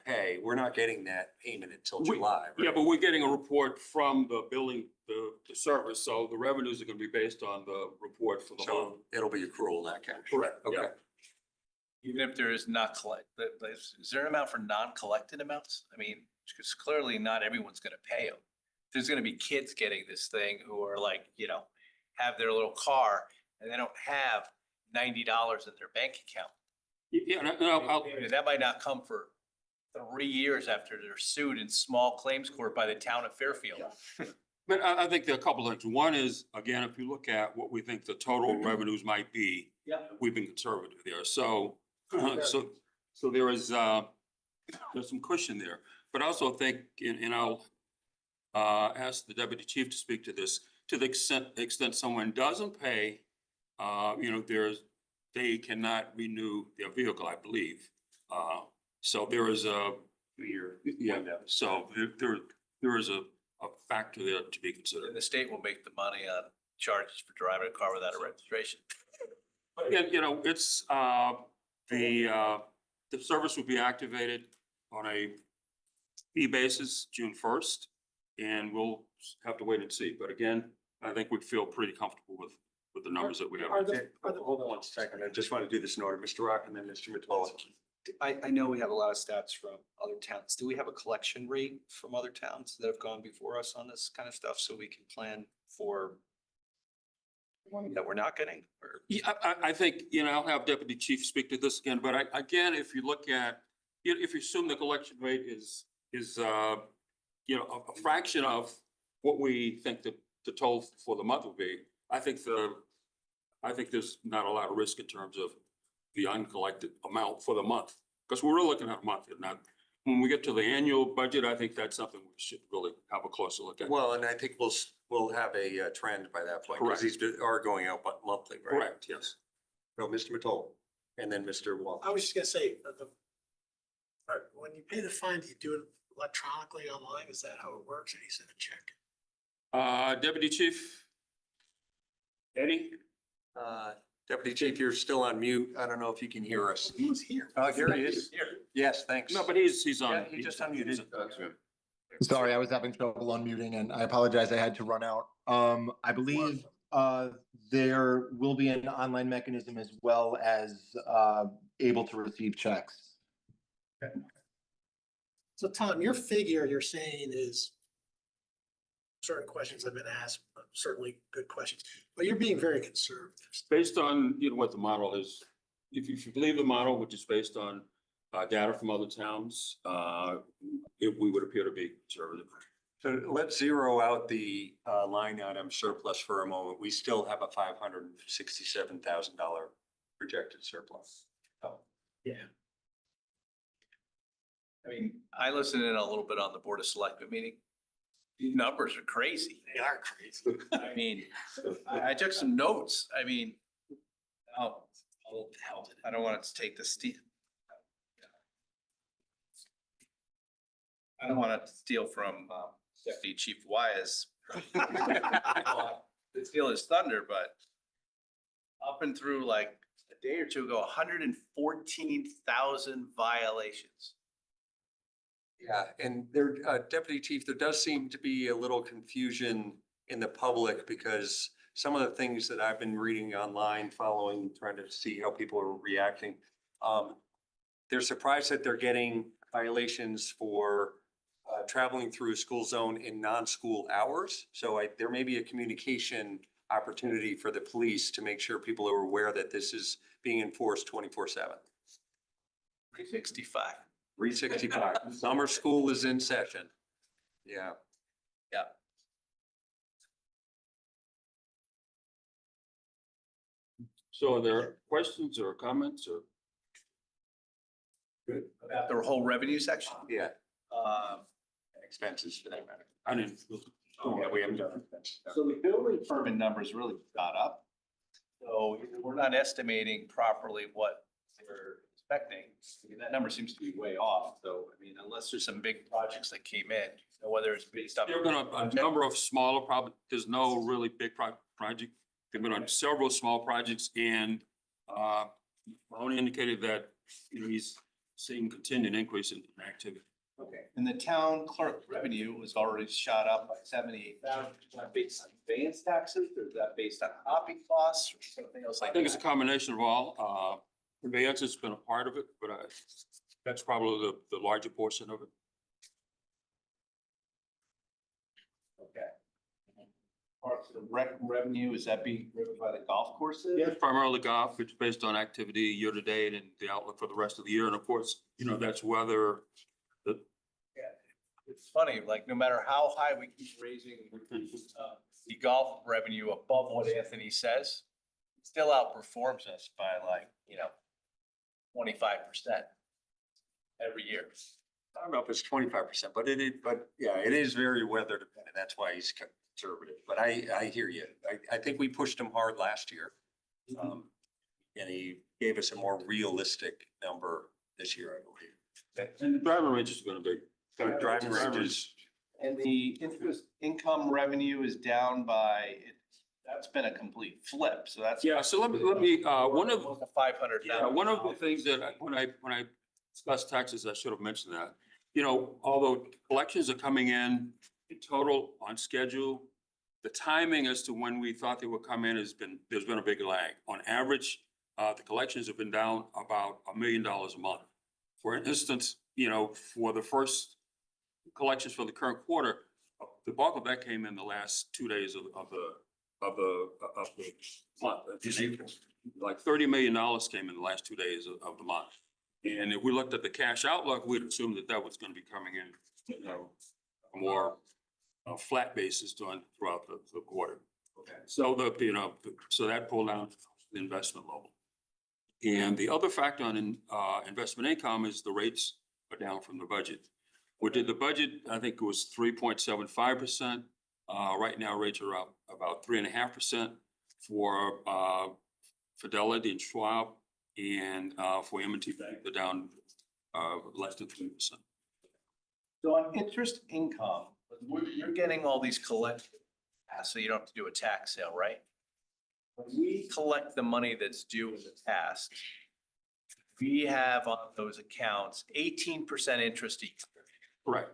pay. We're not getting that payment until July, right? Yeah, but we're getting a report from the billing, the service, so the revenues are gonna be based on the report for the month. So it'll be accrual, not cash. Correct, Okay. yeah. Even if there is not is there an amount for non-collected amounts? I mean, because clearly not everyone's gonna pay them. There's gonna be kids getting this thing who are like, you know, have their little car and they don't have $90 in their bank account. Yeah, And that might not come for 3 years after they're sued in small claims court by the town of Fairfield. But I think there are a couple of things. One is, again, if you look at what we think the total revenues might be, we've been conservative there. So there is, there's some cushion there. But I also think, and I'll ask the deputy chief to speak to this, to the extent someone doesn't pay, you know, they cannot renew their vehicle, I believe. So there is a, yeah, so there is a factor there to be considered. And the state will make the money on charges for driving a car without a registration. But again, you know, it's, the service will be activated on a fee basis June 1st, and we'll have to wait and see. But again, I think we feel pretty comfortable with the numbers that we have. Hold on one second. I just want to do this in order. Mr. Rock and then Mr. Matola. I know we have a lot of stats from other towns. Do we have a collection rate from other towns that have gone before us on this kind of stuff so we can plan for one that we're not getting? Or Yeah, I think, you know, I'll have Deputy Chief speak to this again, but again, if you look at, if you assume the collection rate is, you know, a fraction of what we think the toll for the month will be, I think there's not a lot of risk in terms of the uncollected amount for the month, because we're really looking at a month. And not, when we get to the annual budget, I think that's something we should really have a closer look at. Well, and I think we'll have a trend by that point, because these are going out monthly, right? Correct, yes. No, Mr. Matola, and then Mr. Wall. I was just gonna say, when you pay the fine, do you do it electronically online? Is that how it works? Or do you send a check? Deputy Chief? Eddie? Deputy Chief, you're still on mute. I don't know if you can hear us. He was here. Oh, here he is. Yes, thanks. No, but he's on. Yeah, he just unmuted. Sorry, I was having trouble unmuting and I apologize. I had to run out. I believe there will be an online mechanism as well as able to receive checks. So Tom, your figure you're saying is certain questions have been asked, certainly good questions, but you're being very conservative. Based on, you know, what the model is, if you believe the model, which is based on data from other towns, we would appear to be conservative. So let's zero out the line item surplus for a moment. We still have a $567,000 projected surplus. Oh, yeah. I mean, I listened in a little bit on the Board of Selectmen meeting. These numbers are crazy. They are crazy. I mean, I took some notes. I mean, I don't want to take the steal. I don't want to steal from Deputy Chief Wyatt's to steal his thunder, but up and through like a day or two ago, 114,000 violations. yeah, and there, Deputy Chief, there does seem to be a little confusion in the public because some of the things that I've been reading online, following, trying to see how people are reacting. They're surprised that they're getting violations for traveling through a school zone in non-school hours. So there may be a communication opportunity for the police to make sure people are aware that this is being enforced 24/7. 365. 365. Summer school is in session. Yeah. Yeah. So are there questions or comments or? About the whole revenue section? Yeah. Um, Expenses for that matter. I didn't. Yeah, we haven't done it. So the building permit numbers really got up. So we're not estimating properly what we're expecting. I mean, that number seems to be way off. So, I mean, unless there's some big projects that came in, so whether it's based on. There have been a number of smaller there's no really big project. There've been on several small projects and, Mahoney indicated that, you know, he's seeing continued increase in activity. Okay. And the town clerk revenue was already shot up by 78,000. Is that based on advance taxes or is that based on copy costs or something else I like think it's a that? combination of all. Conveyance has been a part of it, but that's probably the larger portion of it. Okay. Parks and rec revenue, is that being driven by the golf courses? Yeah, primarily golf, it's based on activity year to date and the outlook for the rest of the year. And of course, you know, that's weather. It's funny, like no matter how high we keep raising the golf revenue above what Anthony says, it still outperforms us by like, 25% every year. I don't know if it's 25%, but it is very weather dependent. That's why he's conservative. But I hear you. I think we pushed him hard last year. And he gave us a more realistic number this year, I believe. And the driver range is gonna be. Driving ranges. And the interest income revenue is down by, that's been a complete flip, so that's. Yeah, so let me, one of, The 500. yeah, one of the things that when I discussed taxes, I should have mentioned that. You know, although collections are coming in total on schedule, the timing as to when we thought they would come in there's been a big lag. On average, the collections have been down about $1 million a month. For instance, you know, for the first collections for the current quarter, the bulk of that came in the last 2 days of the month. Like $30 million came in the last 2 days of the month. And if we looked at the cash outlook, we'd assume that was going to be coming in, you know, a more flat basis throughout the quarter. Okay. So so that pulled down the investment level. And the other factor on investment income is the rates are down from the budget. We did the budget, I think it was 3.75%. Right now rates are up about 3.5% for Fidelity and Schwab, and for M&T Bank, they're down less than 3%. So on interest income, you're getting all these collected, so you don't have to do a tax sale, right? When we collect the money that's due in the past, we have on those accounts 18% interest each. Correct.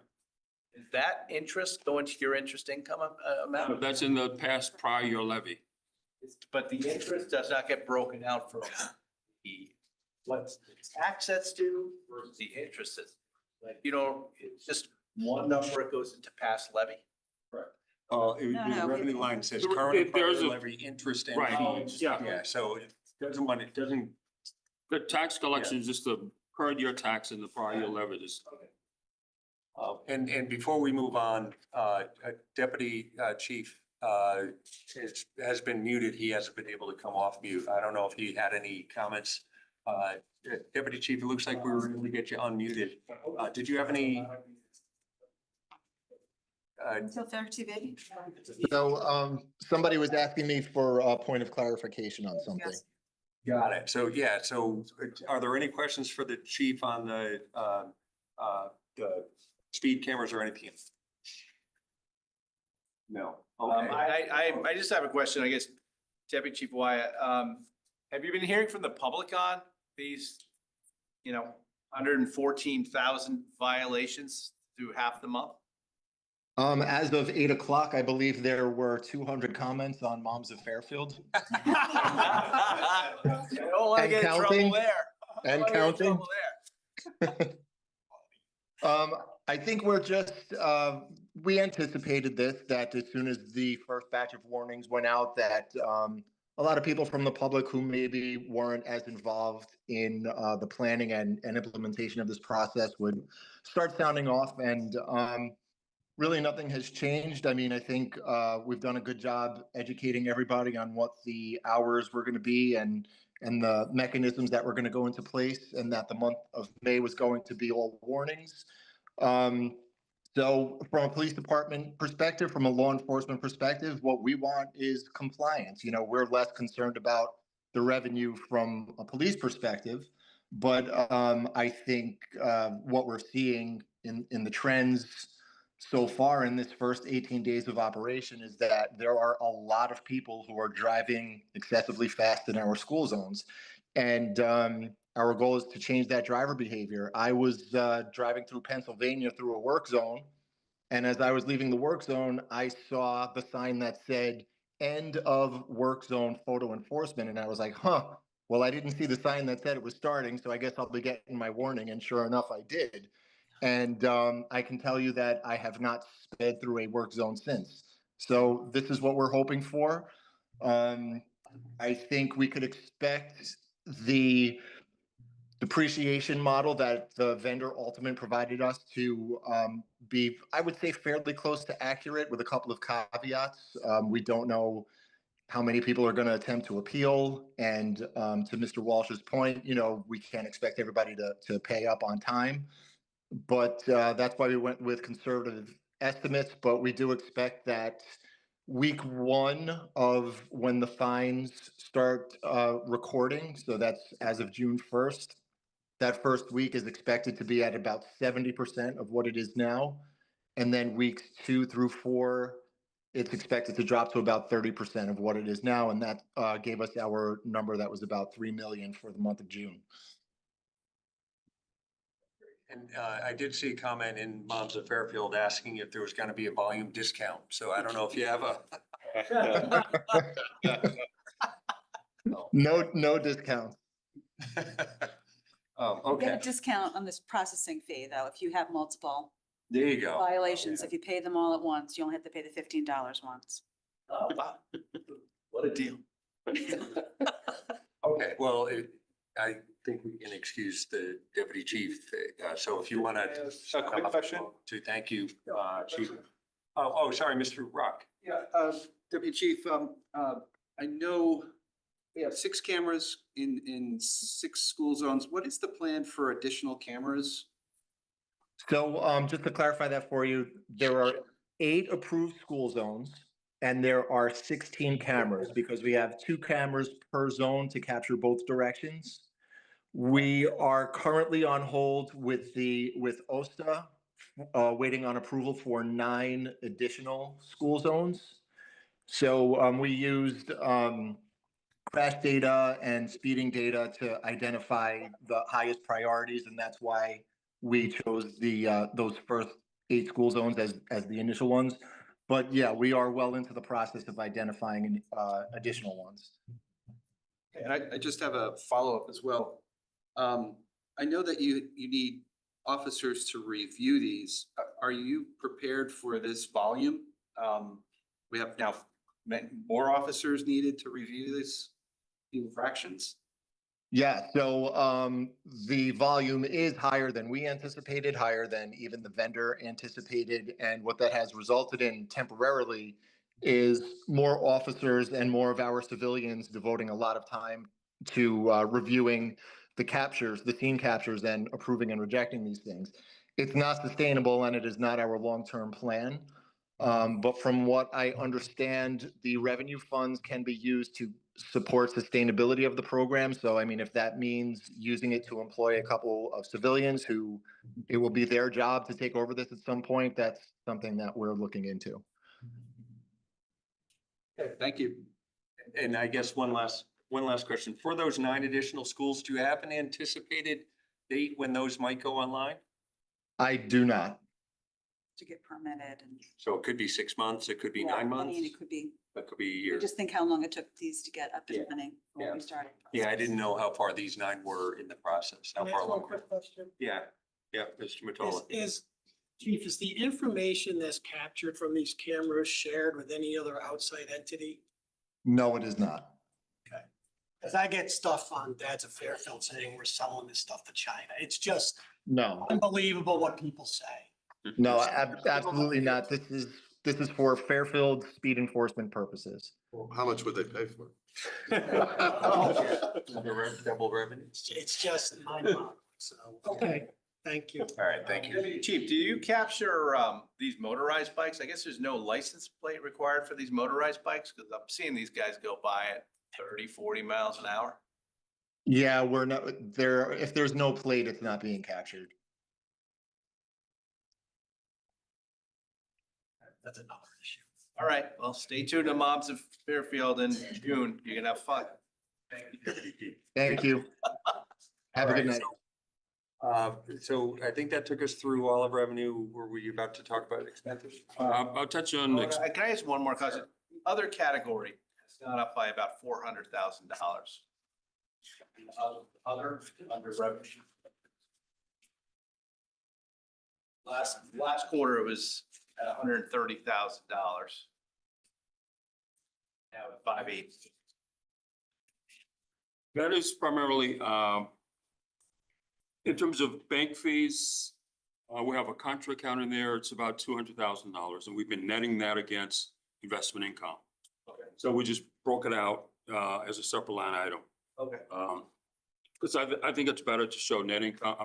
Is that interest going to your interest income amount? That's in the past prior year levy. But the interest does not get broken out from what the tax that's due versus the interest that's, like, it's just one number, it goes into past levy. The revenue line says There- current and there's prior a- levy interest and Right. fees. Yeah. Yeah, so it doesn't. The tax collection is just the current year tax and the prior year levy is. And before we move on, Deputy Chief has been muted. He hasn't been able to come off mute. I don't know if he had any comments. Deputy Chief, it looks like we were able to get you unmuted. Did you have any? Until FairTV. So, somebody was asking me for a point of clarification on something. Yes. Got it. So, yeah, so are there any questions for the chief on the speed cameras or anything? No. Okay. I just have a question, I guess, Deputy Chief Wyatt, have you been hearing from the public on these, 114,000 violations through half the month? As of 8 o'clock, I believe there were 200 comments on Moms of Fairfield. I don't want to And get in trouble counting. there. And I don't wanna get in counting. trouble there. I think we're just, we anticipated this, that as soon as the first batch of warnings went out, that a lot of people from the public who maybe weren't as involved in the planning and implementation of this process would start sounding off. And really nothing has changed. I mean, I think we've done a good job educating everybody on what the hours were going to be and the mechanisms that were going to go into place, and that the month of May was going to be all warnings. So from a police department perspective, from a law enforcement perspective, what we want is compliance. You know, we're less concerned about the revenue from a police perspective, but I think what we're seeing in the trends so far in this first 18 days of operation is that there are a lot of people who are driving excessively fast in our school zones. And our goal is to change that driver behavior. I was driving through Pennsylvania through a work zone. And as I was leaving the work zone, I saw the sign that said end of work zone photo enforcement. And I was like, huh, well, I didn't see the sign that said it was starting. So I guess I'll be getting my warning. And sure enough, I did. And I can tell you that I have not sped through a work zone since. So this is what we're hoping for. I think we could expect the depreciation model that the vendor Ultimate provided us to be, I would say, fairly close to accurate with a couple of caveats. We don't know how many people are going to attempt to appeal. And to Mr. Walsh's point, you know, we can't expect everybody to pay up on time. But that's why we went with conservative estimates. But we do expect that week one of when the fines start recording, so that's as of June 1st, that first week is expected to be at about 70% of what it is now. And then weeks 2 through 4, it's expected to drop to about 30% of what it is now. And that gave us our number that was about 3 million for the month of June. And I did see a comment in Moms of Fairfield asking if there was going to be a volume discount. So I don't know if you have a. No discount. You Okay, get a discount on this processing fee, though, if you have multiple there you go. violations. If you pay them all at once, you only have to pay the $15 once. Oh, wow. What a deal. Okay, well, I think we can excuse the deputy chief. So if you want to. A quick question? To thank you, chief. Oh, sorry, Mr. Rock. Yeah, Deputy Chief, I know we have 6 cameras in 6 school zones. What is the plan for additional cameras? So just to clarify that for you, there are 8 approved school zones and there are 16 cameras because we have 2 cameras per zone to capture both directions. We are currently on hold with OSTA, waiting on approval for 9 additional school zones. So we used crash data and speeding data to identify the highest priorities, and that's why we chose those first 8 school zones as the initial ones. But yeah, we are well into the process of identifying additional ones. And I just have a follow-up as well. I know that you need officers to review these. Are you prepared for this volume? We have now more officers needed to review these infractions? Yeah, so the volume is higher than we anticipated, higher than even the vendor anticipated. And what that has resulted in temporarily is more officers and more of our civilians devoting a lot of time to reviewing the captures, the scene captures, and approving and rejecting these things. It's not sustainable and it is not our long-term plan. But from what I understand, the revenue funds can be used to support sustainability of the program. So, I mean, if that means using it to employ a couple of civilians who it will be their job to take over this at some point, that's something that we're looking into. Okay, thank you. And I guess one last question. For those 9 additional schools, do you have an anticipated date when those might go online? I do not. To get permitted and. So it could be 6 months, it could be Yeah, 9 months, I mean, it could be, it could be a I year. just think how long it took these to get up and Yeah. running when we started. Yeah, I didn't know how far these 9 were in the process. How Can I far ask one along? quick question? Yeah, Mr. Matola. Is Chief, is the information that's captured from these cameras shared with any other outside entity? No, it is not. Cause I get stuff on Dad's of Fairfield saying we're selling this stuff to China. It's just No, unbelievable what people say. no, absolutely not. This is for Fairfield speed enforcement purposes. How much would they pay for it? Double revenue. It's just mind-boggling, so, okay, thank you. All right, thank you. Chief, do you capture these motorized bikes? I guess there's no license plate required for these motorized bikes, because I'm seeing these guys go by at 30, 40 miles an hour. Yeah, we're not there. If there's no plate, it's not being captured. That's another issue. All right, well, stay tuned to Moms of Fairfield in June. You're gonna have fun. Thank you. Have a good night. So I think that took us through all of revenue. Were we about to talk about expenses? I'll touch on, Can I ask one more question? Other category has gone up by about $400,000. Other under revenue. Last quarter, it was at $130,000. Now at 580. that is primarily, in terms of bank fees, we have a contra account in there. It's about $200,000, and we've been netting that against investment income. Okay. So we just broke it out as a separate line item. Okay. Because I think it's better to show net income,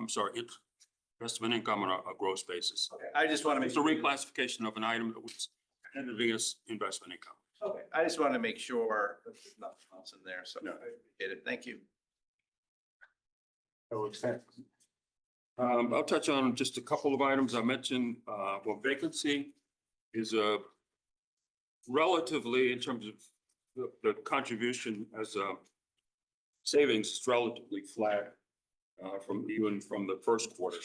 investment income on a gross basis. Okay. I just want to make. It's a reclassification of an item that was netted against investment income. Okay. I just want to make sure that there's nothing else in there. So I appreciate it. Thank you. I'll touch on just a couple of items I mentioned. Well, vacancy is a relatively, in terms of the contribution as a savings, is relatively flat from the first quarter.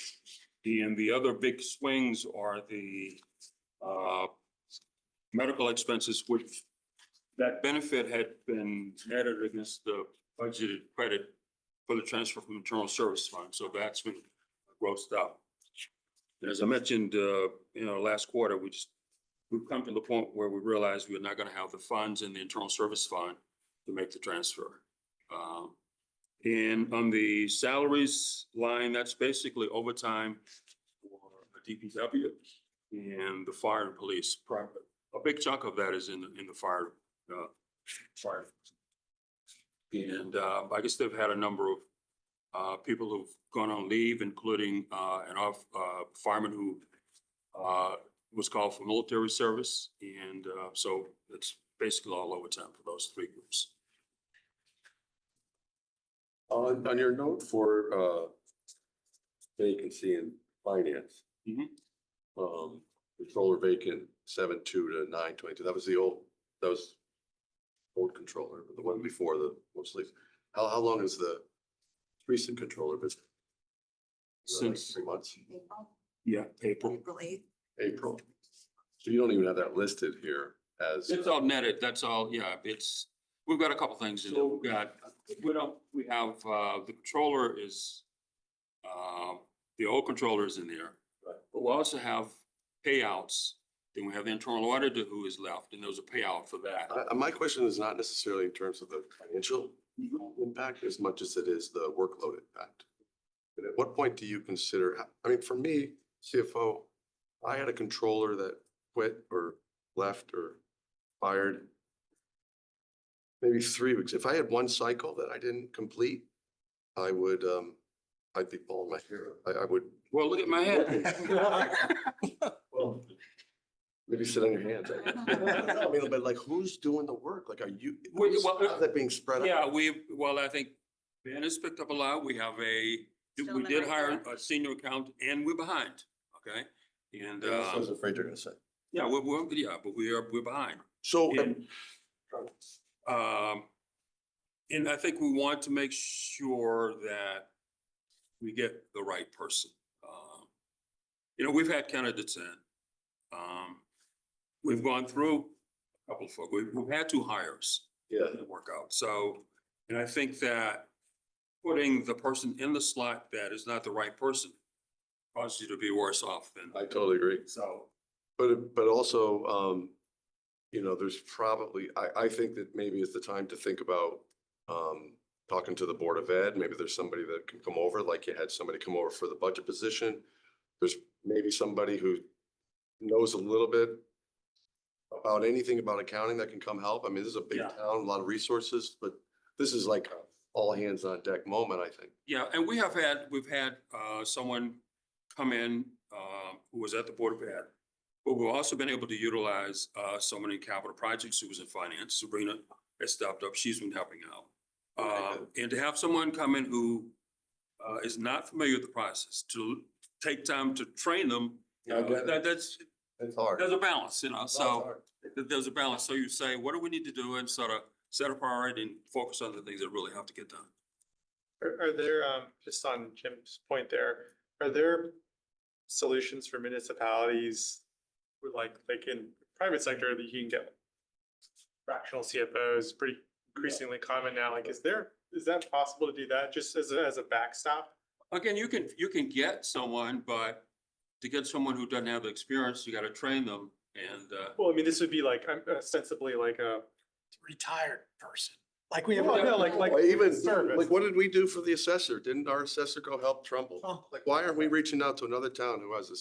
And the other big swings are the medical expenses, which that benefit had been netted against the budgeted credit for the transfer from internal service fund. So that's been grossed up. And as I mentioned, last quarter, we've come to the point where we realized we're not going to have the funds in the internal service fund to make the transfer. And on the salaries line, that's basically overtime for the DPW and the fire and police. A big chunk of that is in the fire. And I guess they've had a number of people who've gone on leave, including an fireman who was called for military service. And so it's basically all overtime for those three groups. On your note for vacancy in finance. Controller vacant 7/2 to 9/22. That was old controller, the one before the mostly. How long is the recent controller been? Since 3 months. Yeah, April. April 8th. April. So you don't even have that listed here as. It's all netted, that's all, yeah, we've got a couple things in there. We have, the controller is, the old controller is in there. But we also have payouts. Then we have the internal auditor who is left, and there's a payout for that. My question is not necessarily in terms of the financial impact as much as it is the workload impact. And at what point do you consider, I mean, for me, CFO, I had a controller that quit or left or fired maybe 3 weeks. If I had one cycle that I didn't complete, I would, I'd be pulling my hair. I would. Well, look at my head. Well, maybe sit on your hands. I mean, but like, who's doing the work? Like, are you, how's that being spread out? Yeah, I think Ben has picked up a lot. We did hire a senior accountant, and we're behind, okay? And, I was afraid you're gonna say. yeah, but we're behind. So. And I think we want to make sure that we get the right person. We've had candidates in. We've gone through a couple of folks. We've had 2 hires. Yeah. Didn't work out. So, and I think that putting the person in the slot that is not the right person causes you to be worse off than. I totally agree. So But also, you know, there's probably, I think that maybe it's the time to think about, talking to the Board of Ed. Maybe there's somebody that can come over, like you had somebody come over for the budget position. There's maybe somebody who knows a little bit about anything about accounting that can come help. I mean, this is a big Yeah. town, a lot of resources, but this is like a all hands on deck moment, I think. Yeah, and we've had someone come in who was at the Board of Ed. But we've also been able to utilize someone in capital projects who was in finance. Sabrina has stepped up. She's been helping out. And to have someone come in who is not familiar with the process, to take time to train them, you know, that's It's hard. there's a balance, you know, It's so hard. there's a balance. So you say, what do we need to do, and sort of set a priority and focus on the things that really have to get done. Are there, just on Jim's point there, are there solutions for municipalities with like in private sector that you can get fractional CFOs, pretty increasingly common now? Like, is that possible to do that just as a backstop? Again, you can get someone, but to get someone who doesn't have the experience, you gotta train them and, Well, I mean, this would be like ostensibly like a. Retired person, like we have. Well, no, like Or even, service. like, what did we do for the assessor? Didn't our assessor go help Trumbull? Trumbull. Like, why aren't we reaching out to another town who has a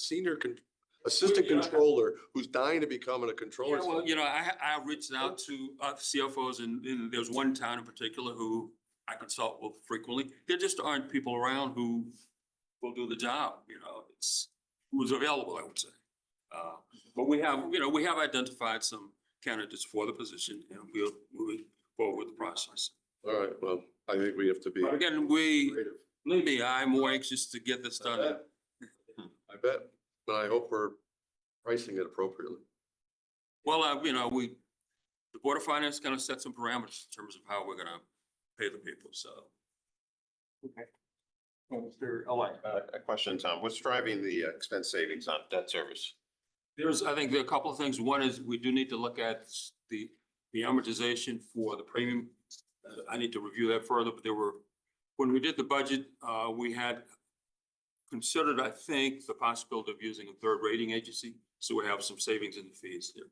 assistant controller who's dying to become a controller? yeah, well, you know, I reached out to CFOs and there's one town in particular who I consult with frequently. There just aren't people around who will do the job, you know, who's available, I would say. But we have identified some candidates for the position and we're moving forward with the process. All right, well, I think we have to be. But again, believe me, I'm more anxious to get this done. I bet, but I hope we're pricing it appropriately. Well, you know, the Board of Finance is gonna set some parameters in terms of how we're gonna pay the people, so. Mr. Alec. A question, Tom. What's driving the expense savings on debt service? I think there are a couple of things. One is we do need to look at the amortization for the premium. I need to review that further, but when we did the budget, we had considered, I think, the possibility of using a third rating agency. So we have some savings in the fees there.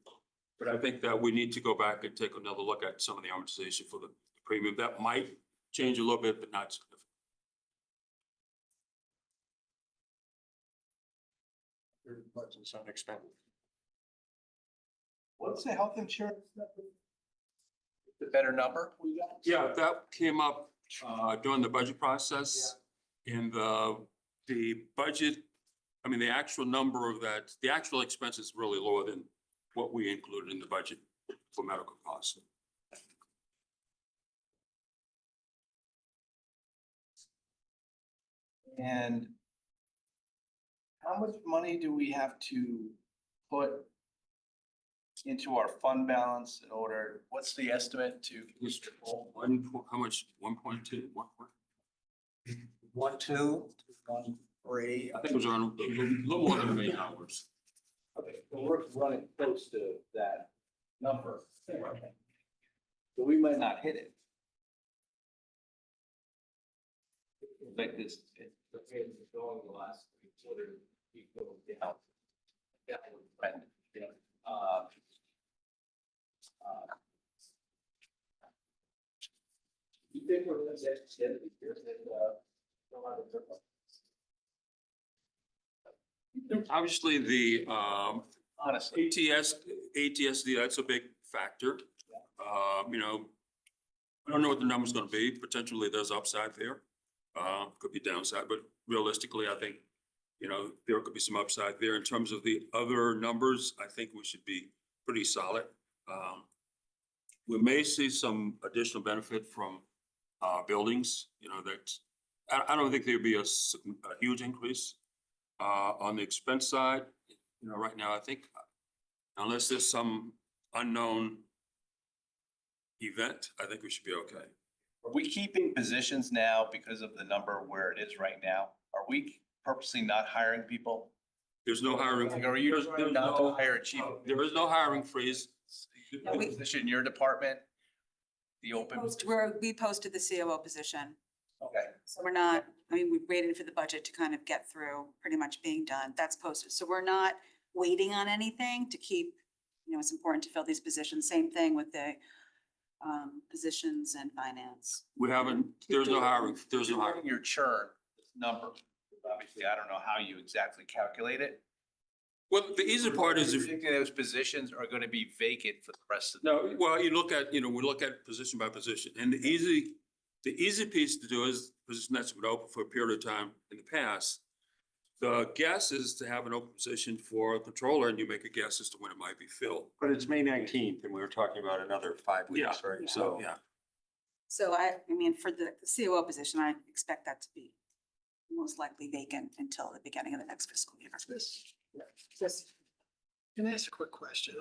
But I think that we need to go back and take another look at some of the amortization for the premium. That might change a little bit, but not significant. budget's unexpended. What's the health insurance? The better number we got? Yeah, that came up during the budget process. And the budget, I mean, the actual number of that, the actual expense is really lower than what we included in the budget for medical costs. And how much money do we have to put into our fund balance in order, what's the estimate to? How much? 1.2, 1.2, 1.3. I think it was around a little more than 8 hours. Okay, so we're running close to that number. So we might not hit it. Like this, the way it's going the last 3 quarters, keep going down. Downward trend, you know, you think we're gonna get to the year that, Obviously, the honestly, ATSD, that's a big factor. You know, I don't know what the number's gonna be. Potentially there's upside there. Could be downside, but realistically, I think, you know, there could be some upside there. In terms of the other numbers, I think we should be pretty solid. We may see some additional benefit from buildings, you know, that I don't think there'd be a huge increase. On the expense side, you know, right now, I think unless there's some unknown event, I think we should be okay. are we keeping positions now because of the number where it is right now? Are we purposely not hiring people? There's no hiring. Like, are you there's not no- to hire a chief? There is no hiring freeze. Position in your department? The open, We posted the COO position, okay. so we're not I mean, we waited for the budget to kind of get through pretty much being done. That's posted. So we're not waiting on anything to keep, it's important to fill these positions. Same thing with the positions in finance. We haven't, there's no hiring, there's no hiring. Regarding your churn number, obviously, I don't know how you exactly calculate it. Well, the easy part is You if, think those positions are gonna be vacant for the rest of the no, well, you look at, we look at position by position, and the easy piece to do is position that's been open for a period of time in the past. The guess is to have an open position for a controller, and you make a guess as to when it might be filled. But it's May 19th and we were talking about another 5 weeks, Yeah. right? So, yeah. So I mean, for the COO position, I expect that to be most likely vacant until the beginning of the next fiscal year. Can I ask a quick question?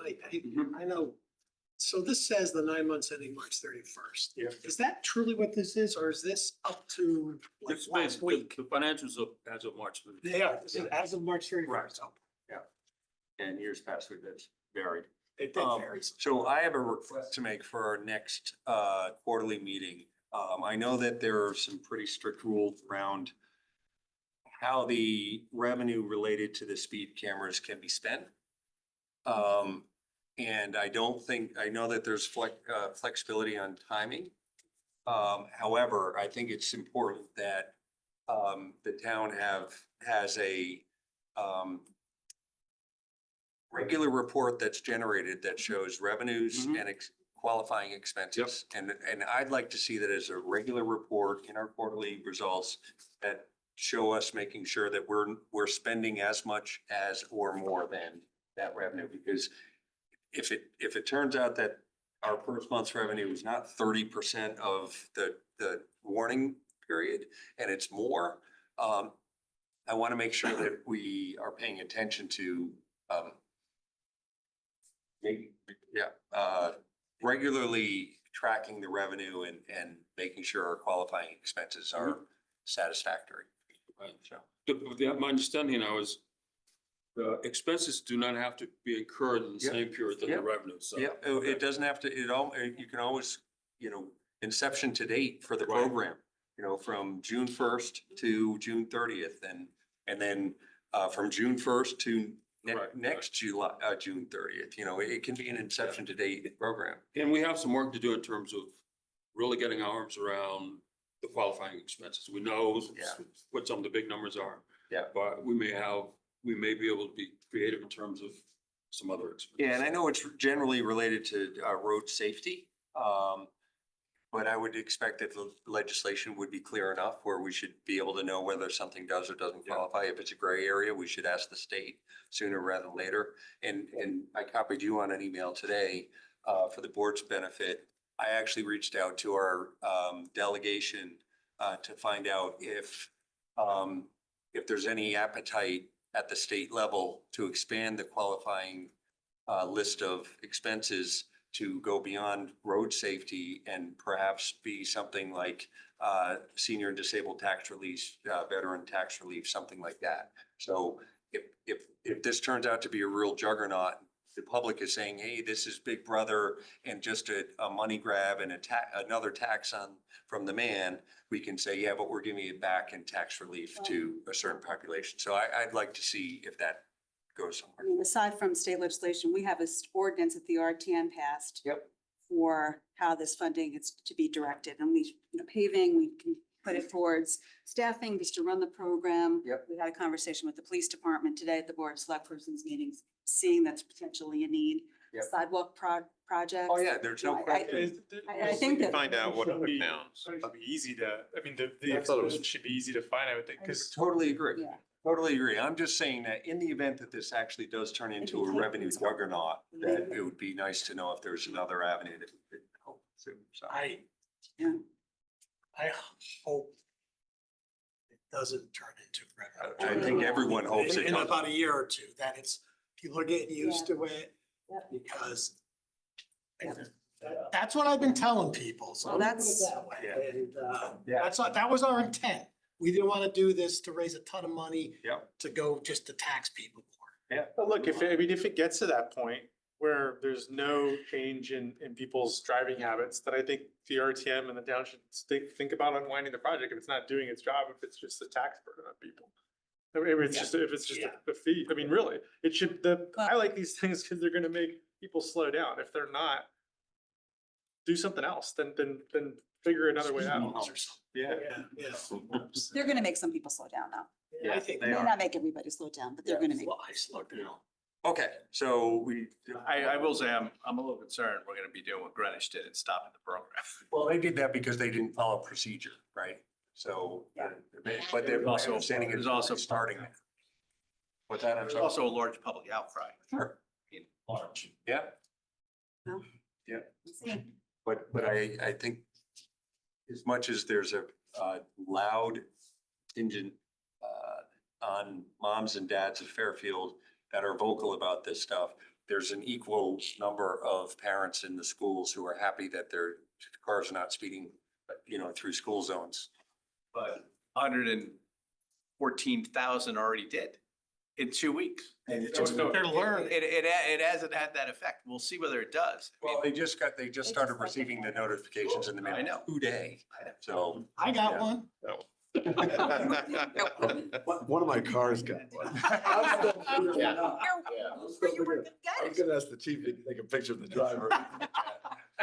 I know, so this says the 9 months ending March 31st. Yeah. Is that truly what this is, or is this up to like It's last week? The financials of, as of March. They are, this is as of March 31st. And years past we've been varied. It did vary. So I have a request to make for our next quarterly meeting. I know that there are some pretty strict rules around how the revenue related to the speed cameras can be spent. And I know that there's flexibility on timing. However, I think it's important that the town has a regular report that's generated that shows revenues and qualifying expenses. And I'd like to see that as a regular report in our quarterly results that show us making sure that we're spending as much as or more than that revenue. Because if it turns out that our first month's revenue is not 30% of the warning period and it's more, I want to make sure that we are paying attention to regularly tracking the revenue and making sure our qualifying expenses are satisfactory. Right, so, my understanding now is the expenses do not have to be incurred in the Yep. same period that the Yep. revenue, so. Yeah, it doesn't have to, you can always, inception to date for the Right. program, from June 1st to June 30th and then from June 1st to Right. next July, June 30th, it can be an inception to date program. And we have some work to do in terms of really getting our arms around the qualifying expenses. We know Yeah. what some of the big numbers are. Yeah. But we may be able to be creative in terms of some other expenses. Yeah, and I know it's generally related to road safety. But I would expect that the legislation would be clear enough where we should be able to know whether something does or doesn't qualify. If it's a gray area, we should ask the state sooner rather than later. And I copied you on an email today for the board's benefit. I actually reached out to our delegation to find out if there's any appetite at the state level to expand the qualifying list of expenses to go beyond road safety and perhaps be something like senior and disabled tax relief, veteran tax relief, something like that. So if this turns out to be a real juggernaut, the public is saying, hey, this is Big Brother and just a money grab and another tax from the man, we can say, yeah, but we're giving it back in tax relief to a certain population. So I'd like to see if that goes somewhere. I mean, aside from state legislation, we have this ordinance that the RTM passed. Yep. For how this funding is to be directed, and paving, we can put it towards staffing just to run the program. Yep. We had a conversation with the police department today at the Board of Select Persons meetings, seeing that's potentially a need. Yep. Sidewalk projects. Oh, yeah, there's no question. I think that. Find out what other towns. It'd be easy to, the expense should be easy to find, I would think, because. Totally agree. Yeah. Totally agree. I'm just saying that in the event that this actually does turn into a revenue juggernaut, that it would be nice to know if there's another avenue that we could help. So, I hope it doesn't turn into revenue. I think everyone hopes it In does. about a year or two, that people are getting used to it, because that's what I've been telling people, so. Well, that's- that way. And, that was our intent. We didn't want to do this to raise a ton of money Yep. to go just to tax people more. But look, if it gets to that point, where there's no change in people's driving habits, then I think the RTM and the town should think about unwinding the project if it's not doing its job, if it's just a tax burden on people. I mean, if it's just a fee, I mean, really, it should, I like these things because they're gonna make people slow down. If they're not, do something else, then figure another way out. Yeah. They're gonna make some people slow down though. I think They may not make everybody slow down, but they're gonna make. Okay, so I will say, I'm a little concerned we're gonna be doing what Greenwich did and stopping the program. well, they did that because they didn't follow procedure, right? So, but they're also understanding There's also starting. What's that? I'm There's sorry. also a large public outcry. Sure. Large. Yeah. Well, Yeah. see. But I think as much as there's a loud contingent on moms and dads of Fairfield that are vocal about this stuff, there's an equal number of parents in the schools who are happy that their cars are not speeding, through school zones. But 114,000 already did in 2 weeks. And They're learn. It hasn't had that effect. We'll see whether it does. Well, they just started receiving the notifications in the mail. I know. Today, so. I got one. One of my cars got one. I was gonna ask the chief to take a picture of the driver.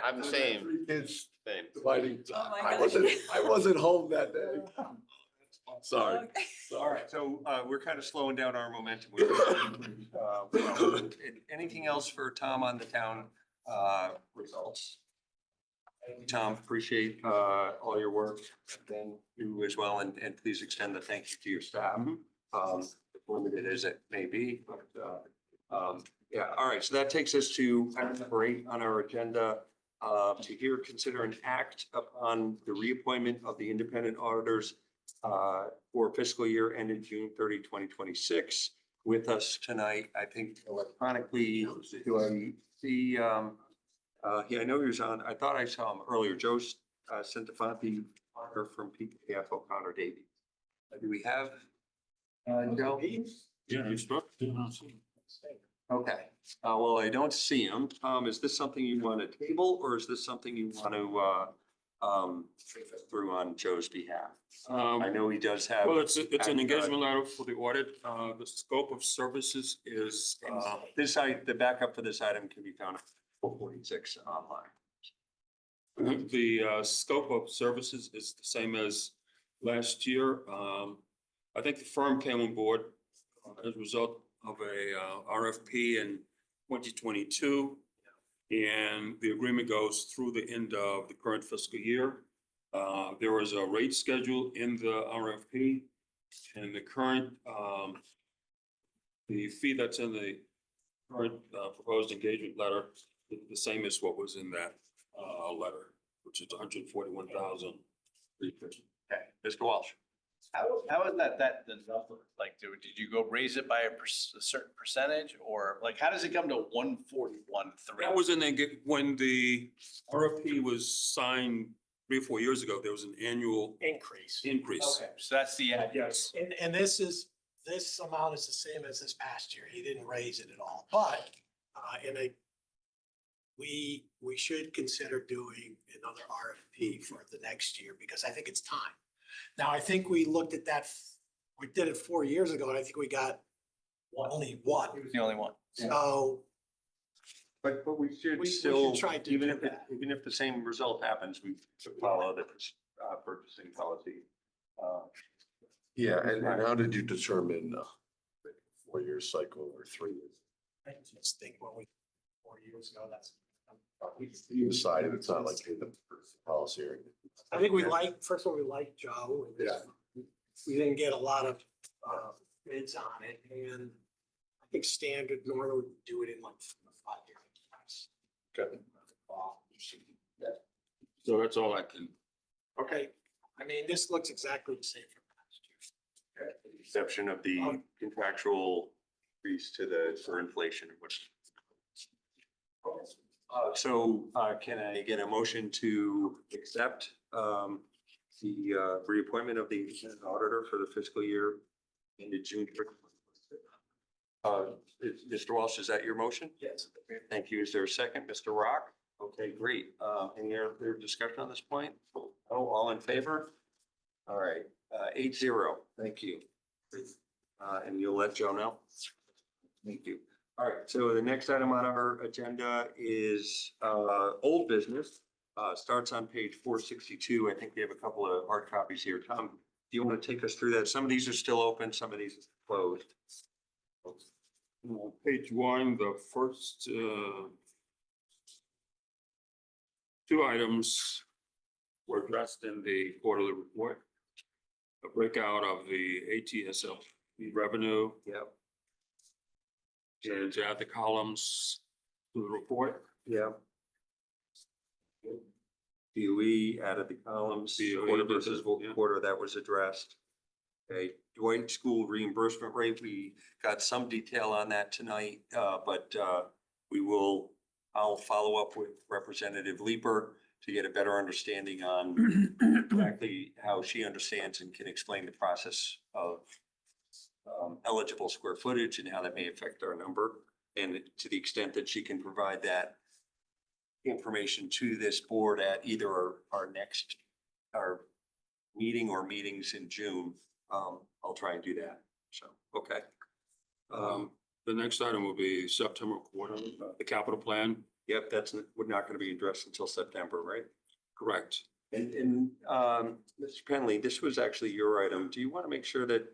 I'm the same. Three kids Same. dividing. Oh my I wasn't home that day. Sorry. All right, so we're kind of slowing down our momentum. Anything else for Tom on the town results? Tom, appreciate all your work, then you as well, and please extend the thank you to your staff. Limited as it may be, but yeah, all right, so that takes us to item number 8 on our agenda. To hear, consider an act upon the reappointment of the independent auditors for fiscal year ended June 30, 2026. With us tonight, I think electronically, do I see, yeah, I know he was on, I thought I saw him earlier, Joe Santafanti from PKF O'Connor Davy. Do we have Joe? Yeah, you spoke. Okay, well, I don't see him. Tom, is this something you want to table, or is this something you want to through on Joe's behalf? I know he does have. Well, it's an engagement letter for the audit. The scope of services is, The backup for this item can be found at 446 online. the scope of services is the same as last year. I think the firm came on board as a result of a RFP in 2022. And the agreement goes through the end of the current fiscal year. There was a rate schedule in the RFP, and the current, the fee that's in the current proposed engagement letter is the same as what was in that letter, which is $141,350. Okay, Mr. Walsh. How is that the number? Like, did you go raise it by a certain percentage, or like, how does it come to 141,300? That was when the RFP was signed 3 or 4 years ago, there was an annual Increase. Okay, so that's the. Yes. And this amount is the same as this past year. He didn't raise it at all, but we should consider doing another RFP for the next year because I think it's time. Now, I think we looked at that, we did it 4 years ago, and I think we got only one. He was the only one. So But we should we still, should try to even do if, that. even if the same result happens, we should follow the purchasing policy. Yeah, and how did you determine 4-year cycle or 3 years? I just think when we, 4 years ago, that's. You decided it's not like the policy or. I think first of all, we like Joe. and Yeah. We didn't get a lot of bids on it, and I think standard normally would do it in like 5 years. Good. So that's all I can. Okay, I mean, this looks exactly the same from last year. With the exception of the contractual increase for inflation, which. So can I get a motion to accept the reappointment of the auditor for the fiscal year ended June 30th? Mr. Walsh, is that your motion? Yes. Thank you. Is there a second, Mr. Rock? Okay, great. Any other discussion on this point? Oh, all in favor? All right, 8-0. Thank you. And you'll let Joe know? Thank you. All right, so the next item on our agenda is old business. Starts on page 462. I think we have a couple of hard copies here. Tom, do you want to take us through that? Some of these are still open, some of these are closed. Page one, the first two items were addressed in the quarterly report. A breakout of the ATSL revenue. Yep. And to add the columns to the report. Yep. DOE added the columns, DOE quarter did versus that, yeah. quarter, that was addressed. Okay, Dwight School reimbursement rate, we got some detail on that tonight, but I'll follow up with Representative Leeper to get a better understanding on exactly how she understands and can explain the process of eligible square footage and how that may affect our number. And to the extent that she can provide that information to this board at either our next meeting or meetings in June, I'll try and do that. So, okay. The next item will be September quarter, the capital plan. Yep, we're not going to be addressed until September, right? Correct. And Mr. Penley, this was actually your item. Do you want to make sure that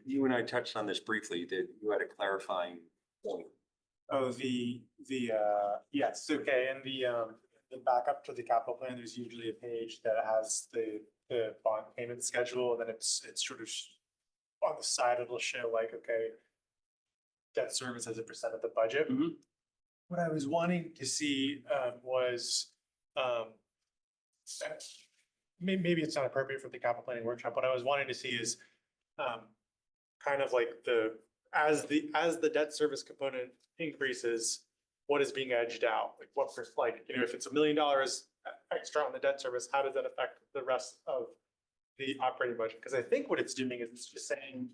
you and I touched on this briefly, that you had a clarifying point? Oh, yes, okay, and the backup to the capital plan, there's usually a page that has the bond payment schedule, and then it's sort of on the side, it'll show like, okay, debt service as a percent of the budget. What I was wanting to see was maybe it's not appropriate for the capital planning workshop. What I was wanting to see is kind of like as the debt service component increases, what is being edged out? Like if it's $1 million extra on the debt service, how does that affect the rest of the operating budget? Because I think what it's doing is it's just saying,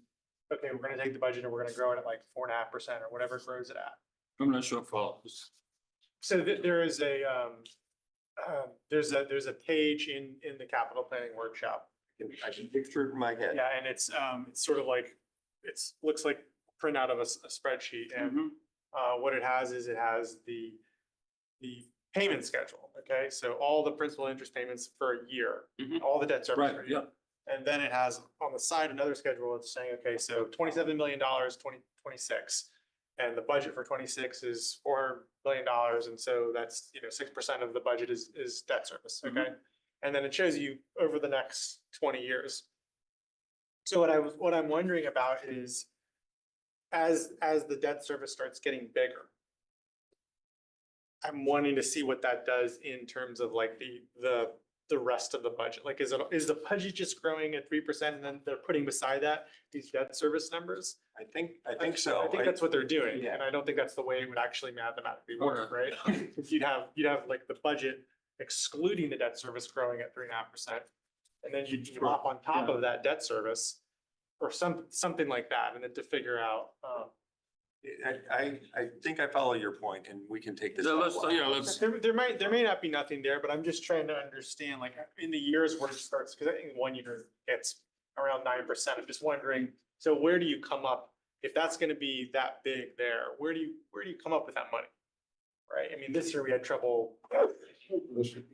okay, we're going to take the budget and we're going to grow it at like 4.5% or whatever it grows it at. I'm not sure if So there is there's a page in the capital planning workshop. I can picture it in my head. Yeah, and it's sort of like, looks like printout of a spreadsheet, and what it has is the payment schedule. Okay, so all the principal interest payments for a year, all the debt service. right, yeah. And then it has on the side another schedule. It's saying, okay, so $27 million, 2026. And the budget for 26 is $4 billion. And so that's, 6% of the budget is debt service. Okay. And then it shows you over the next 20 years. So what I'm wondering about is as the debt service starts getting bigger, I'm wanting to see what that does in terms of like the rest of the budget. Like, is the budget just growing at 3% and then they're putting beside that these debt service numbers? I think so. I think that's what they're doing. Yeah. And I don't think that's the way it would actually mathematically work, right? If you'd have like the budget excluding the debt service growing at 3.5%. And then you drop on top of that debt service or something like that. And then to figure out, I think I follow your point, and we can take this. there may not be nothing there, but I'm just trying to understand, like, in the years where it starts, because I think 1 year it's around 9%. I'm just wondering, so where do you come up if that's going to be that big there? Where do you come up with that money? Right. I mean, this year we had trouble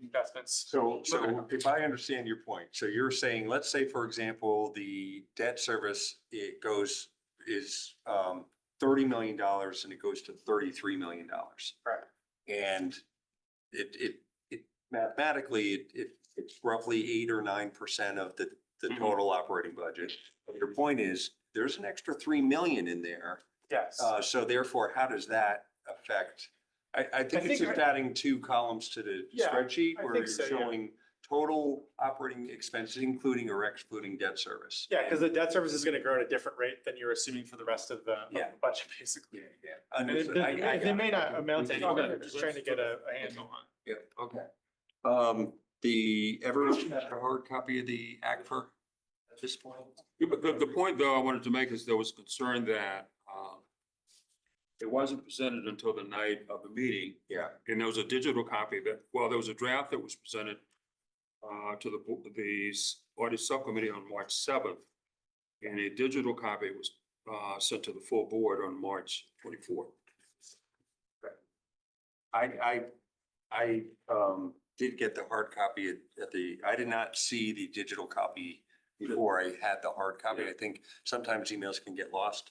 investments. So if I understand your point, so you're saying, let's say, for example, the debt service, is $30 million and it goes to $33 million. Right. And it mathematically, it's roughly 8 or 9% of the total operating budget. But your point is, there's an extra 3 million in there. Yes. So therefore, how does that affect? I think it's just adding 2 columns to the spreadsheet where you're showing total operating expenses, including or excluding debt service. Yeah, because the debt service is going to grow at a different rate than you're assuming for the rest of the budget, basically. Yeah. And it may not amount to anything. I'm just trying to get a handle on. Yeah, okay. Everyone have a hard copy of the ACFR at this point? Yeah, but the point though I wanted to make is there was concern that it wasn't presented until the night of the meeting. Yeah. And there was a digital copy there was a draft that was presented to the audit subcommittee on March 7th. And a digital copy was sent to the full board on March 24th. I did get the hard copy I did not see the digital copy before I had the hard copy. I think sometimes emails can get lost,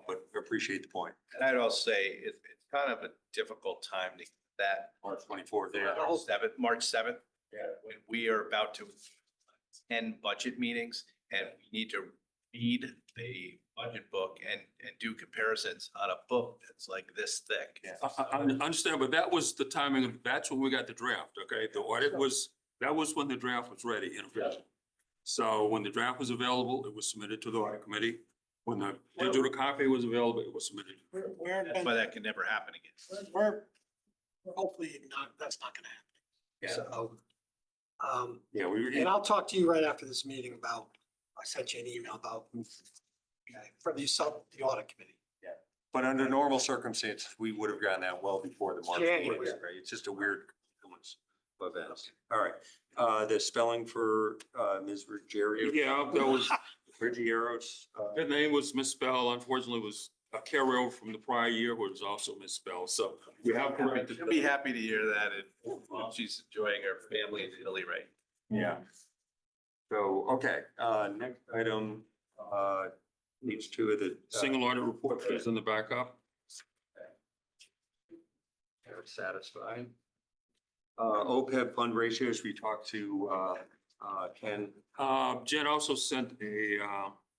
but appreciate the point. And I'd also say it's kind of a difficult time to get that. March 24th, yeah. March 7th. Yeah. When we are about to end budget meetings and we need to read the budget book and do comparisons on a book that's like this thick. I understand, but that was the timing, that's when we got the draft, okay? The audit that was when the draft was ready in official. So when the draft was available, it was submitted to the audit committee. When the digital copy was available, it was submitted. That's why that can never happen again. We're hopefully not, that's not gonna happen. So, Yeah, we were. and I'll talk to you right after this meeting about, I sent you an email about, for the audit committee. But under normal circumstances, we would have gotten that well before the March Yeah, meeting, yeah. right? It's just a weird influence of events. All right, the spelling for Ms. Ruggiero. Yeah, that was, Ruggiero's. her name was misspelled, unfortunately, was a carryover from the prior year, which was also misspelled, so we have corrected. She'll be happy to hear that and she's enjoying her family in Italy, right? Yeah. So, okay, next item, needs two of the. Single audit report is in the backup. They're satisfied. OPEB fund ratios, we talked to, Ken. Jen also sent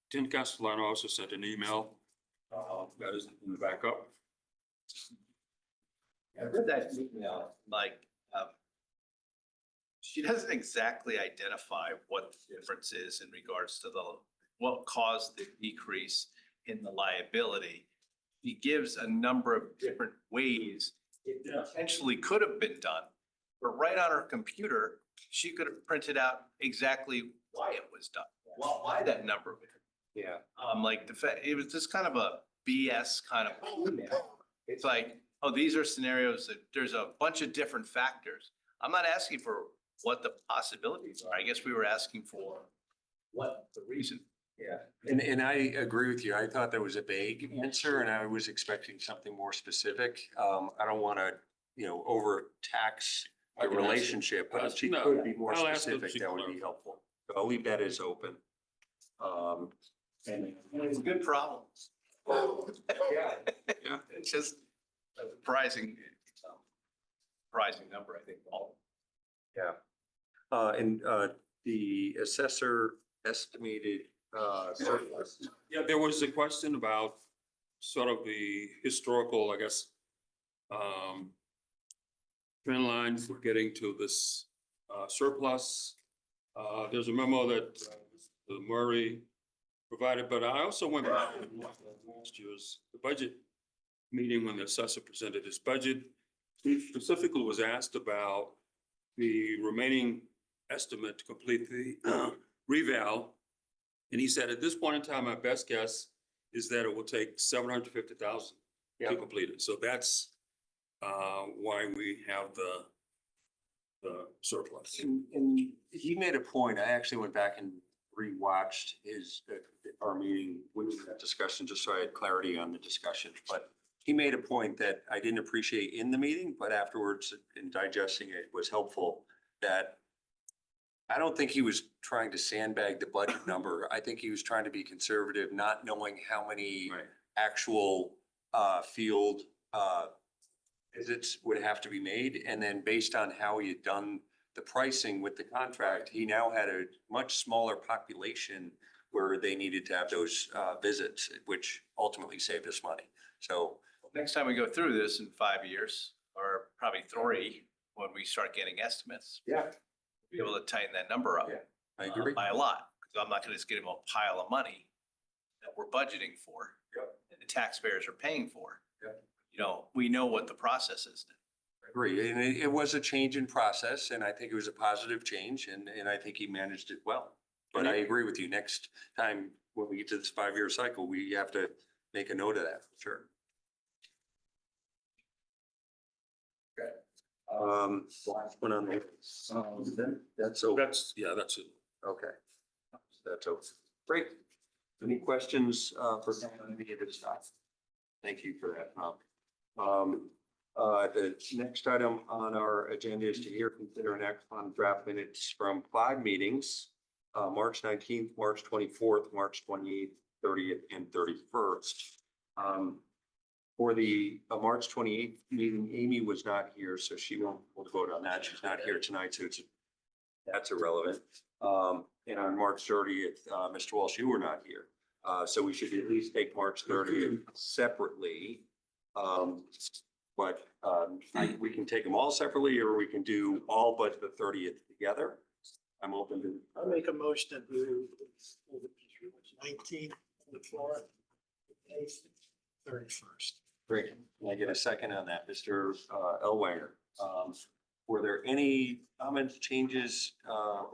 Jen Castellano also sent an email. That is in the backup. I read that email, like, she doesn't exactly identify what the difference is in regards to what caused the decrease in the liability. He gives a number of different ways it potentially could have been done, but right on her computer, she could have printed out exactly why it was done, why that number. Yeah. Like it was just kind of a BS kind of email. It's like, oh, these are scenarios that there's a bunch of different factors. I'm not asking for what the possibilities are. I guess we were asking for what the reason. Yeah, and I agree with you. I thought that was a vague answer and I was expecting something more specific. I don't want to, overtax the relationship, but if she could be more specific, that would be helpful. So I'll leave that as open. And it's a good problem. Yeah. It's just a surprising number, I think. Yeah. And the assessor estimated surplus. Yeah, there was a question about sort of the historical, I guess, trend line for getting to this surplus. There's a memo that Murray provided, but I also went back and looked at last year's budget meeting when the assessor presented his budget. He specifically was asked about the remaining estimate to complete the reval. And he said, at this point in time, my best guess is that it will take $750,000 to complete it. So that's why we have the surplus. And he made a point. I actually went back and rewatched our meeting with that discussion, just so I had clarity on the discussion. But he made a point that I didn't appreciate in the meeting, but afterwards in digesting it was helpful, that I don't think he was trying to sandbag the budget number. I think he was trying to be conservative, not knowing how many actual field visits would have to be made. And then based on how he had done the pricing with the contract, he now had a much smaller population where they needed to have those visits, which ultimately saved us money. So Next time we go through this in 5 years, or probably 3, when we start getting estimates. Yeah. Be able to tighten that number up. I agree. By a lot, because I'm not gonna just give them a pile of money that we're budgeting for. And the taxpayers are paying for. We know what the process is. I agree. And it was a change in process, and I think it was a positive change, and I think he managed it well. But I agree with you. Next time, when we get to this 5-year cycle, we have to make a note of that, for sure. Okay. Last one on the, that's over. Yeah, that's it. Okay. That's over. Great. Any questions, for any of this stuff? Thank you for that, Tom. The next item on our agenda is to hear, consider, and act on draft minutes from 5 meetings, March 19th, March 24th, March 28th, 30th, and 31st. For the March 28th meeting, Amy was not here, so she won't vote on that. She's not here tonight, so that's irrelevant. And on March 30th, Mr. Walsh, you were not here. So we should at least take March 30th separately. But we can take them all separately, or we can do all but the 30th together. I'm open to. I'll make a motion to do 19th, the floor, 31st. Great. Can I get a second on that, Mr. Elwanger? Were there any comments, changes,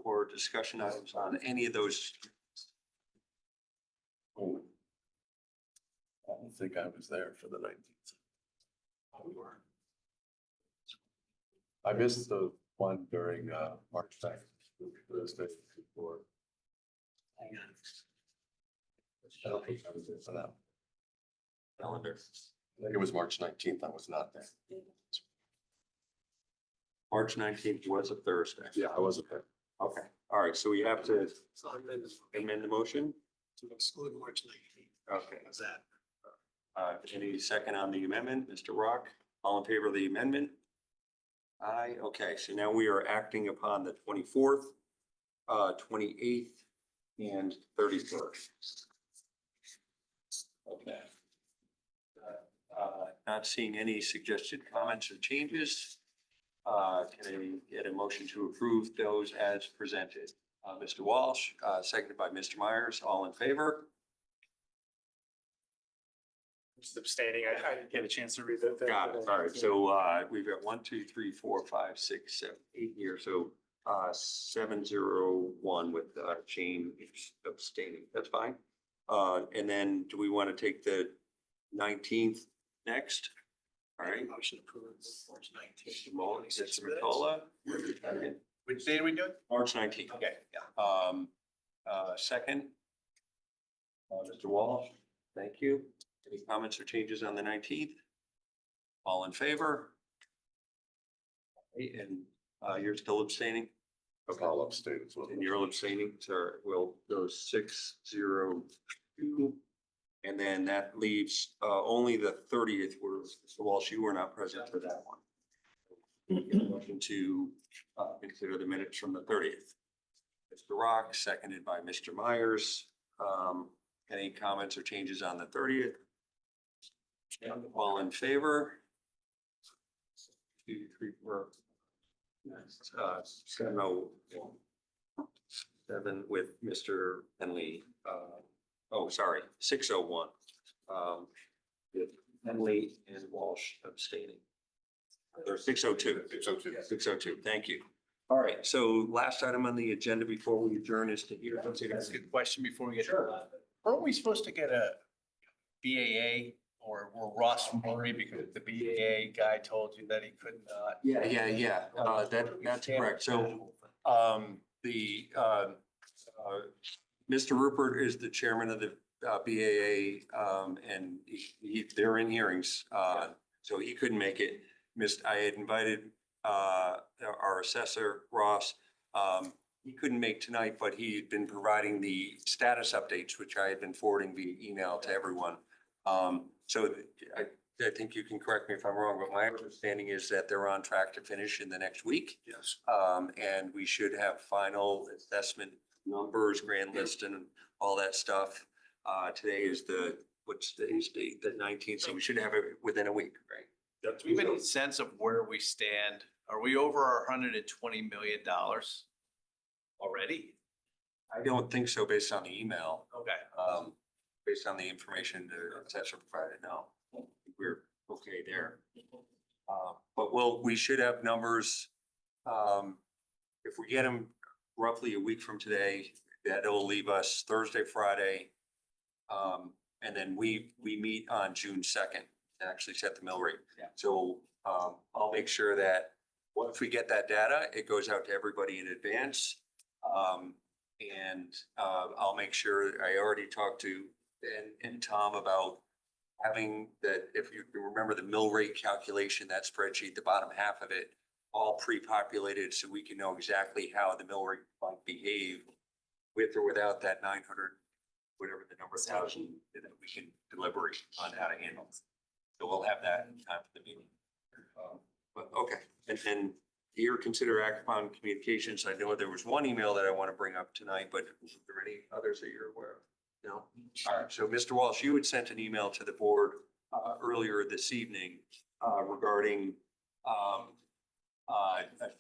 or discussion items on any of those? I don't think I was there for the 19th. I missed the one during March 2nd, Thursday before. I don't think I was there for that. Calendar. I think it was March 19th. I was not there. March 19th was a Thursday. Yeah, I wasn't there. Okay, all right, so we have to amend the motion? To exclude March 19th. Okay. How's that? Any second on the amendment, Mr. Rock? All in favor of the amendment? Aye, okay, so now we are acting upon the 24th, 28th, and 31st. Okay. Not seeing any suggested comments or changes. Can I get a motion to approve those as presented? Mr. Walsh, seconded by Mr. Myers, all in favor? Just abstaining. I didn't get a chance to read the. Got it. All right. So we've got 1, 2, 3, 4, 5, 6, 7, 8 here. So 701 with Jane abstaining. That's fine. And then do we want to take the 19th next? All right. Motion approved, March 19th. Mr. Matola. Which day are we doing? March 19th. Okay, yeah. Second. Mr. Walsh, thank you. Any comments or changes on the 19th? All in favor? Okay, and you're still abstaining? Okay. I'll abstain as well. And you're abstaining, so we'll go 6-0-2. And then that leaves only the 30th, where Mr. Walsh, you were not present for that one. Get a motion to consider the minutes from the 30th. Mr. Rock, seconded by Mr. Myers. Any comments or changes on the 30th? All in favor? 2, 3, 4. 7 with Mr. Henley. Oh, sorry, 601. With Henley and Walsh abstaining. Or 602. 602. 602, thank you. All right, so last item on the agenda before we adjourn is to hear. That's a good question before we get. Weren't we supposed to get a BAA or Ross Murray because the BAA guy told you that he could not? Yeah. That's correct. So, Mr. Rupert is the chairman of the BAA, and they're in hearings, so he couldn't make it. I had invited our assessor, Ross. He couldn't make tonight, but he had been providing the status updates, which I had been forwarding via email to everyone. So I think you can correct me if I'm wrong, but my understanding is that they're on track to finish in the next week. Yes. And we should have final assessment numbers, grand list and all that stuff. Today is what's today's date? The 19th, so we should have it within a week, right? Do we have any sense of where we stand? Are we over our $120 million already? I don't think so based on the email. Okay. Based on the information the assessor provided, no, we're okay there. But we should have numbers. If we get them roughly a week from today, that'll leave us Thursday, Friday. And then we meet on June 2nd to actually set the mill rate. Yeah. So I'll make sure that once we get that data, it goes out to everybody in advance. I'll make sure, I already talked to Ben and Tom about having that, if you can remember the mill rate calculation, that spreadsheet, the bottom half of it, all pre-populated so we can know exactly how the mill rate might behave with or without that 900, whatever the number, thousand, that we can deliberate on how to handle. So we'll have that in time for the meeting. But okay, and then here, consider act upon communications. I know there was one email that I want to bring up tonight, but is there any others that you're aware of? No? All right, so Mr. Walsh, you had sent an email to the board earlier this evening regarding an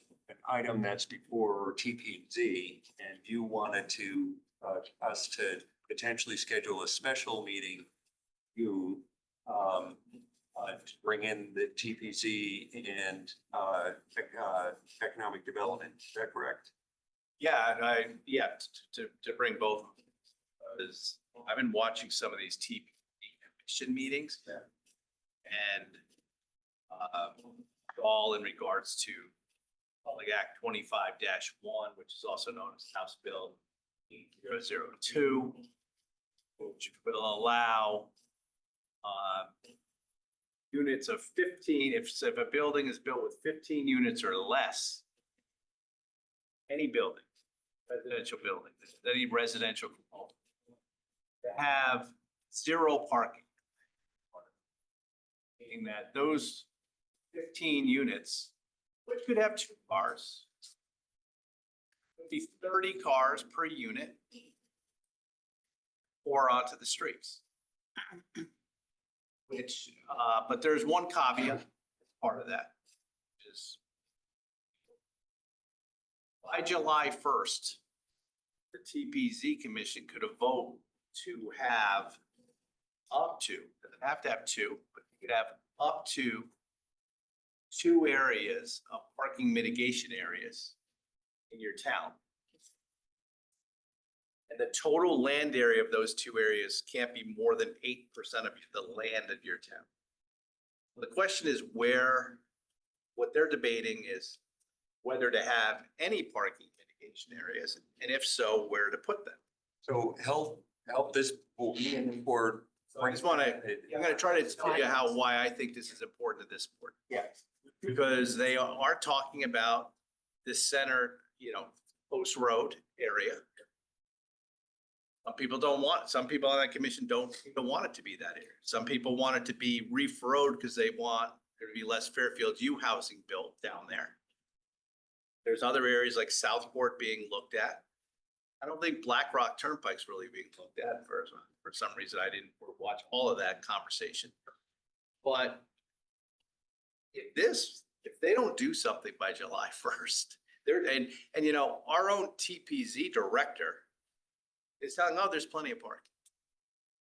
item that's before TPZ, and you wanted to us to potentially schedule a special meeting to bring in the TPZ and economic development. Is that correct? Yeah, to bring both. Is I've been watching some of these TV commission meetings. And all in regards to Public Act 25-1, which is also known as House Bill 8002, which will allow units of 15, if a building is built with 15 units or less, any building, residential building, any residential component, to have 0 parking. Meaning that those 15 units, which could have 2 cars, would be 30 cars per unit or onto the streets. Which, but there's one caveat as part of that, which is by July 1st, the TPZ commission could have voted to have up to, doesn't have to have 2, but you could have up to 2 areas of parking mitigation areas in your town. And the total land area of those 2 areas can't be more than 8% of the land of your town. The question is what they're debating is whether to have any parking mitigation areas, and if so, where to put them. So help this board. So I just want to, I'm going to try to tell you why I think this is important to this board. Yeah. Because they are talking about the center, Post Road area. Some people don't want it. Some people on that commission don't want it to be that area. Some people want it to be Reef Road because they want there to be less Fairfield U housing built down there. There's other areas like Southport being looked at. I don't think Black Rock Turnpike's really being looked at for some reason. I didn't watch all of that conversation. But if they don't do something by July 1st, our own TPZ director is telling, there's plenty of parking.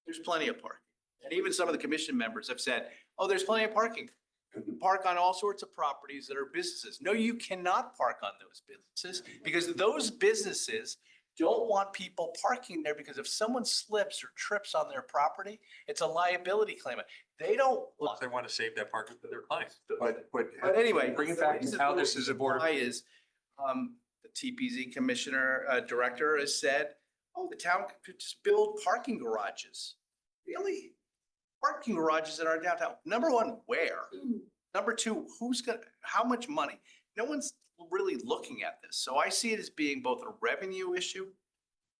There's plenty of parking. And even some of the commission members have said, there's plenty of parking. You can park on all sorts of properties that are businesses. No, you cannot park on those businesses because those businesses don't want people parking there because if someone slips or trips on their property, it's a liability claim. They don't. They want to save that parking for their clients. But anyway, bring it back to how this is a board. Why is the TPZ commissioner director has said, the town could just build parking garages. Really? Parking garages in our downtown. Number one, where? Number two, how much money? No one's really looking at this. So I see it as being both a revenue issue.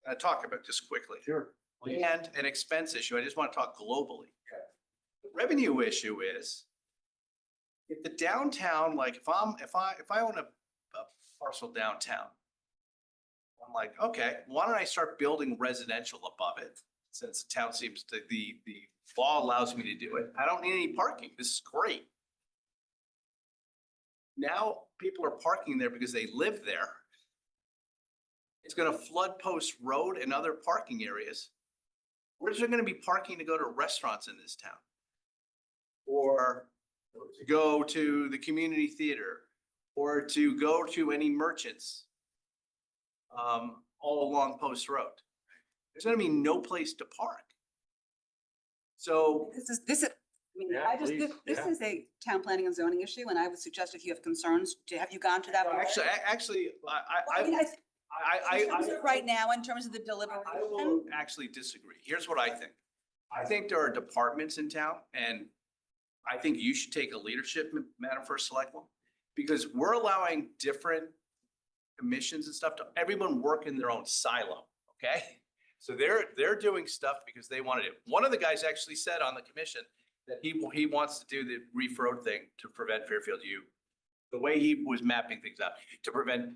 I talk about just quickly. Sure. And an expense issue. I just want to talk globally. Okay. The revenue issue is if the downtown, like if I own a parcel downtown, I'm like, okay, why don't I start building residential above it? Since the town seems to, the law allows me to do it. I don't need any parking. This is great. Now people are parking there because they live there. It's going to flood Post Road and other parking areas. Where's there going to be parking to go to restaurants in this town? Or to go to the community theater? Or to go to any merchants all along Post Road? There's going to be no place to park. So This is, I mean, Yeah, I just, please, this yeah. is a town planning and zoning issue, and I would suggest if you have concerns, have you gone to that? board? actually, I mean, in terms of right now, in terms of the I will deliberation, actually disagree. Here's what I think. I think there are departments in town, and I think you should take a leadership, Madam First Selectwoman, because we're allowing different commissions and stuff to everyone work in their own silo, okay? So they're doing stuff because they wanted it. One of the guys actually said on the commission that he wants to do the Reef Road thing to prevent Fairfield U. The way he was mapping things out to prevent.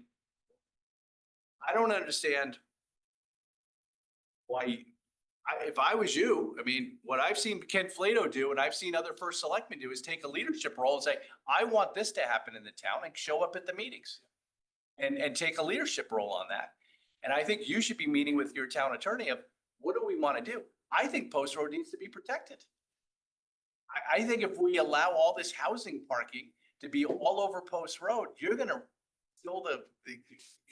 I don't understand why, if I was you, I mean, what I've seen Ken Flato do and I've seen other first selectmen do is take a leadership role and say, I want this to happen in the town, and show up at the meetings and take a leadership role on that. And I think you should be meeting with your town attorney of what do we want to do? I think Post Road needs to be protected. I think if we allow all this housing parking to be all over Post Road, you're gonna kill the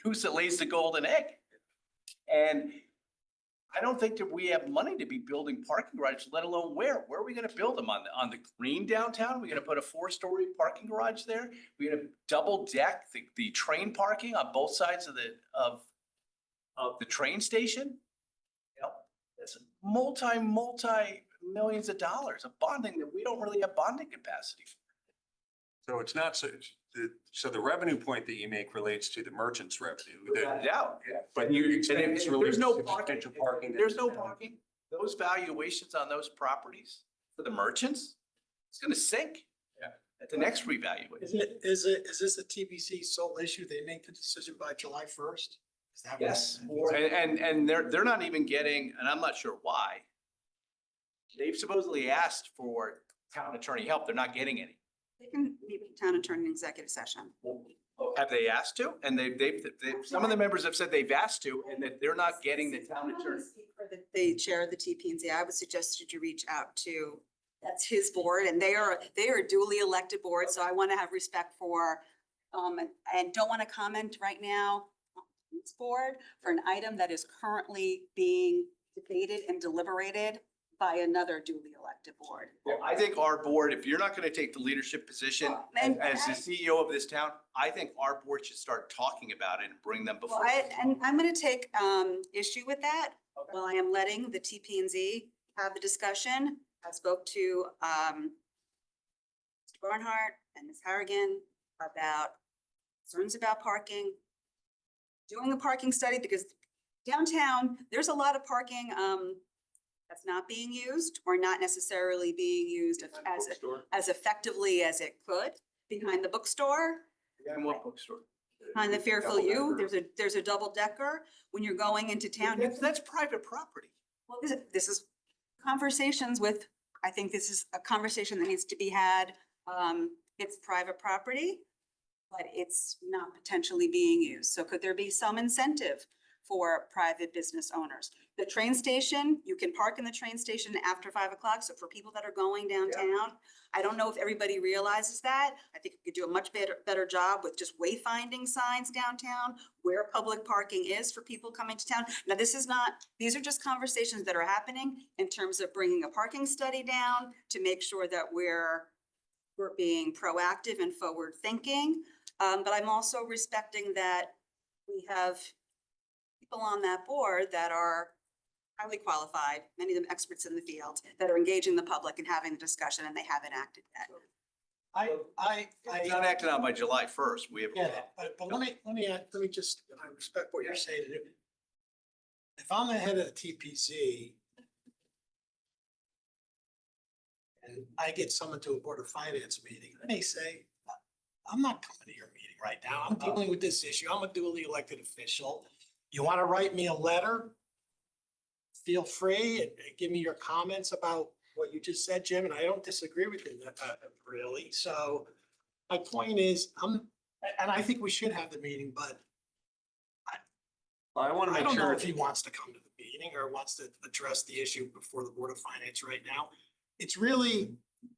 goose that lays the golden egg. And I don't think that we have money to be building parking garages, let alone where? Where are we gonna build them? On the green downtown? We're gonna put a 4-story parking garage there? We're gonna double deck the train parking on both sides of the train station? You know, that's multi millions of dollars of bonding that we don't really have bonding capacity for. So it's not so the revenue point that you make relates to the merchant's revenue. Without a doubt. But you. And if there's no parking, Potential parking. there's no parking, those valuations on those properties for the merchants, it's gonna sink. Yeah. At the next revaluation. Is this a TBC sole issue? They make the decision by July 1st? Is that what- Yes, and they're not even getting, and I'm not sure why. They've supposedly asked for town attorney help. They're not getting any. they can meet with town attorney in executive session. Have they asked to? And some of the members have said they've asked to, and that they're not getting the town attorney. For the chair of the TP&Z, I would suggest that you reach out to, that's his board, and they are a duly elected board, so I want to have respect for, and don't want to comment right now on this board for an item that is currently being debated and deliberated by another duly elected board. Well, I think our board, if you're not gonna take the leadership position as the CEO of this town, I think our board should start talking about it and bring them Well, before. and I'm gonna take issue with that. While I am letting the TP&Z have the discussion, I spoke to Mr. Barnhart and Ms. Harrigan about concerns about parking. Doing a parking study, because downtown, there's a lot of parking that's not being used or not necessarily being used as effectively as it could behind the bookstore. And what bookstore? On the Fairfield U, there's a double decker when you're going into town. That's private property. Well, this is conversations with, I think this is a conversation that needs to be had. It's private property, but it's not potentially being used. So could there be some incentive for private business owners? The train station, you can park in the train station after 5 o'clock. So for people that are going downtown, I don't know if everybody realizes that. I think we could do a much better job with just wayfinding signs downtown where public parking is for people coming to town. Now, these are just conversations that are happening in terms of bringing a parking study down to make sure that we're being proactive and forward thinking. But I'm also respecting that we have people on that board that are highly qualified, many of them experts in the field, that are engaging the public and having the discussion, and they haven't acted yet. It's not acted on by July 1st. We have. Yeah, but let me just, I respect what you're saying. If I'm the head of the TPC and I get someone to a Board of Finance meeting, I may say, I'm not coming to your meeting right now. I'm dealing with this issue. I'm a duly elected official. You want to write me a letter? Feel free and give me your comments about what you just said, Jim, and I don't disagree with you really. So my point is, and I think we should have the meeting, but I want to I make don't know sure. if he wants to come to the meeting or wants to address the issue before the Board of Finance right now. It's really,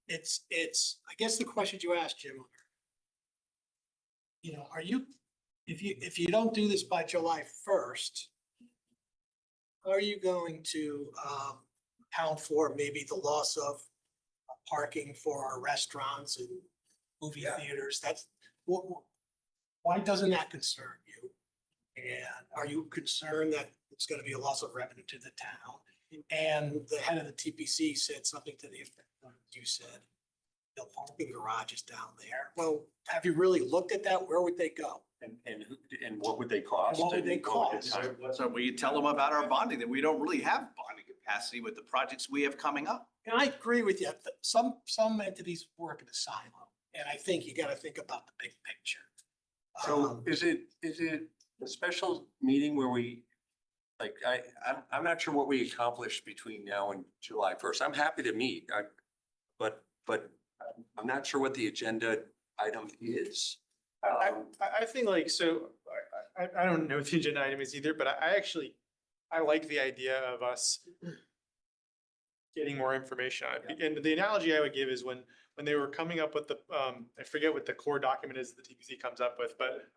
it's, I guess the questions you asked, Jim, you know, if you don't do this by July 1st, are you going to account for maybe the loss of parking for our restaurants and movie theaters. That's why doesn't that concern you? And are you concerned that it's gonna be a loss of revenue to the town? And the head of the TPC said something to the effect of, you said, the parking garage is down there. Well, have you really looked at that? Where would they go? And what would they cost? What would they And what would cost? So we tell them about our bonding, that we don't really have bonding capacity with the projects we have coming up. And I agree with you. Some entities work in a silo, and I think you gotta think about the big picture. So is it a special meeting where we, like, I'm not sure what we accomplished between now and July 1st. I'm happy to meet, but I'm not sure what the agenda item is. I think like, so I don't know what the agenda item is either, but I like the idea of us getting more information on it. And the analogy I would give is when they were coming up with the, I forget what the core document is the TPC comes up with, but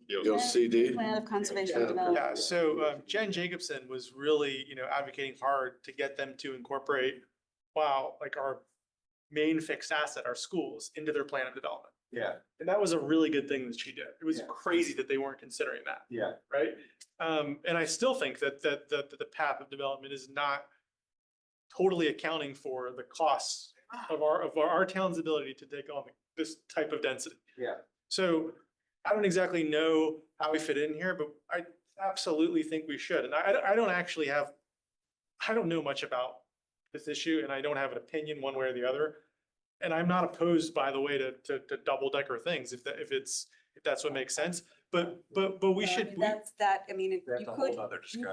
You'll CD. Plan of conservation and development. yeah, so Jen Jacobson was really, advocating hard to get them to incorporate, like our main fixed asset, our schools, into their plan of development. Yeah, And that was a really good thing that she did. It was crazy that they weren't considering that. yeah. Right? And I still think that the path of development is not totally accounting for the costs of our town's ability to take on this type of density. Yeah. So I don't exactly know how we fit in here, but I absolutely think we should. And I don't know much about this issue, and I don't have an opinion one way or the other. And I'm not opposed, by the way, to double decker things if that's what makes sense. But we should. You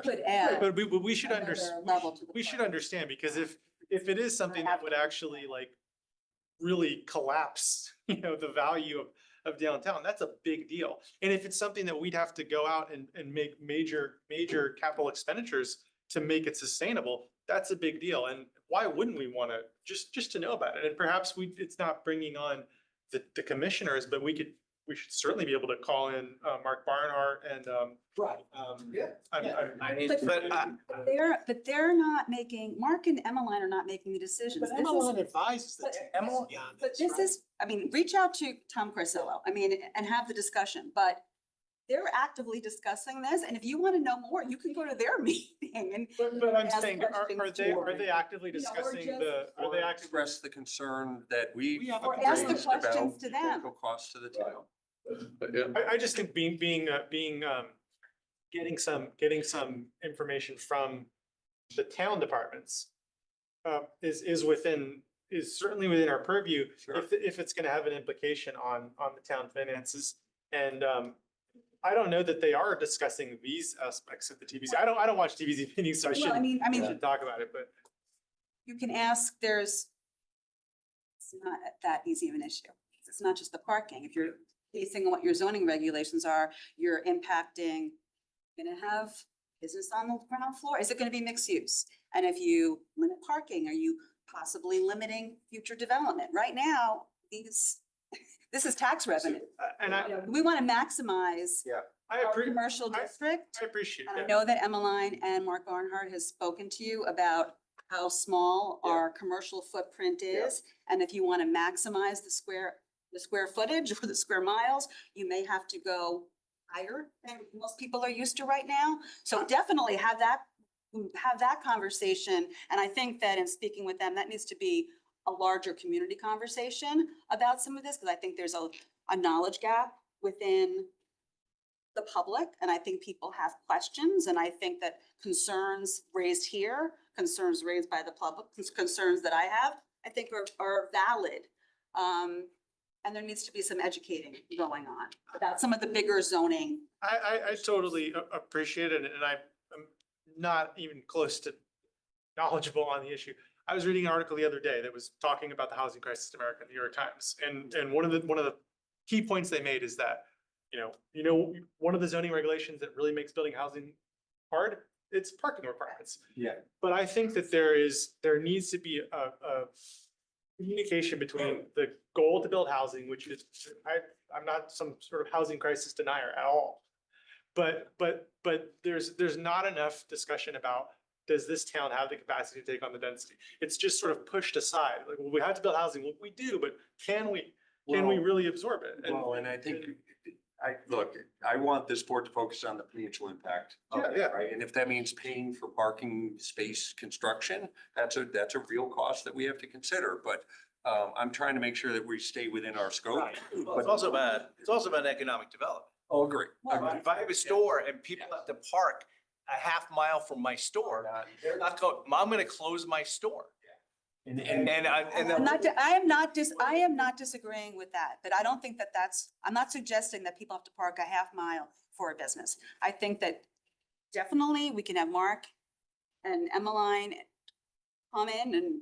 could add. But we should another understand, level to the we should plan. understand, because if it is something that would actually like really collapse, the value of downtown, that's a big deal. And if it's something that we'd have to go out and make major capital expenditures to make it sustainable, that's a big deal. And why wouldn't we want to just to know about it? And perhaps it's not bringing on the commissioners, but we should certainly be able to call in Mark Barnhart and Right. But they're not making, Mark and Emmeline are not making the decisions. But This is- Emmeline advises the but TPC on But this, this is, reach out to Tom Corsillo, and have the discussion, but they're actively discussing this, and if you want to know more, you can go to their meeting and. But I'm ask saying, are they actively discussing are they actively? Express the concern that we have Or ask the raised questions about to them. potential costs to the town. I just think getting some information from the town departments is certainly within our purview, Sure. if it's gonna have an implication on the town finances. And I don't know that they are discussing these aspects of the TBC. I don't watch TBC meetings, so I Well, shouldn't talk about it, but. You can ask, it's not that easy of an issue. It's not just the parking. If you're basing on what your zoning regulations are, you're impacting, gonna have business on the ground floor. Is it gonna be mixed use? And if you limit parking, are you possibly limiting future development? Right now, this is tax revenue. And We want to maximize I our agree. commercial district. I appreciate And I that. know that Emmeline and Mark Barnhart has spoken to you about how small our commercial footprint is. And if you want to maximize the square footage or the square miles, you may have to go higher than most people are used to right now. So definitely have that conversation. And I think that in speaking with them, that needs to be a larger community conversation about some of this, because I think there's a knowledge gap within the public, and I think people have questions, and I think that concerns raised here, concerns raised by the public, concerns that I have, I think are valid. And there needs to be some educating going on about some of the bigger zoning. I totally appreciate it, and I'm not even close to knowledgeable on the issue. I was reading an article the other day that was talking about the housing crisis in America in the New York Times, and one of the key points they made is that, one of the zoning regulations that really makes building housing hard, it's parking requirements. Yeah. But I think that there needs to be a communication between the goal to build housing, which is, I'm not some sort of housing crisis denier at all. But there's not enough discussion about does this town have the capacity to take on the density? It's just sort of pushed aside. Like, well, we have to build housing. Well, we do, but can we really absorb it? Well, and I think, look, I want this board to focus on the financial impact. of it, Yeah. Right, and if that means paying for parking space construction, that's a real cost that we have to consider, but I'm trying to make sure that we stay within our scope. Well, it's also about economic development. Oh, agree. If I have a store and people have to park a half mile from my store, they're not going, I'm gonna close my store. And I am not disagreeing with that, but I don't think that I'm not suggesting that people have to park a half mile for a business. I think that definitely we can have Mark and Emmeline come in and,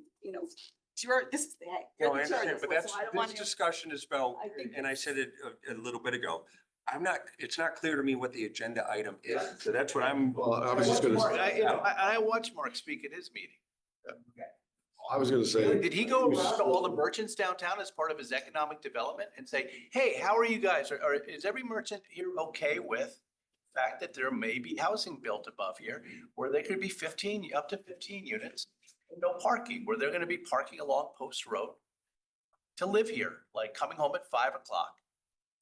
sure, this is, hey. No, I understand, but so I don't want this to- discussion is about, I think and I said it a little bit ago. It's not clear to me what the agenda item is, so that's what I'm. Well, I was just gonna say, I watched Mark speak at his meeting. I was gonna say. Did he go around to all the merchants downtown as part of his economic development and say, hey, how are you guys? Is every merchant here okay with the fact that there may be housing built above here where there could be up to 15 units, and no parking, where they're gonna be parking along Post Road to live here, like coming home at 5 o'clock,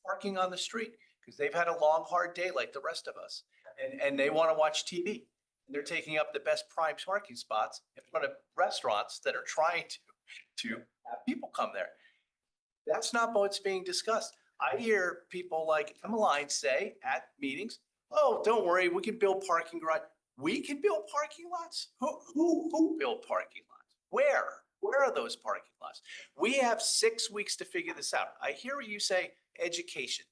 parking on the street, because they've had a long, hard day like the rest of us. And they want to watch TV. And they're taking up the best prime parking spots in front of restaurants that are trying to have people come there. That's not what's being discussed. I hear people like Emmeline say at meetings, oh, don't worry, we can build parking garage. We can build parking lots? Who built parking lots? Where are those parking lots? We have 6 weeks to figure this out. I hear you say education.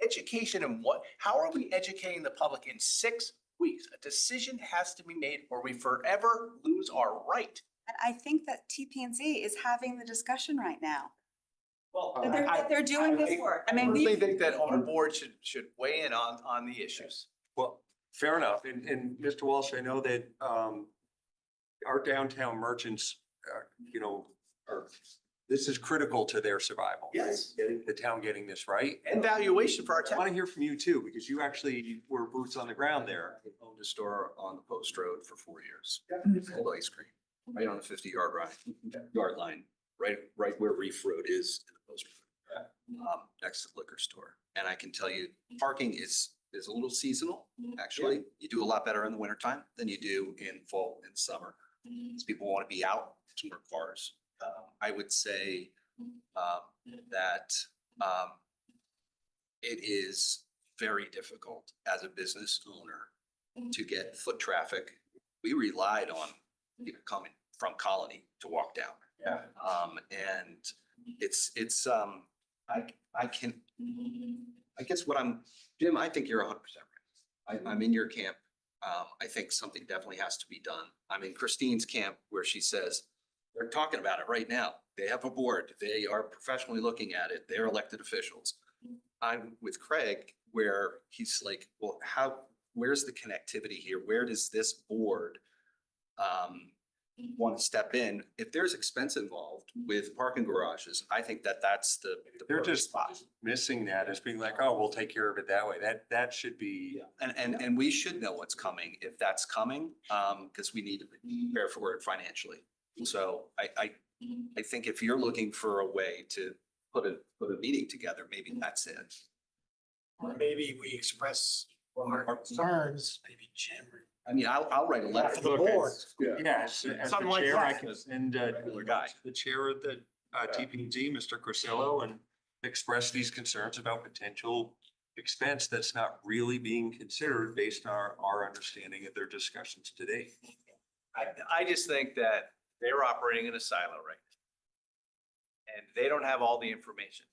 Education and what? How are we educating the public in 6 weeks? A decision has to be made or we forever lose our right. And I think that TP&Z is having the discussion right now. Well, They're doing this work. I mean, really think that our board should weigh in on the issues. Well, fair enough. And Mr. Walsh, I know that our downtown merchants, this is critical to their survival. Yes. The town getting this right. And valuation for our I want town. to hear from you too, because you actually were boots on the ground there. I owned a store on the Post Road for 4 years. Sold ice cream, right on the 50-yard line, right where Reef Road is in the Post Road. Next to the liquor store. And I can tell you, parking is a little seasonal, actually. You do a lot better in the wintertime than you do in fall and summer. Because people want to be out, to more cars. I would say that it is very difficult as a business owner to get foot traffic. We relied on people coming from Colony to walk down. Yeah. And it's I guess Jim, I think you're 100% right. I'm in your camp. I think something definitely has to be done. I'm in Christine's camp where she says, they're talking about it right now. They have a board. They are professionally looking at it. They're elected officials. I'm with Craig where he's like, well, where's the connectivity here? Where does this board want to step in? If there's expense involved with parking garages, I think that's the They're perfect just spot. missing that as being like, oh, we'll take care of it that way. That should be. And we should know what's coming, if that's coming, because we need to prepare for it financially. So I think if you're looking for a way to put a meeting together, maybe that's it. Or maybe we express our concerns, maybe Jim. I mean, I'll write a letter For the board. Yes, as the Something like chair, I that. can send Regular guy. the chair of the TPD, Mr. Corsillo, and express these concerns about potential expense that's not really being considered based on our understanding of their discussions today. I just think that they're operating in a silo right now. And they don't have all the information.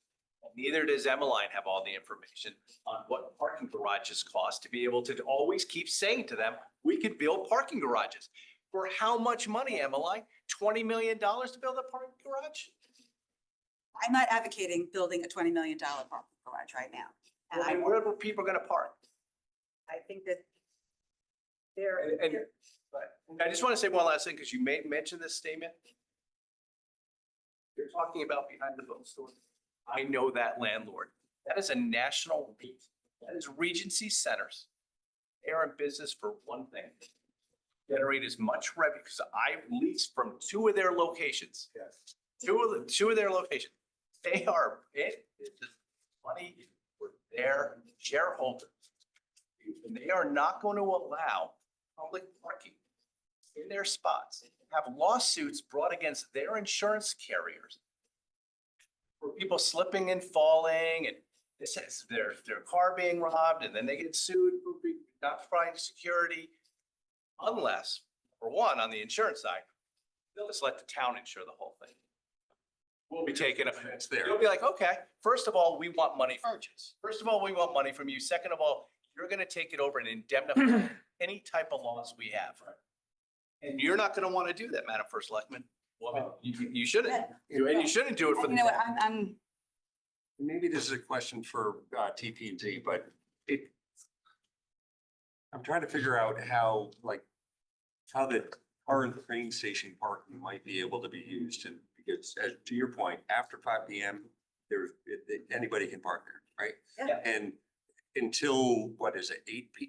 Neither does Emmeline have all the information on what parking garages cost to be able to always keep saying to them, we could build parking garages. For how much money, Emmeline? $20 million to build a parking garage? I'm not advocating building a $20 million parking garage right now. And I, Where are people gonna park? I think that they're. I just want to say one last thing, because you mentioned this statement. You're talking about behind the boat store. I know that landlord. That is a national REIT. That is Regency Centers. They are in business for one thing. generate as much revenue, because I've leased from two of their locations. Two of their locations. It is money for their shareholders. And they are not going to allow public parking in their spots, have lawsuits brought against their insurance carriers for people slipping and falling, and this is their car being robbed, and then they get sued for not providing security. Unless, for one, on the insurance side, they'll just let the town insure the whole thing. We'll be taking it. You'll be like, okay, first of all, we want money from you. First of all, we want money from you. Second of all, you're gonna take it over and indemnify any type of loss we have. And you're not gonna wanna do that, Madam First Selectman. Well, you shouldn't. And you shouldn't do it for the. You know what, I'm Maybe this is a question for TP&Z, but I'm trying to figure out how the current train station parking might be able to be used, and because to your point, after 5 PM, anybody can park there, right? Yeah. And until, what is it,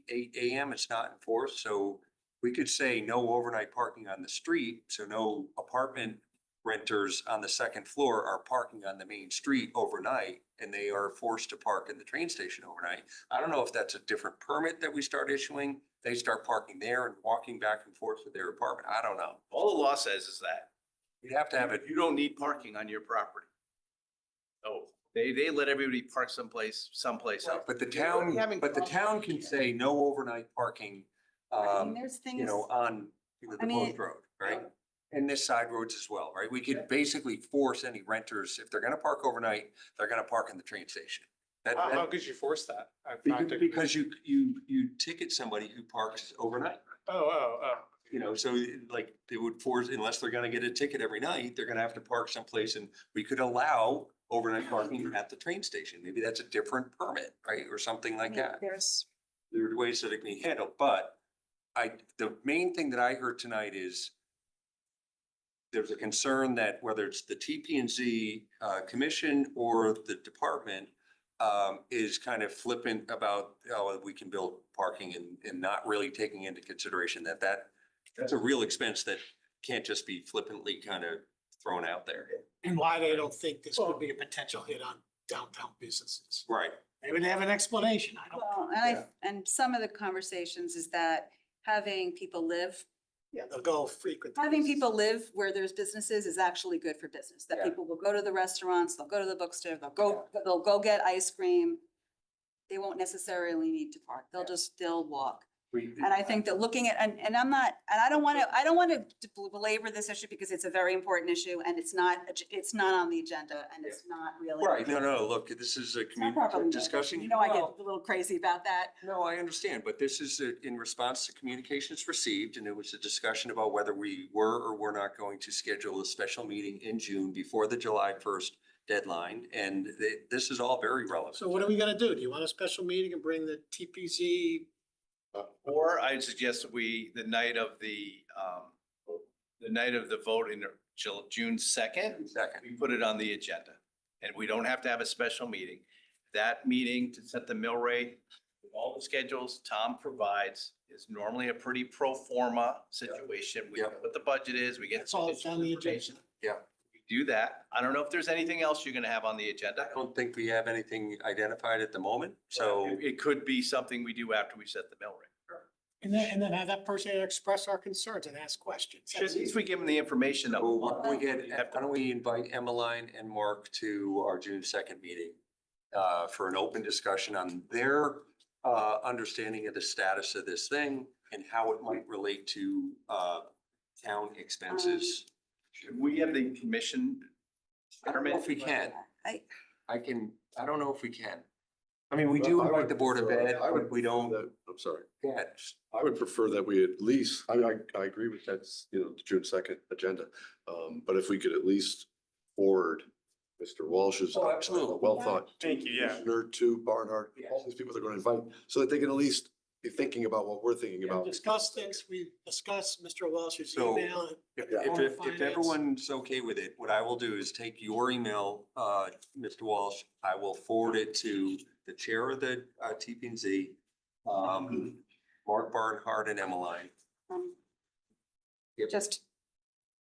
8 AM, it's not enforced, so we could say no overnight parking on the street, so no apartment renters on the second floor are parking on the main street overnight, and they are forced to park in the train station overnight. I don't know if that's a different permit that we start issuing. They start parking there and walking back and forth to their apartment. I don't know. All the law says is that You have to have it. you don't need parking on your property. Oh, they let everybody park someplace else. But the You're town, but the town can say no overnight parking, I mean, there's things. on the I mean, Post Road, right? And this side roads as well, right? We could basically force any renters, if they're gonna park overnight, they're gonna park in the train station. How could you force that? I've not to- Because you ticket somebody who parks overnight. Oh. So like they would force, unless they're gonna get a ticket every night, they're gonna have to park someplace, and we could allow overnight parking at the train station. Maybe that's a different permit, right? Or something like that. There are ways that it can be handled, but the main thing that I heard tonight is there's a concern that whether it's the TP&Z commission or the department is kind of flippant about, we can build parking and not really taking into consideration that's a real expense that can't just be flippantly kind of thrown out there. And why they don't think this could be a potential hit on downtown businesses. Right. Maybe they have an explanation. I don't. Well, and some of the conversations is that having people live They'll go frequent. Having people live where there's businesses is actually good for business, that people will go to the restaurants, they'll go to the bookstore, they'll go get ice cream. They won't necessarily need to park, they'll walk. And I think that looking at, and I don't want to belabor this issue because it's a very important issue and it's not on the agenda and it's not really. Right, no, look, this is a community discussion. You know, I get a little crazy about that. No, I understand, but this is in response to communications received, and it was a discussion about whether we were or were not going to schedule a special meeting in June before the July 1st deadline, and this is all very relevant. So what are we gonna do? Do you want a special meeting and bring the TPZ? Or I suggest the night of the vote in June 2nd, we put it on the agenda. And we don't have to have a special meeting. That meeting to set the mill rate, with all the schedules Tom provides, is normally a pretty pro forma situation. We know what the budget is, we get. That's all it's on the agenda. Yeah. We do that. I don't know if there's anything else you're gonna have on the agenda. I don't think we have anything identified at the moment, so. It could be something we do after we set the mill rate. And then have that person express our concerns and ask questions. At least we give them the information that. Why don't we invite Emmeline and Mark to our June 2nd meeting for an open discussion on their understanding of the status of this thing and how it might relate to town expenses. Should we have the commission? I don't know if we can. I don't know if we can. I mean, we do invite the Board of Ed, but we don't. I'm sorry. Yeah. I would prefer that we at least, I agree with that's, the June 2nd agenda. But if we could at least forward Mr. Walsh's. Oh, absolutely. Well thought. Thank you, yeah. To Barnhart, all these people they're going to invite, so that they can at least be thinking about what we're thinking about. Discuss things. We discuss Mr. Welch's So, email. If everyone's okay with it, what I will do is take your email, Mr. Walsh, I will forward it to the chair of the TP&Z, Mark Barnhart and Emmeline. just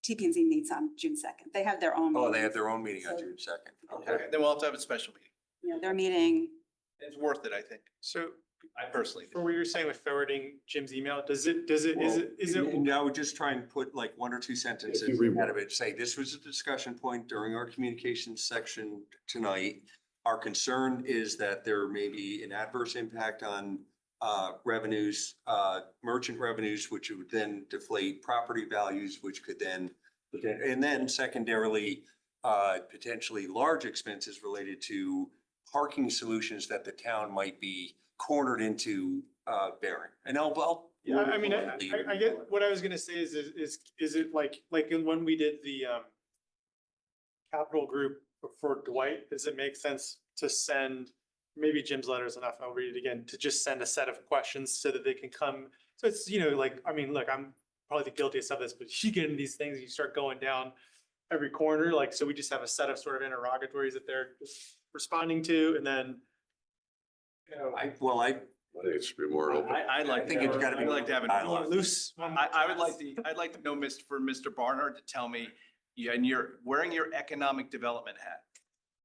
TP&Z meets on June 2nd. They have their own. Oh, they meeting. have their own meeting on June 2nd. Okay. Then we'll have to have a special meeting. You know, their meeting. It's worth it, I think. So I personally do. for what you're saying with forwarding Jim's email, is it? And I would just try and put like one or two sentences out of it, say, this was a discussion point during our communications section tonight. Our concern is that there may be an adverse impact on revenues, merchant revenues, which would then deflate property values, which could then, and then secondarily, potentially large expenses related to parking solutions that the town might be cornered into bearing. And Yeah, I mean, I get, what I was gonna say is it like when we did the capital group for Dwight, does it make sense to send, maybe Jim's letter is enough, I'll read it again, to just send a set of questions so that they can come, so it's, you know, like, I mean, look, I'm probably the guiltiest of this, but you get into these things, you start going down every corner, like, so we just have a set of sort of interrogatories that they're responding to, and then, you know, I think it should be more open. I'd like. I think it's gotta be I'd like to have an dialogue. loose. I'd like to know for Mr. Barnard to tell me, yeah, and you're wearing your economic development hat.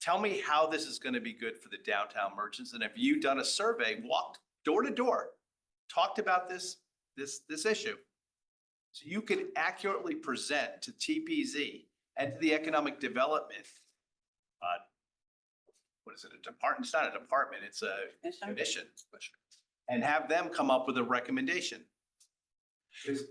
Tell me how this is gonna be good for the downtown merchants, and have you done a survey, walked door to door, talked about this issue? So you can accurately present to TPZ and to the economic development. What is it, a department? It's not a department, it's a commission. And have them come up with a recommendation.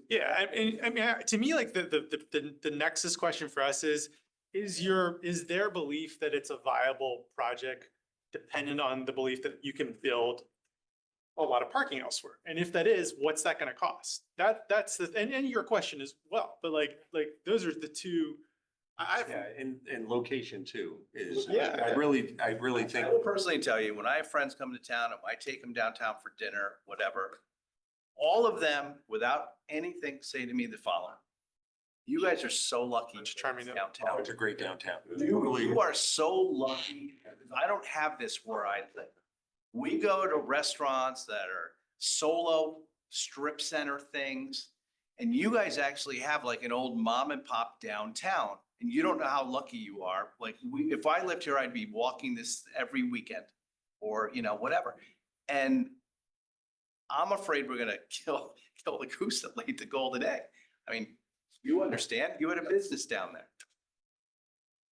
Yeah, I mean, to me, like the nexus question for us is their belief that it's a viable project dependent on the belief that you can build a lot of parking elsewhere? And if that is, what's that gonna cost? That's and your question as well, but like those are the two. Yeah, and location too is, Yeah. I really think. I will personally tell you, when I have friends come to town and I take them downtown for dinner, whatever, all of them, without anything, say to me the following: you guys are so lucky downtown. It's a great downtown. You are so lucky. I don't have this where I live. We go to restaurants that are solo strip center things, and you guys actually have like an old mom and pop downtown. And you don't know how lucky you are. Like if I lived here, I'd be walking this every weekend or, you know, whatever. And I'm afraid we're gonna kill the goose that laid the golden egg. I mean, you understand, you had a business down there.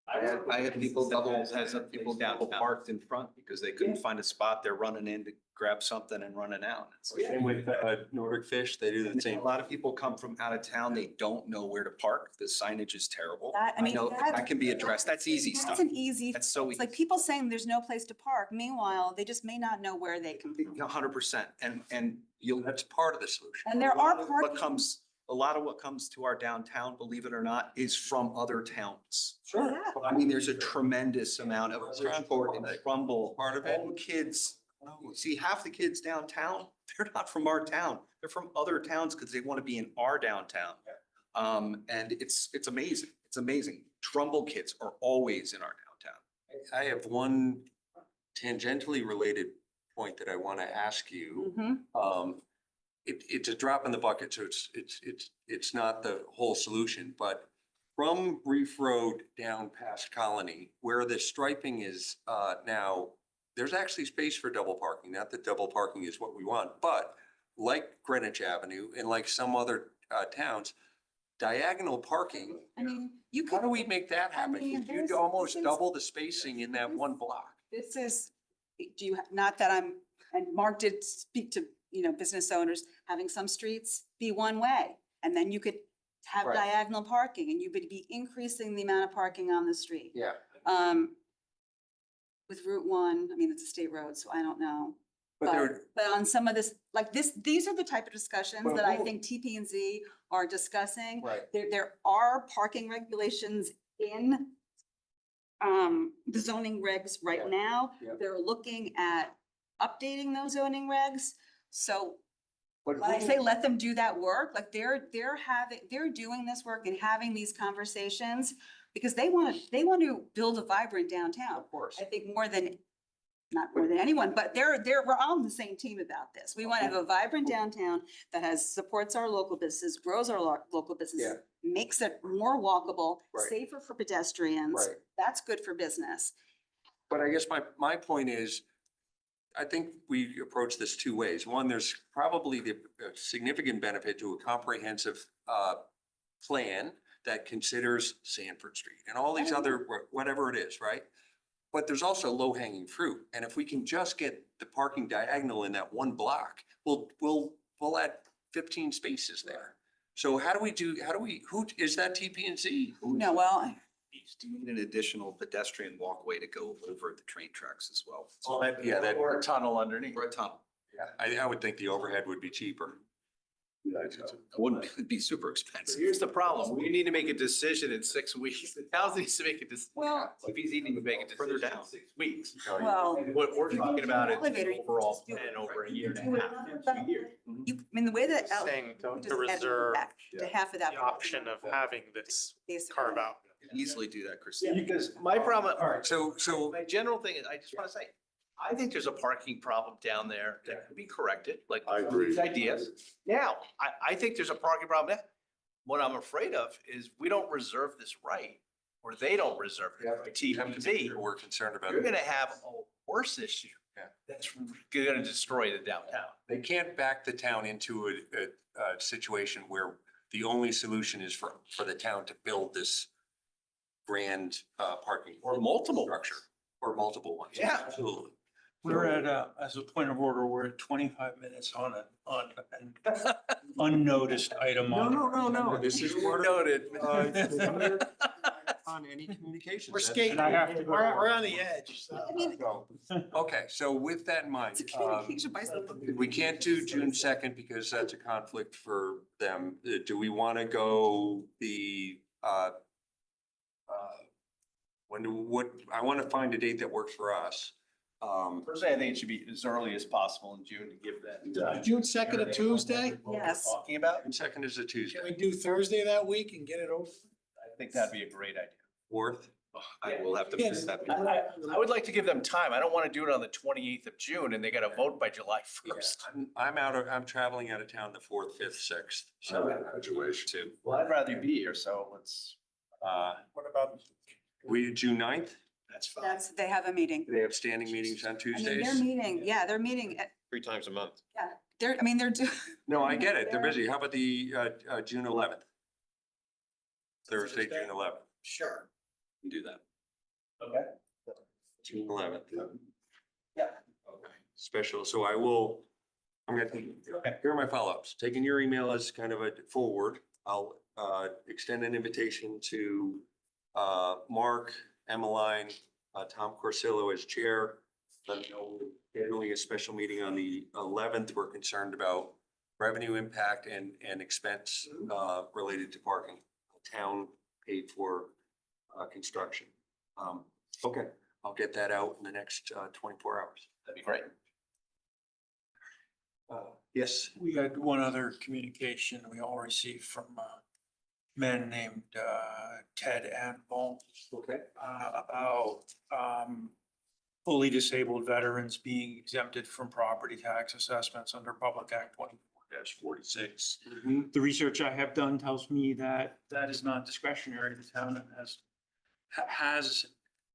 I had people Has some people downtown. parked in front because they couldn't find a spot. They're running in to grab something and running out. Same with Nordic Fish, they do the And same. a lot of people come from out of town. They don't know where to park. The signage is terrible. That- I mean, know that- that can be addressed. That's easy That's stuff. an easy, That's so it's like people saying there's no place to park. Meanwhile, they just may not know where they can. 100%. And you'll, That's part of the solution. And there are what parking. comes, a lot of what comes to our downtown, believe it or not, is from other towns. Sure. I mean, there's a tremendous amount of transport and Trumbull. Part of it. All the kids, see, half the kids downtown, they're not from our town. They're from other towns because they want to be in our downtown. And it's amazing. It's amazing. Trumbull kids are always in our downtown. I have one tangentially related point that I want to ask you. Mhm. It's a drop in the bucket, so it's not the whole solution, but from Reef Road down past Colony, where the striping is now, there's actually space for double parking. Not that double parking is what we want, but like Greenwich Avenue and like some other towns, diagonal parking. I mean, you How could. do we make that happen? mean, You'd almost double the spacing in that one block. This is, not that and Mark did speak to, business owners, having some streets be one way. And then you could have Right. diagonal parking and you would be increasing the amount of parking on the street. Yeah. With Route 1, I mean, it's a state road, so I don't know. But there, But on some of this, like these are the type of discussions Well, that I who- think TP&Z are discussing. right. There are parking regulations in the zoning regs right Yeah. now. Yeah. They're looking at updating those zoning regs. So But when I who- say let them do that work, like they're doing this work and having these conversations because they want to build a vibrant downtown. Of course. I think more than not more than anyone, but we're all on the same team about this. We want to have a vibrant downtown that supports our local businesses, grows our local businesses, makes it more walkable, Right. safer for pedestrians. Right. That's good for business. But I guess my point is, I think we approach this two ways. One, there's probably the significant benefit to a comprehensive plan that considers Sanford Street and all these other, whatever it is, right? But there's also low hanging fruit. And if we can just get the parking diagonal in that one block, we'll add 15 spaces there. So how do we, who, is that TP&Z? No, well, Do you need an additional pedestrian walkway to go over the train tracks as well? Yeah, that, Or a tunnel underneath. Or a tunnel. I would think the overhead would be cheaper. It wouldn't, it'd be super So expensive. here's the problem. We need to make a decision in 6 weeks. The town needs to make a decision. well, If he's eating to make a decision in 6 weeks. well. And what we're talking about is Elevator, you overall just do plan it. over a year and Do a it half, another 2 years. I mean, the way that. Saying to just add reserve back To half of that. the option of having this Basically. carve out. Easily do that, Christine. Because my problem, all right, So my general thing is, I just want to say, I think there's a parking problem down there that can be corrected, like I agree. these ideas. Now, I think there's a parking problem there. What I'm afraid of is we don't reserve this right, or they don't reserve it, right, TPZ. we're concerned about You're it. gonna have a worse issue. Yeah. That's gonna destroy the downtown. They can't back the town into a situation where the only solution is for the town to build this grand parking Or multiple. structure or multiple ones. Yeah. Absolutely. We're at, as a point of order, we're at 25 minutes on an unnoticed item on. No. This is part of, Noted. on any communications. We're That's- skating. And I have to go. We're on the edge, so. I mean, Okay, so with that in mind, it's a communication by something. we can't do June 2nd because that's a conflict for them. Do we want to go I want to find a date that works for us. Personally, I think it should be as early as possible in June to give that. June 2nd, a Tuesday? Yes. Talking about, June 2nd is a Tuesday. Can we do Thursday that week and get it over? I think that'd be a great idea. 4th? I will have to Yes. miss that. I would like to give them time. I don't want to do it on the 28th of June and they got to vote by July Yeah, 1st. I'm traveling out of town the 4th, 5th, 6th. So Graduation. too. Well, I'd rather you be here, so let's, What about? June 9th? that's fine. They have a meeting. They have standing meetings on I mean, Tuesdays? they're meeting, they're meeting, 3 times a month. they're doing. No, I get it. They're busy. How about the June 11th? Thursday, June 11th. Sure. We can do that. Okay. June 11th. Yeah. Okay. Special, so I'm gonna take, here are my follow-ups. Taking your email as kind of a forward, I'll extend an invitation to Mark, Emmeline, Tom Corsillo as chair. Let them know we're scheduling a special meeting on the 11th. We're concerned about revenue impact and expense related to parking. Town paid for construction. Okay, I'll get that out in the next 24 hours. That'd be great. Yes. We had one other communication we all received from a man named Ted Anvil. Okay. About fully disabled veterans being exempted from property tax assessments under Public Act 24-46. The research I have done tells me that that is not discretionary. The town has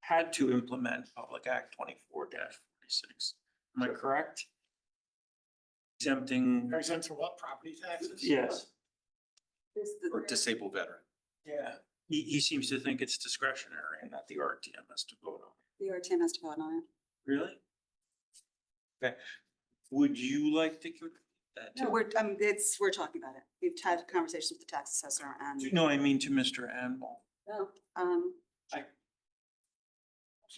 had to implement Public Act 24-46. Am I correct? Exempting. Are exempt from what, property taxes? Yes. Or disabled veteran. Yeah. He seems to think it's discretionary and that the RTM has to vote on it. The RTM has to vote on it. Really? Okay. Would you like to give that to? No, we're talking about it. We've had conversations with the tax assessor and. No, I mean to Mr. Anvil. No,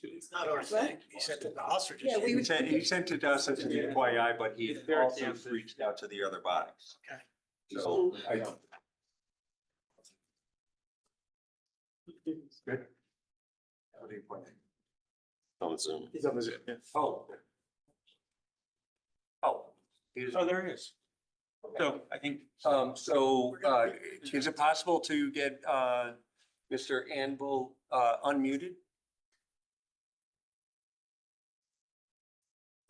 It's not our thing. He sent it to us or just. Yeah, we would- He sent it to us as an FYI, but he also reached out to the other bodies. Okay. So I don't. Good. What do you think? On Zoom. He's on the Zoom. Oh. Oh. Oh, there it is. So I think. Is it possible to get Mr. Anvil unmuted?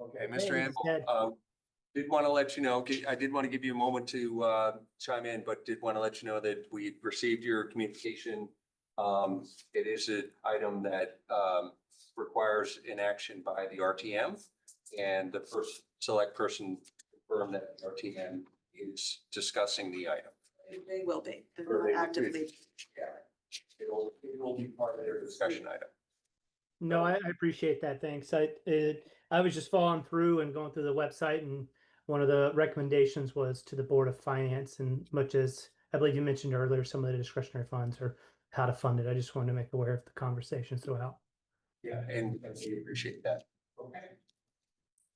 Okay, Mr. Hey, Anvil, Ted. did want to let you know, I did want to give you a moment to chime in, but did want to let you know that we received your communication. It is an item that requires an action by the RTM. And the first select person confirmed that the RTM is discussing the item. They will be. They're Or they will be. actively. It'll be part of their discussion item. No, I appreciate that. Thanks. I was just following through and going through the website, and one of the recommendations was to the Board of Finance, and much as I believe you mentioned earlier, some of the discretionary funds or how to fund it. I just wanted to make aware of the conversation throughout. Yeah, and we appreciate that. Okay.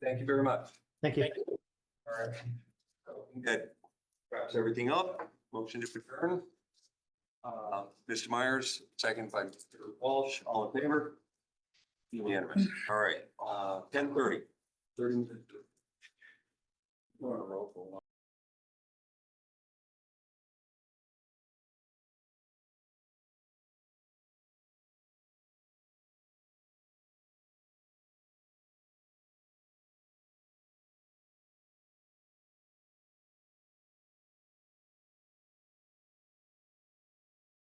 Thank you very much. Thank you. All right. That wraps everything up. Motion to adjourn. Mr. Myers, second by Mr. Walsh, all in favor? Unanimous. All right, 10:30. 30 minutes.